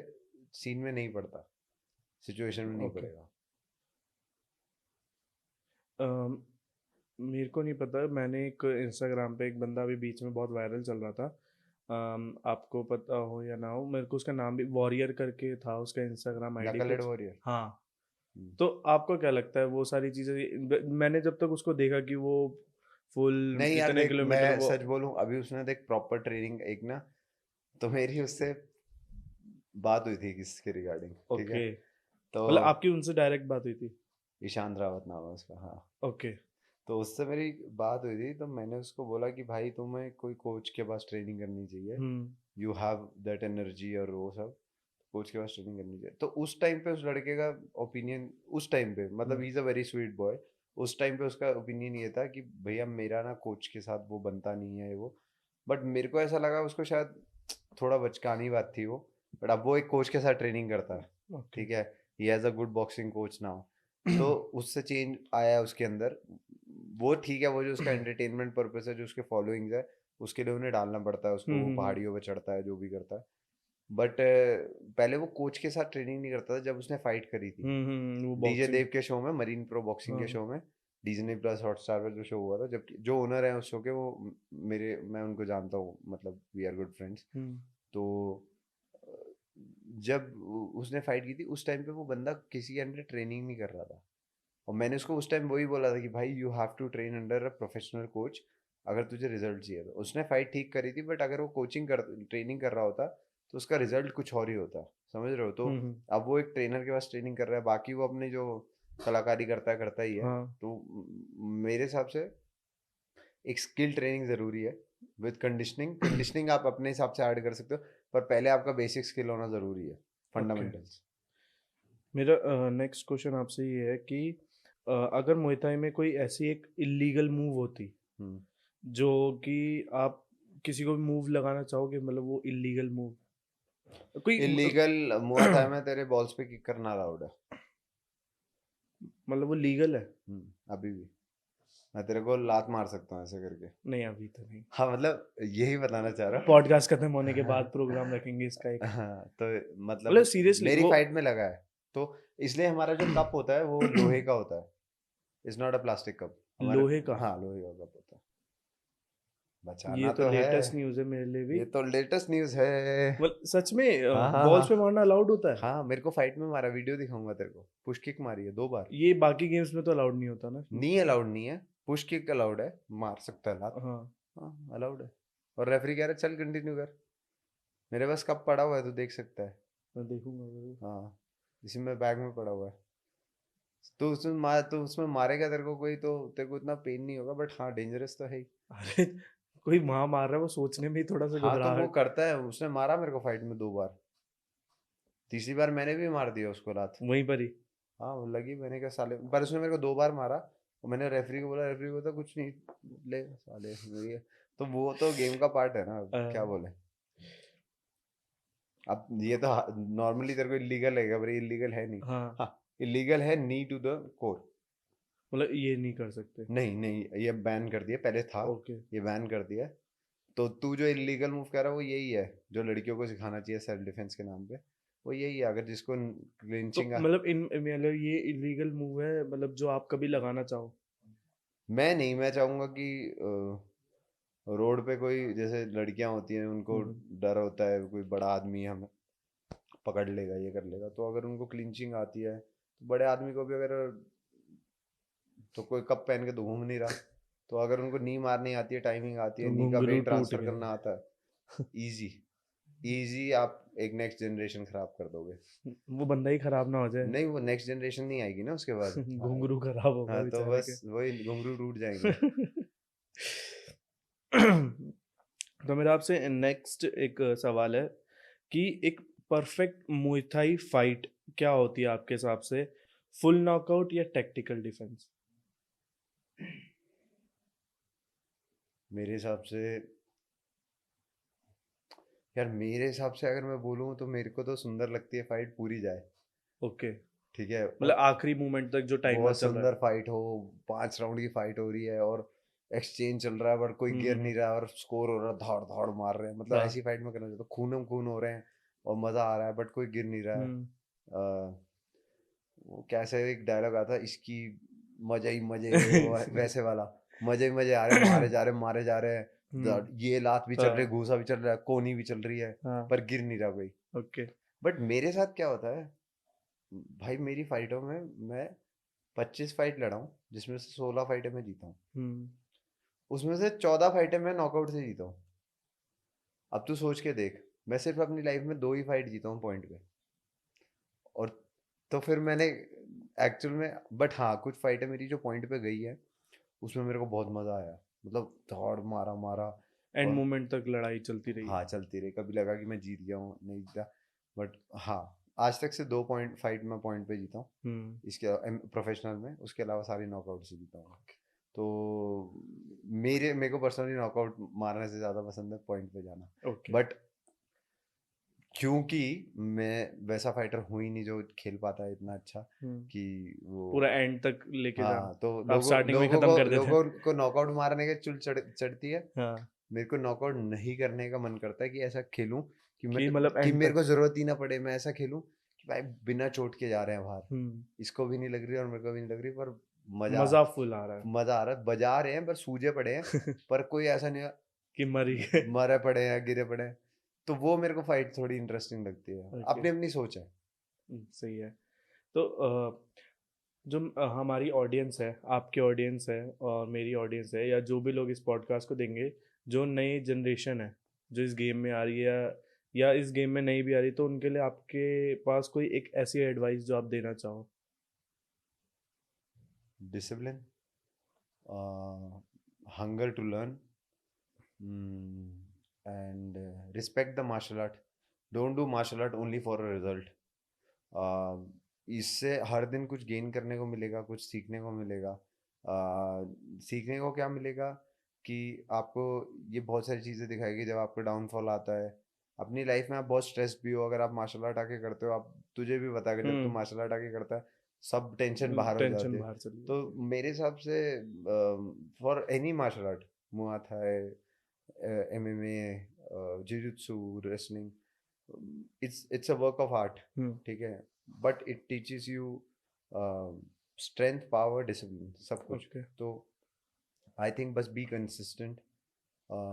सीन में नहीं पड़ता, सिचुएशन में नहीं ओके। पड़ेगा। मेरे को नहीं पता, मैंने एक इंस्टाग्राम पे एक बंदा अभी बीच में बहुत वायरल चल रहा था। आपको पता हो या ना हो, मेरे को उसका नाम भी वॉरियर करके था उसका इंस्टाग्राम आईडी नकल कुछ। वॉरियर। हाँ। तो आपको क्या लगता है वो सारी चीज़ें? मैंने जब तक उसको देखा कि वो फुल नहीं यार इतने देख, किलोमीटर मैं वो। सच बोलूं, अभी उसने देख प्रॉपर ट्रेनिंग एक ना, तो मेरी उससे बात हुई थी किसके रिगार्डिंग, ठीक है। ओके। तो मतलब आपकी उनसे डायरेक्ट बात हुई थी? ईशान रावत नाम है उसका, हाँ। ओके। तो उससे मेरी बात हुई थी तो मैंने उसको बोला कि भाई तुम्हें कोई कोच के पास ट्रेनिंग करनी चाहिए, हम्म। यू हैव दैट एनर्जी और वो सब, कोच के पास ट्रेनिंग करनी चाहिए। तो उस टाइम पे उस लड़के का ओपिनियन, उस टाइम पे मतलब hmm. He is a very sweet boy. उस टाइम पे उसका ओपिनियन ये था कि भैया मेरा ना कोच के साथ वो बनता नहीं है वो। बट मेरे को ऐसा लगा उसको शायद थोड़ा बचकानी बात थी वो। बट अब वो एक कोच के साथ ट्रेनिंग करता है, ओके। ठीक है। He has a good boxing coach now. तो उससे चेंज आया उसके अंदर। वो ठीक है, वो जो उसका एंटरटेनमेंट पर्पस है, जो उसके फॉलोइंग्स है, उसके लिए उन्हें डालना पड़ता है उसको, वो हम्म। पहाड़ियों पे चढ़ता है जो भी करता है। बट पहले वो कोच के साथ ट्रेनिंग नहीं करता था जब उसने फाइट करी थी वो डीजे बॉक्सिंग। देव के शो में, मरीन प्रो बॉक्सिंग के हाँ। शो में, डिज्नी प्लस हॉटस्टार पर जो शो हुआ था। जबकि जो ओनर है उस शो के वो मेरे, मैं उनको जानता हूँ, मतलब वी आर गुड फ्रेंड्स। हम्म। तो अ, जब उसने फाइट की थी उस टाइम पे वो बंदा किसी के अंडर ट्रेनिंग नहीं कर रहा था। और मैंने उसको उस टाइम वही बोला था कि भाई you have to train under a professional coach अगर तुझे रिजल्ट चाहिए। तो उसने फाइट ठीक करी थी, बट अगर वो कोचिंग कर ट्रेनिंग कर रहा होता तो उसका रिजल्ट कुछ और ही होता, समझ रहे हो। तो हम्म। अब वो एक ट्रेनर के पास ट्रेनिंग कर रहा है, बाकी वो अपने जो कलाकारी करता है करता ही है। हाँ। तो मेरे हिसाब से एक स्किल ट्रेनिंग ज़रूरी है। विद कंडीशनिंग आप अपने हिसाब से ऐड कर सकते हो, पर पहले आपका बेसिक स्किल होना ज़रूरी है, ओके। फंडामेंटल्स। मेरा नेक्स्ट क्वेश्चन आपसे ये है कि अगर मुay थाई में कोई ऐसी एक इल्लीगल मूव होती हुँ। जो कि आप किसी को भी मूव लगाना चाहोगे, मतलब वो इल्लीगल मूव कोई इल्लीगल मुआ थाई में तेरे बॉल्स पे किक करना अलाउड है। मतलब वो लीगल है? अभी भी। मैं तेरे को लात मार सकता हूँ ऐसे करके। नहीं, अभी तो नहीं। हाँ, मतलब यही बताना चाह रहा पॉडकास्ट खत्म होने के बाद हूँ। प्रोग्राम रखेंगे इसका एक। हाँ, तो मतलब मतलब सीरियसली मेरी वो फाइट में लगा है, तो इसलिए हमारा जो कप होता है वो लोहे का होता है। It's not a plastic cup. हमारे लोहे का? हाँ, लोहे का कप होता है। ये बचाना तो तो है। लेटेस्ट न्यूज़ है मेरे लिए भी। ये तो लेटेस्ट न्यूज़ है। मतलब सच में हाँ, हाँ, बॉल्स पे हाँ। मारना अलाउड होता है? हाँ, मेरे को फाइट में मारा, वीडियो दिखाऊँगा तेरे को। पुश किक मारी है 2 बार। ये बाकी गेम्स में तो अलाउड नहीं होता ना? नी अलाउड नहीं है, पुश किक अलाउड है, मार सकता है लात। हाँ, हाँ, अलाउड है। और रेफरी कह रहा है चल कंटिन्यू कर। मेरे पास कप पड़ा हुआ है, तू देख सकता है। मैं देखूंगा जरूर। हाँ, इसी में बैग में पड़ा हुआ है। तो उसमें मारेगा तेरे को कोई, तो तेरे को इतना पेन नहीं होगा, बट हाँ डेंजरस तो है ही। अरे कोई वहां मार रहा है, वो सोचने में ही थोड़ा सा हाँ, तो वो घबराहट। करता है, उसने मारा मेरे को फाइट में 2 बार। तीसरी बार मैंने भी मार दिया उसको लात। वहीं पर ही। हाँ, वो लगी, मैंने कहा साले, पर उसने मेरे को 2 बार मारा। और मैंने रेफरी को बोला, रेफरी को तो कुछ नहीं, ले साले ये। तो वो तो गेम का पार्ट है ना, अब क्या हाँ। बोले। अब ये तो नॉर्मली तेरे को इलीगल लगेगा, पर इलीगल है नहीं। हाँ, हाँ, इलीगल है नी टू द कोर। मतलब ये नहीं कर सकते? नहीं नहीं, ये बैन कर दिया, पहले था। ओके। ये बैन कर दिया है। तो तू जो इलीगल मूव कर रहा है वो यही है, जो लड़कियों को सिखाना चाहिए सेल्फ डिफेंस के नाम पे। वो यही है, अगर जिसको तो क्लिंचिंग। मतलब मतलब ये इलीगल मूव है, मतलब जो आप कभी लगाना चाहो? मैं नहीं, मैं चाहूंगा कि रोड पे कोई जैसे लड़कियां होती हैं, उनको हम्म। डर होता है कोई बड़ा आदमी हमें पकड़ लेगा, ये कर लेगा, तो अगर उनको क्लिंचिंग आती है, तो बड़े आदमी को भी अगर, तो कोई कप पहन के तो घूम नहीं रहा, तो अगर उनको नी मारनी आती है, टाइमिंग आती है, तो नी का घुंघरू वेट टूट ट्रांसफर गया। करना आता है, इजी इजी, आप एक नेक्स्ट जनरेशन खराब कर दोगे। वो बंदा ही खराब ना हो जाए। नहीं, वो नेक्स्ट जनरेशन नहीं आएगी ना उसके बाद। हाँ। घुंघरू खराब होगा हाँ, तो बेचारे के। बस वही घुंघरू टूट जाएंगे। तो मेरा आपसे नेक्स्ट एक सवाल है कि एक परफेक्ट मुay थाई फाइट क्या होती है आपके हिसाब से? फुल नॉकआउट या टैक्टिकल डिफेंस? मेरे हिसाब से, यार मेरे हिसाब से अगर मैं बोलूँ तो मेरे को तो सुंदर लगती है फाइट पूरी जाए। ओके। ठीक है, मतलब और आखिरी मोमेंट तक जो टाइमर बहुत चल रहा है। सुंदर फाइट हो, 5 राउंड की फाइट हो रही है और एक्सचेंज चल रहा है, बट कोई गिर नहीं हम्म। रहा है और स्कोर हो रहा है, धाड़ धाड़ मार रहे हैं, मतलब हाँ। ऐसी फाइट में करना चाहता हूँ, खूनम खून हो रहे हैं और मजा आ रहा है, बट कोई गिर नहीं रहा है। हम्म। वो कैसे एक डायलॉग आता है, इसकी मजे ही मजे, वो वैसे वाला, मजे ही मजे आ रहे हैं, मारे जा रहे हैं, मारे जा रहे हैं, हम्म। ये लात भी चल रही है, हाँ। घूसा भी चल रहा है, कोनी भी चल रही है, हाँ। पर गिर नहीं रहा कोई। ओके। बट मेरे साथ क्या होता है भाई, मेरी फाइटों में मैं 25 फाइट लड़ा हूँ, जिसमें से 16 फाइटें मैं जीता हूँ। हम्म। उसमें से 14 फाइटें मैं नॉकआउट से जीता हूँ। अब तू सोच के देख, मैं सिर्फ अपनी लाइफ में 2 ही फाइट जीता हूँ पॉइंट पे। और तो फिर मैंने एक्चुअल में, बट हाँ कुछ फाइटें मेरी जो पॉइंट पे गई है, उसमें मेरे को बहुत मजा आया, मतलब दौड़ मारा मारा। एंड और मोमेंट तक लड़ाई चलती रही। हाँ, चलती रही, कभी लगा कि मैं जीत गया हूँ, नहीं जीता। बट हाँ, आज तक से 2 पॉइंट फाइट में पॉइंट पे जीता हूँ। हम्म। इसके प्रोफेशनल में, उसके अलावा सारी नॉकआउट से जीता हूँ। तो मेरे को पर्सनली नॉकआउट मारने से ज़्यादा पसंद है पॉइंट पे जाना। ओके। बट क्योंकि मैं वैसा फाइटर हूँ ही नहीं जो खेल पाता है इतना अच्छा हम्म। कि वो। पूरा एंड तक लेके हाँ, तो जाना, आप स्टार्टिंग में लोगों खत्म को कर देते हैं। लोगों को नॉकआउट मारने के चढ़ती है। हाँ। मेरे को नॉकआउट नहीं करने का मन करता है, कि ऐसा खेलूं कि मैं, कि मतलब कि एंड मेरे तक। को जरूरत ही ना पड़े, मैं ऐसा खेलूं कि भाई बिना चोट के जा रहे हैं बाहर, हम्म। इसको भी नहीं लग रही और मेरे को भी नहीं लग रही, पर मजा मजा फुल आ रहा मजा आ रहा है, बजा रहे हैं पर सूजे पड़े हैं, है। पर कोई ऐसा नहीं है कि मरी गए। मरे पड़े हैं, गिरे पड़े हैं। तो वो मेरे को फाइट थोड़ी इंटरेस्टिंग लगती है, ओके। अपनी अपनी सोच है। सही है। तो जो हमारी ऑडियंस है, आपकी ऑडियंस है और मेरी ऑडियंस है, या जो भी लोग इस पॉडकास्ट को देंगे, जो नई जनरेशन है जो इस गेम में आ रही है या इस गेम में नहीं भी आ रही, तो उनके लिए आपके पास कोई एक ऐसी एडवाइस जो आप देना चाहो? Discipline, hunger to learn, And respect the martial art. Don't do martial art only for a result. इससे हर दिन कुछ गेन करने को मिलेगा, कुछ सीखने को मिलेगा। सीखने को क्या मिलेगा कि आपको ये बहुत सारी चीज़ें दिखाएगी जब आपका डाउनफॉल आता है। अपनी लाइफ में आप बहुत स्ट्रेस्ड भी हो, अगर आप मार्शल आर्ट आके करते हो, आप तुझे भी पता है कि जब तू हम्म। मार्शल आर्ट आके करता है, सब टेंशन बाहर हो टेंशन जाती है। बाहर चली तो जाती है। मेरे हिसाब से for any martial art, Muay Thai, MMA, jujitsu, wrestling, it's a work of art, hmm. ठीक है, but it teaches you strength, power, discipline, सब कुछ। ओके। तो आई थिंक बस बी कंसिस्टेंट,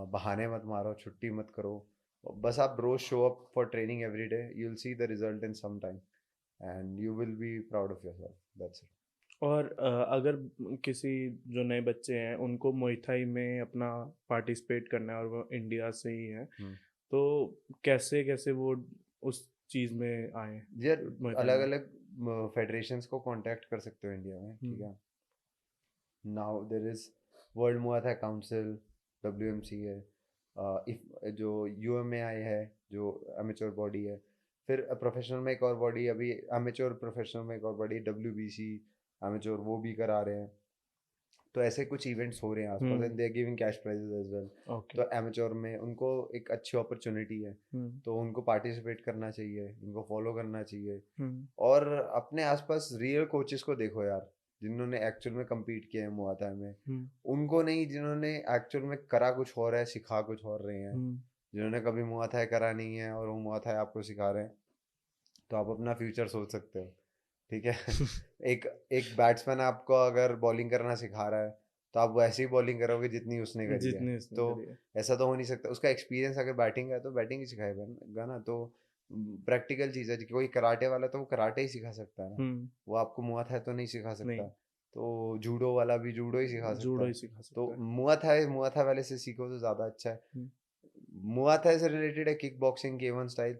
बहाने मत मारो, छुट्टी मत करो, बस आप रोज show up for training every day, you will see the result in some time and you will be proud of yourself, that's it. और अगर किसी जो नए बच्चे हैं उनको मुay थाई में अपना पार्टिसिपेट करना है और वो इंडिया से ही हैं, तो कैसे कैसे वो उस चीज़ में आए यार मुay थाई अलग में? अलग फेडरेशंस को कांटेक्ट कर सकते हो इंडिया में, ठीक हम्म। है। नाउ देर इज वर्ल्ड मुआ थाई काउंसिल, WMC है, इफ जो UMAI है, जो एमेच्योर बॉडी है, फिर प्रोफेशनल में एक और बॉडी, अभी एमेच्योर प्रोफेशनल में एक और बॉडी WBC एमेच्योर, वो भी करा रहे हैं। तो ऐसे कुछ इवेंट्स हो रहे हैं आसपास, hmm. And they are giving cash prizes as well. Okay. तो एमेच्योर में उनको एक अच्छी अपॉर्चुनिटी है, हम्म। तो उनको पार्टिसिपेट करना चाहिए, उनको फॉलो करना चाहिए। हम्म। और अपने आसपास रियल कोचेस को देखो यार, जिन्होंने एक्चुअल में compete किए हैं मुआ थाई में, हम्म। उनको नहीं, जिन्होंने एक्चुअल में करा कुछ और है, सिखा कुछ और रहे हैं। हम्म। जिन्होंने कभी मुआ थाई करा नहीं है और वो मुआ थाई आपको सिखा रहे हैं, तो आप अपना फ्यूचर सोच सकते हो, ठीक है। एक एक बैट्समैन आपको अगर बॉलिंग करना सिखा रहा है, तो आप वैसी ही बॉलिंग करोगे जितनी उसने करी है। जितनी उसने तो करी है। ऐसा तो हो नहीं सकता, उसका एक्सपीरियंस अगर बैटिंग है तो बैटिंग ही सिखाएगा ना। तो प्रैक्टिकल चीज़ है, कोई कराटे वाला तो वो कराटे ही सिखा सकता है ना, हम्म। वो आपको मुआ थाई तो नहीं सिखा सकता। नहीं, तो जूडो वाला भी जूडो ही सिखा सकता जूडो है। ही सिखा तो सकता है। मुआ थाई वाले से सीखो तो ज़्यादा अच्छा है। हम्म। मुआ थाई से रिलेटेड है किक बॉक्सिंग, K1 स्टाइल,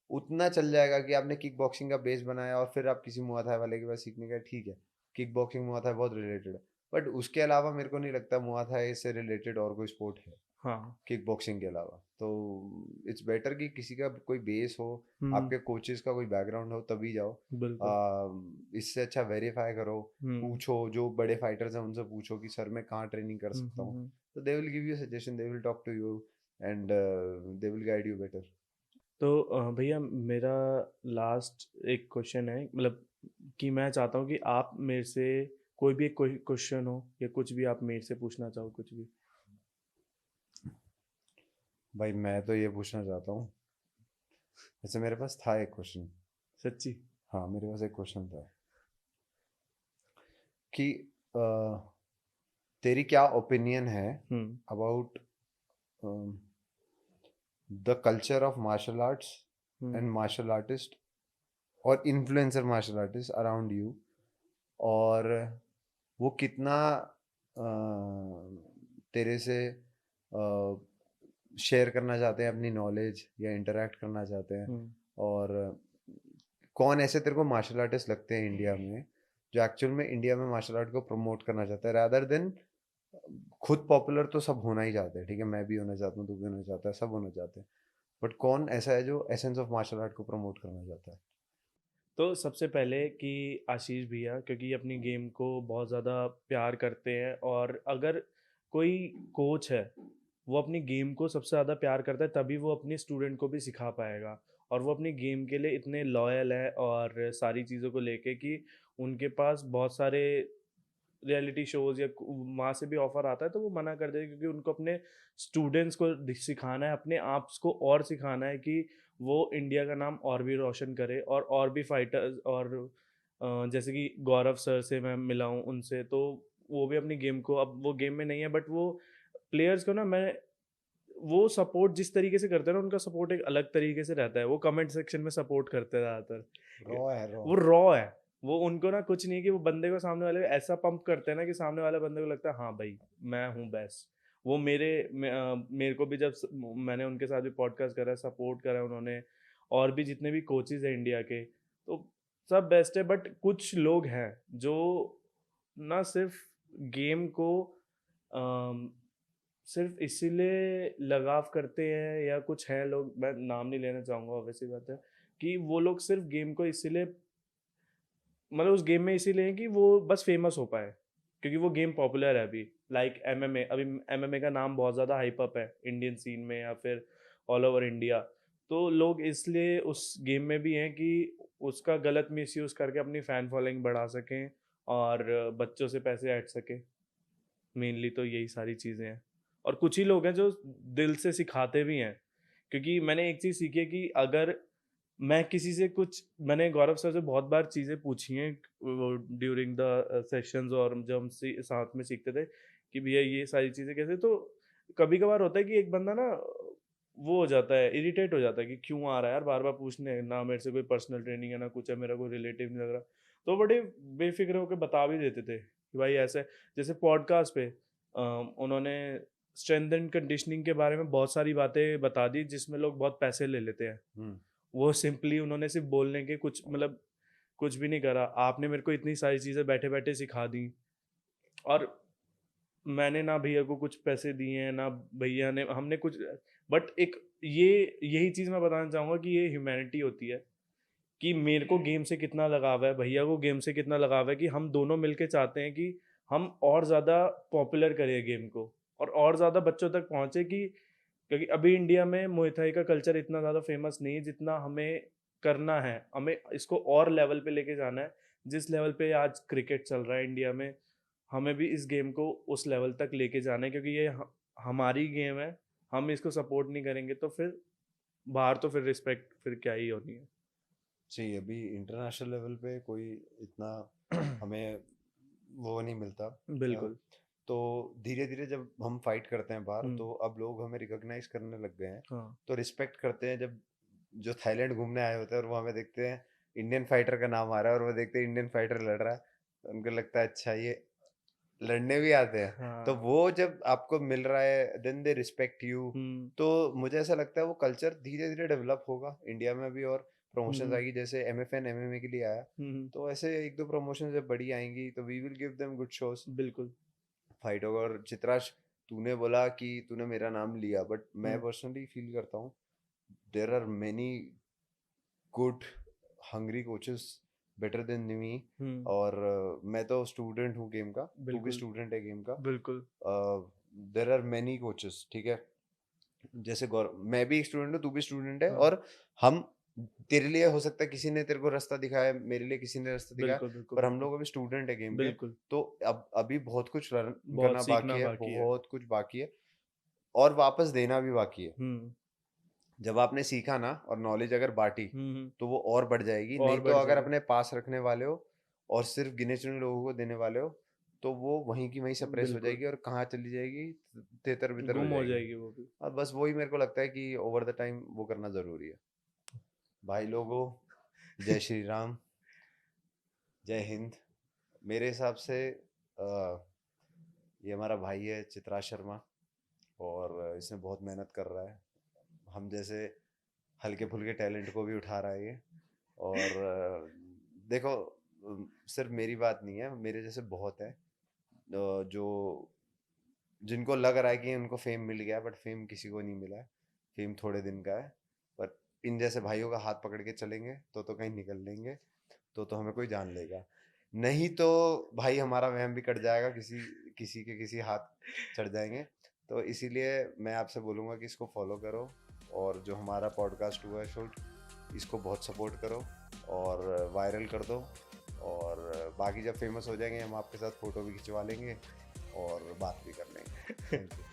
उतना चल जाएगा कि आपने किक बॉक्सिंग का बेस बनाया और फिर आप किसी मुआ थाई वाले के पास सीखने गए, ठीक है, किक बॉक्सिंग मुआ थाई बहुत रिलेटेड है, बट उसके अलावा मेरे को नहीं लगता मुआ थाई से रिलेटेड और कोई स्पोर्ट है हाँ। किक बॉक्सिंग के अलावा। तो इट्स बेटर कि किसी का कोई बेस हो, हम्म। आपके कोचेस का कोई बैकग्राउंड हो, तभी जाओ। बिल्कुल। इससे अच्छा वेरीफाई करो, हम्म। पूछो, जो बड़े फाइटर्स हैं उनसे पूछो कि सर मैं कहाँ ट्रेनिंग कर सकता हूँ। हम्म। तो they will give you suggestion, they will talk to you and they will guide you better. तो भैया मेरा लास्ट एक क्वेश्चन है, मतलब कि मैं चाहता हूँ कि आप मेरे से कोई भी एक कोई क्वेश्चन हो या कुछ भी आप मेरे से पूछना चाहो, कुछ भी। भाई मैं तो ये पूछना चाहता हूँ, वैसे मेरे पास था एक क्वेश्चन। सच्ची? हाँ, मेरे पास एक क्वेश्चन था कि अ, तेरी क्या ओपिनियन है hmm. About the culture of martial arts hmm. And martial artist और influencer martial artist around you, और वो कितना तेरे से शेयर करना चाहते हैं अपनी नॉलेज या इंटरेक्ट करना चाहते हैं, हम्म। और कौन ऐसे तेरे को मार्शल आर्टिस्ट लगते हैं इंडिया में जो एक्चुअल में इंडिया में मार्शल आर्ट को प्रमोट करना चाहता है, रादर देन खुद पॉपुलर तो सब होना ही चाहते हैं, ठीक है, मैं भी होना चाहता हूँ, तू भी होना चाहता है, सब होना चाहते हैं, बट कौन ऐसा है जो एसेंस ऑफ मार्शल आर्ट को प्रमोट करना चाहता है? तो सबसे पहले कि आशीष भैया, क्योंकि ये अपनी गेम को बहुत ज़्यादा प्यार करते हैं, और अगर कोई कोच है वो अपनी गेम को सबसे ज़्यादा प्यार करता है तभी वो अपनी स्टूडेंट को भी सिखा पाएगा। और वो अपनी गेम के लिए इतने लॉयल है और सारी चीज़ों को लेके कि उनके पास बहुत सारे रियलिटी शोज़ या वहाँ से भी ऑफ़र आता है तो वो मना कर देते हैं, क्योंकि उनको अपने स्टूडेंट्स को सिखाना है, अपने आप को और सिखाना है कि वो इंडिया का नाम और भी रोशन करे, और भी फाइटर्स, और जैसे कि गौरव सर से मैं मिला हूँ उनसे, तो वो भी अपनी गेम को, अब वो गेम में नहीं है बट वो प्लेयर्स को ना, मैं वो सपोर्ट जिस तरीके से करते हैं ना, उनका सपोर्ट एक अलग तरीके से रहता है, वो कमेंट सेक्शन में सपोर्ट करते हैं ज़्यादातर। रॉ है, रॉ। वो रॉ है, वो उनको ना कुछ नहीं है कि वो बंदे को, सामने वाले को ऐसा पंप करते हैं ना कि सामने वाले बंदे को लगता है हाँ भाई मैं हूँ बेस्ट। वो मेरे को भी जब मैंने उनके साथ भी पॉडकास्ट करा है, सपोर्ट करा है उन्होंने, और भी जितने भी कोचेज हैं इंडिया के, तो सब बेस्ट है। बट कुछ लोग हैं जो ना सिर्फ गेम को सिर्फ इसीलिए लगाव करते हैं या कुछ हैं लोग, मैं नाम नहीं लेना चाहूँगा वैसी बात है, कि वो लोग सिर्फ गेम को इसीलिए, मतलब उस गेम में इसीलिए हैं कि वो बस फेमस हो पाए, क्योंकि वो गेम पॉपुलर है अभी। लाइक एमएमए, अभी एमएमए का नाम बहुत ज़्यादा हाइप अप है इंडियन सीन में या फिर ऑल ओवर इंडिया। तो लोग इसलिए उस गेम में भी हैं कि उसका गलत मिसयूज़ करके अपनी फ़ैन फॉलोइंग बढ़ा सकें और बच्चों से पैसे ऐंठ सकें। मेनली तो यही सारी चीज़ें हैं। और कुछ ही लोग हैं जो दिल से सिखाते भी हैं, क्योंकि मैंने एक चीज़ सीखी है कि अगर मैं किसी से कुछ, मैंने गौरव सर से बहुत बार चीज़ें पूछी हैं ड्यूरिंग द सेशंस, और जब हम साथ में सीखते थे कि भैया ये सारी चीज़ें कैसे, तो कभी कभार होता है कि एक बंदा ना वो हो जाता है, इरिटेट हो जाता है कि क्यों आ रहा है यार बार बार पूछने, ना मेरे से कोई पर्सनल ट्रेनिंग है ना कुछ है, मेरा कोई रिलेटिव नहीं लग रहा। तो बड़े बेफिक्र होकर बता भी देते थे कि भाई ऐसे, जैसे पॉडकास्ट पे उन्होंने स्ट्रेंथ एंड कंडीशनिंग के बारे में बहुत सारी बातें बता दी जिसमें लोग बहुत पैसे ले लेते हैं। वो सिंपली उन्होंने सिर्फ बोलने के कुछ, मतलब कुछ भी नहीं करा, आपने मेरे को इतनी सारी चीज़ें बैठे बैठे सिखा दी, और मैंने ना भैया को कुछ पैसे दिए हैं ना भैया ने, हमने कुछ, बट एक ये यही चीज़ मैं बताना चाहूँगा कि ये ह्यूमैनिटी होती है, कि मेरे को गेम से कितना लगाव है, भैया को गेम से कितना लगाव है, कि हम दोनों मिलके चाहते हैं कि हम और ज़्यादा पॉपुलर करें गेम को और ज़्यादा बच्चों तक पहुँचे, कि क्योंकि अभी इंडिया में मुay थाई का कल्चर इतना ज़्यादा फेमस नहीं है जितना हमें करना है, हमें इसको और लेवल पे लेके जाना है। जिस लेवल पे आज क्रिकेट चल रहा है इंडिया में, हमें भी इस गेम को उस लेवल तक लेके जाना है, क्योंकि ये हमारी गेम है। हम इसको सपोर्ट नहीं करेंगे तो फिर बाहर तो फिर रिस्पेक्ट फिर क्या ही होनी है। जी, अभी इंटरनेशनल लेवल पे कोई इतना हमें वो नहीं मिलता। बिल्कुल। तो धीरे धीरे जब हम फाइट करते हैं बाहर, हम्म। तो अब लोग हमें रिकॉग्नाइज करने लग गए हैं, हाँ। तो रिस्पेक्ट करते हैं। जब जो थाईलैंड घूमने आए होते हैं और वो हमें देखते हैं, इंडियन फाइटर का नाम आ रहा है और वो देखते हैं इंडियन फाइटर लड़ रहा है, तो उनको लगता है अच्छा ये लड़ने भी आते हैं। तो हाँ। वो जब आपको मिल रहा है, देन दे रिस्पेक्ट यू। हम्म। तो मुझे ऐसा लगता है वो कल्चर धीरे धीरे डेवलप होगा इंडिया में भी, और प्रमोशंस हम्म। आएगी, जैसे एमएफएन एमएमए के लिए आया। हम्म। तो ऐसे एक दो प्रमोशन जब बड़ी आएंगी तो we will give them good shows, बिल्कुल। फाइट होगा। और चित्राश, तूने बोला कि तूने मेरा नाम लिया, बट मैं हम्म। पर्सनली फील करता हूँ there are many good hungry coaches better than me. Hmm. और मैं तो स्टूडेंट हूँ गेम का, तू भी बिल्कुल। स्टूडेंट है गेम का। बिल्कुल। देर आर मेनी कोचेस, ठीक है। जैसे गौरव, मैं भी एक स्टूडेंट हूँ, तू भी स्टूडेंट है, हाँ। और हम, तेरे लिए हो सकता है किसी ने तेरे को रास्ता दिखाया, मेरे लिए किसी ने रास्ता दिखाया, बिल्कुल बिल्कुल पर हम बिल्कुल। लोग अभी स्टूडेंट है गेम के। बिल्कुल। तो अब अभी बहुत कुछ लर्न बहुत करना सीखना बाकी है, बाकी है। बहुत कुछ बाकी है, और वापस देना भी बाकी है। हम्म। जब आपने सीखा ना और नॉलेज अगर बांटी, हम्म। तो वो और बढ़ जाएगी। और नहीं तो बढ़ अगर जाएगी। अपने पास रखने वाले हो और सिर्फ गिने चुने लोगों को देने वाले हो, तो वो वहीं की वहीं सप्रेस हो बिल्कुल। जाएगी, और कहाँ चली जाएगी, तेतर बितर हो गुम हो जाएगी। जाएगी वो भी। अब बस वही मेरे को लगता है कि ओवर द टाइम वो करना जरूरी है। भाई लोगों, जय श्री राम, जय हिंद। मेरे हिसाब से ये हमारा भाई है चित्रा शर्मा, और इसने बहुत मेहनत कर रहा है। हम जैसे हल्के फुल्के टैलेंट को भी उठा रहा है ये। और देखो, सिर्फ मेरी बात नहीं है, मेरे जैसे बहुत है जो, जिनको लग रहा है कि उनको फेम मिल गया, बट फेम किसी को नहीं मिला है। फेम थोड़े दिन का है, पर इन जैसे भाइयों का हाथ पकड़ के चलेंगे तो कहीं निकल लेंगे। तो हमें कोई जान लेगा, नहीं तो भाई हमारा वहम भी कट जाएगा, किसी किसी के किसी हाथ चढ़ जाएंगे। तो इसीलिए मैं आपसे बोलूँगा कि इसको फॉलो करो, और जो हमारा पॉडकास्ट हुआ है शूट, इसको बहुत सपोर्ट करो और वायरल कर दो। और बाकी जब फेमस हो जाएंगे हम आपके साथ फ़ोटो भी खिंचवा लेंगे और बात भी कर लेंगे। Thank you.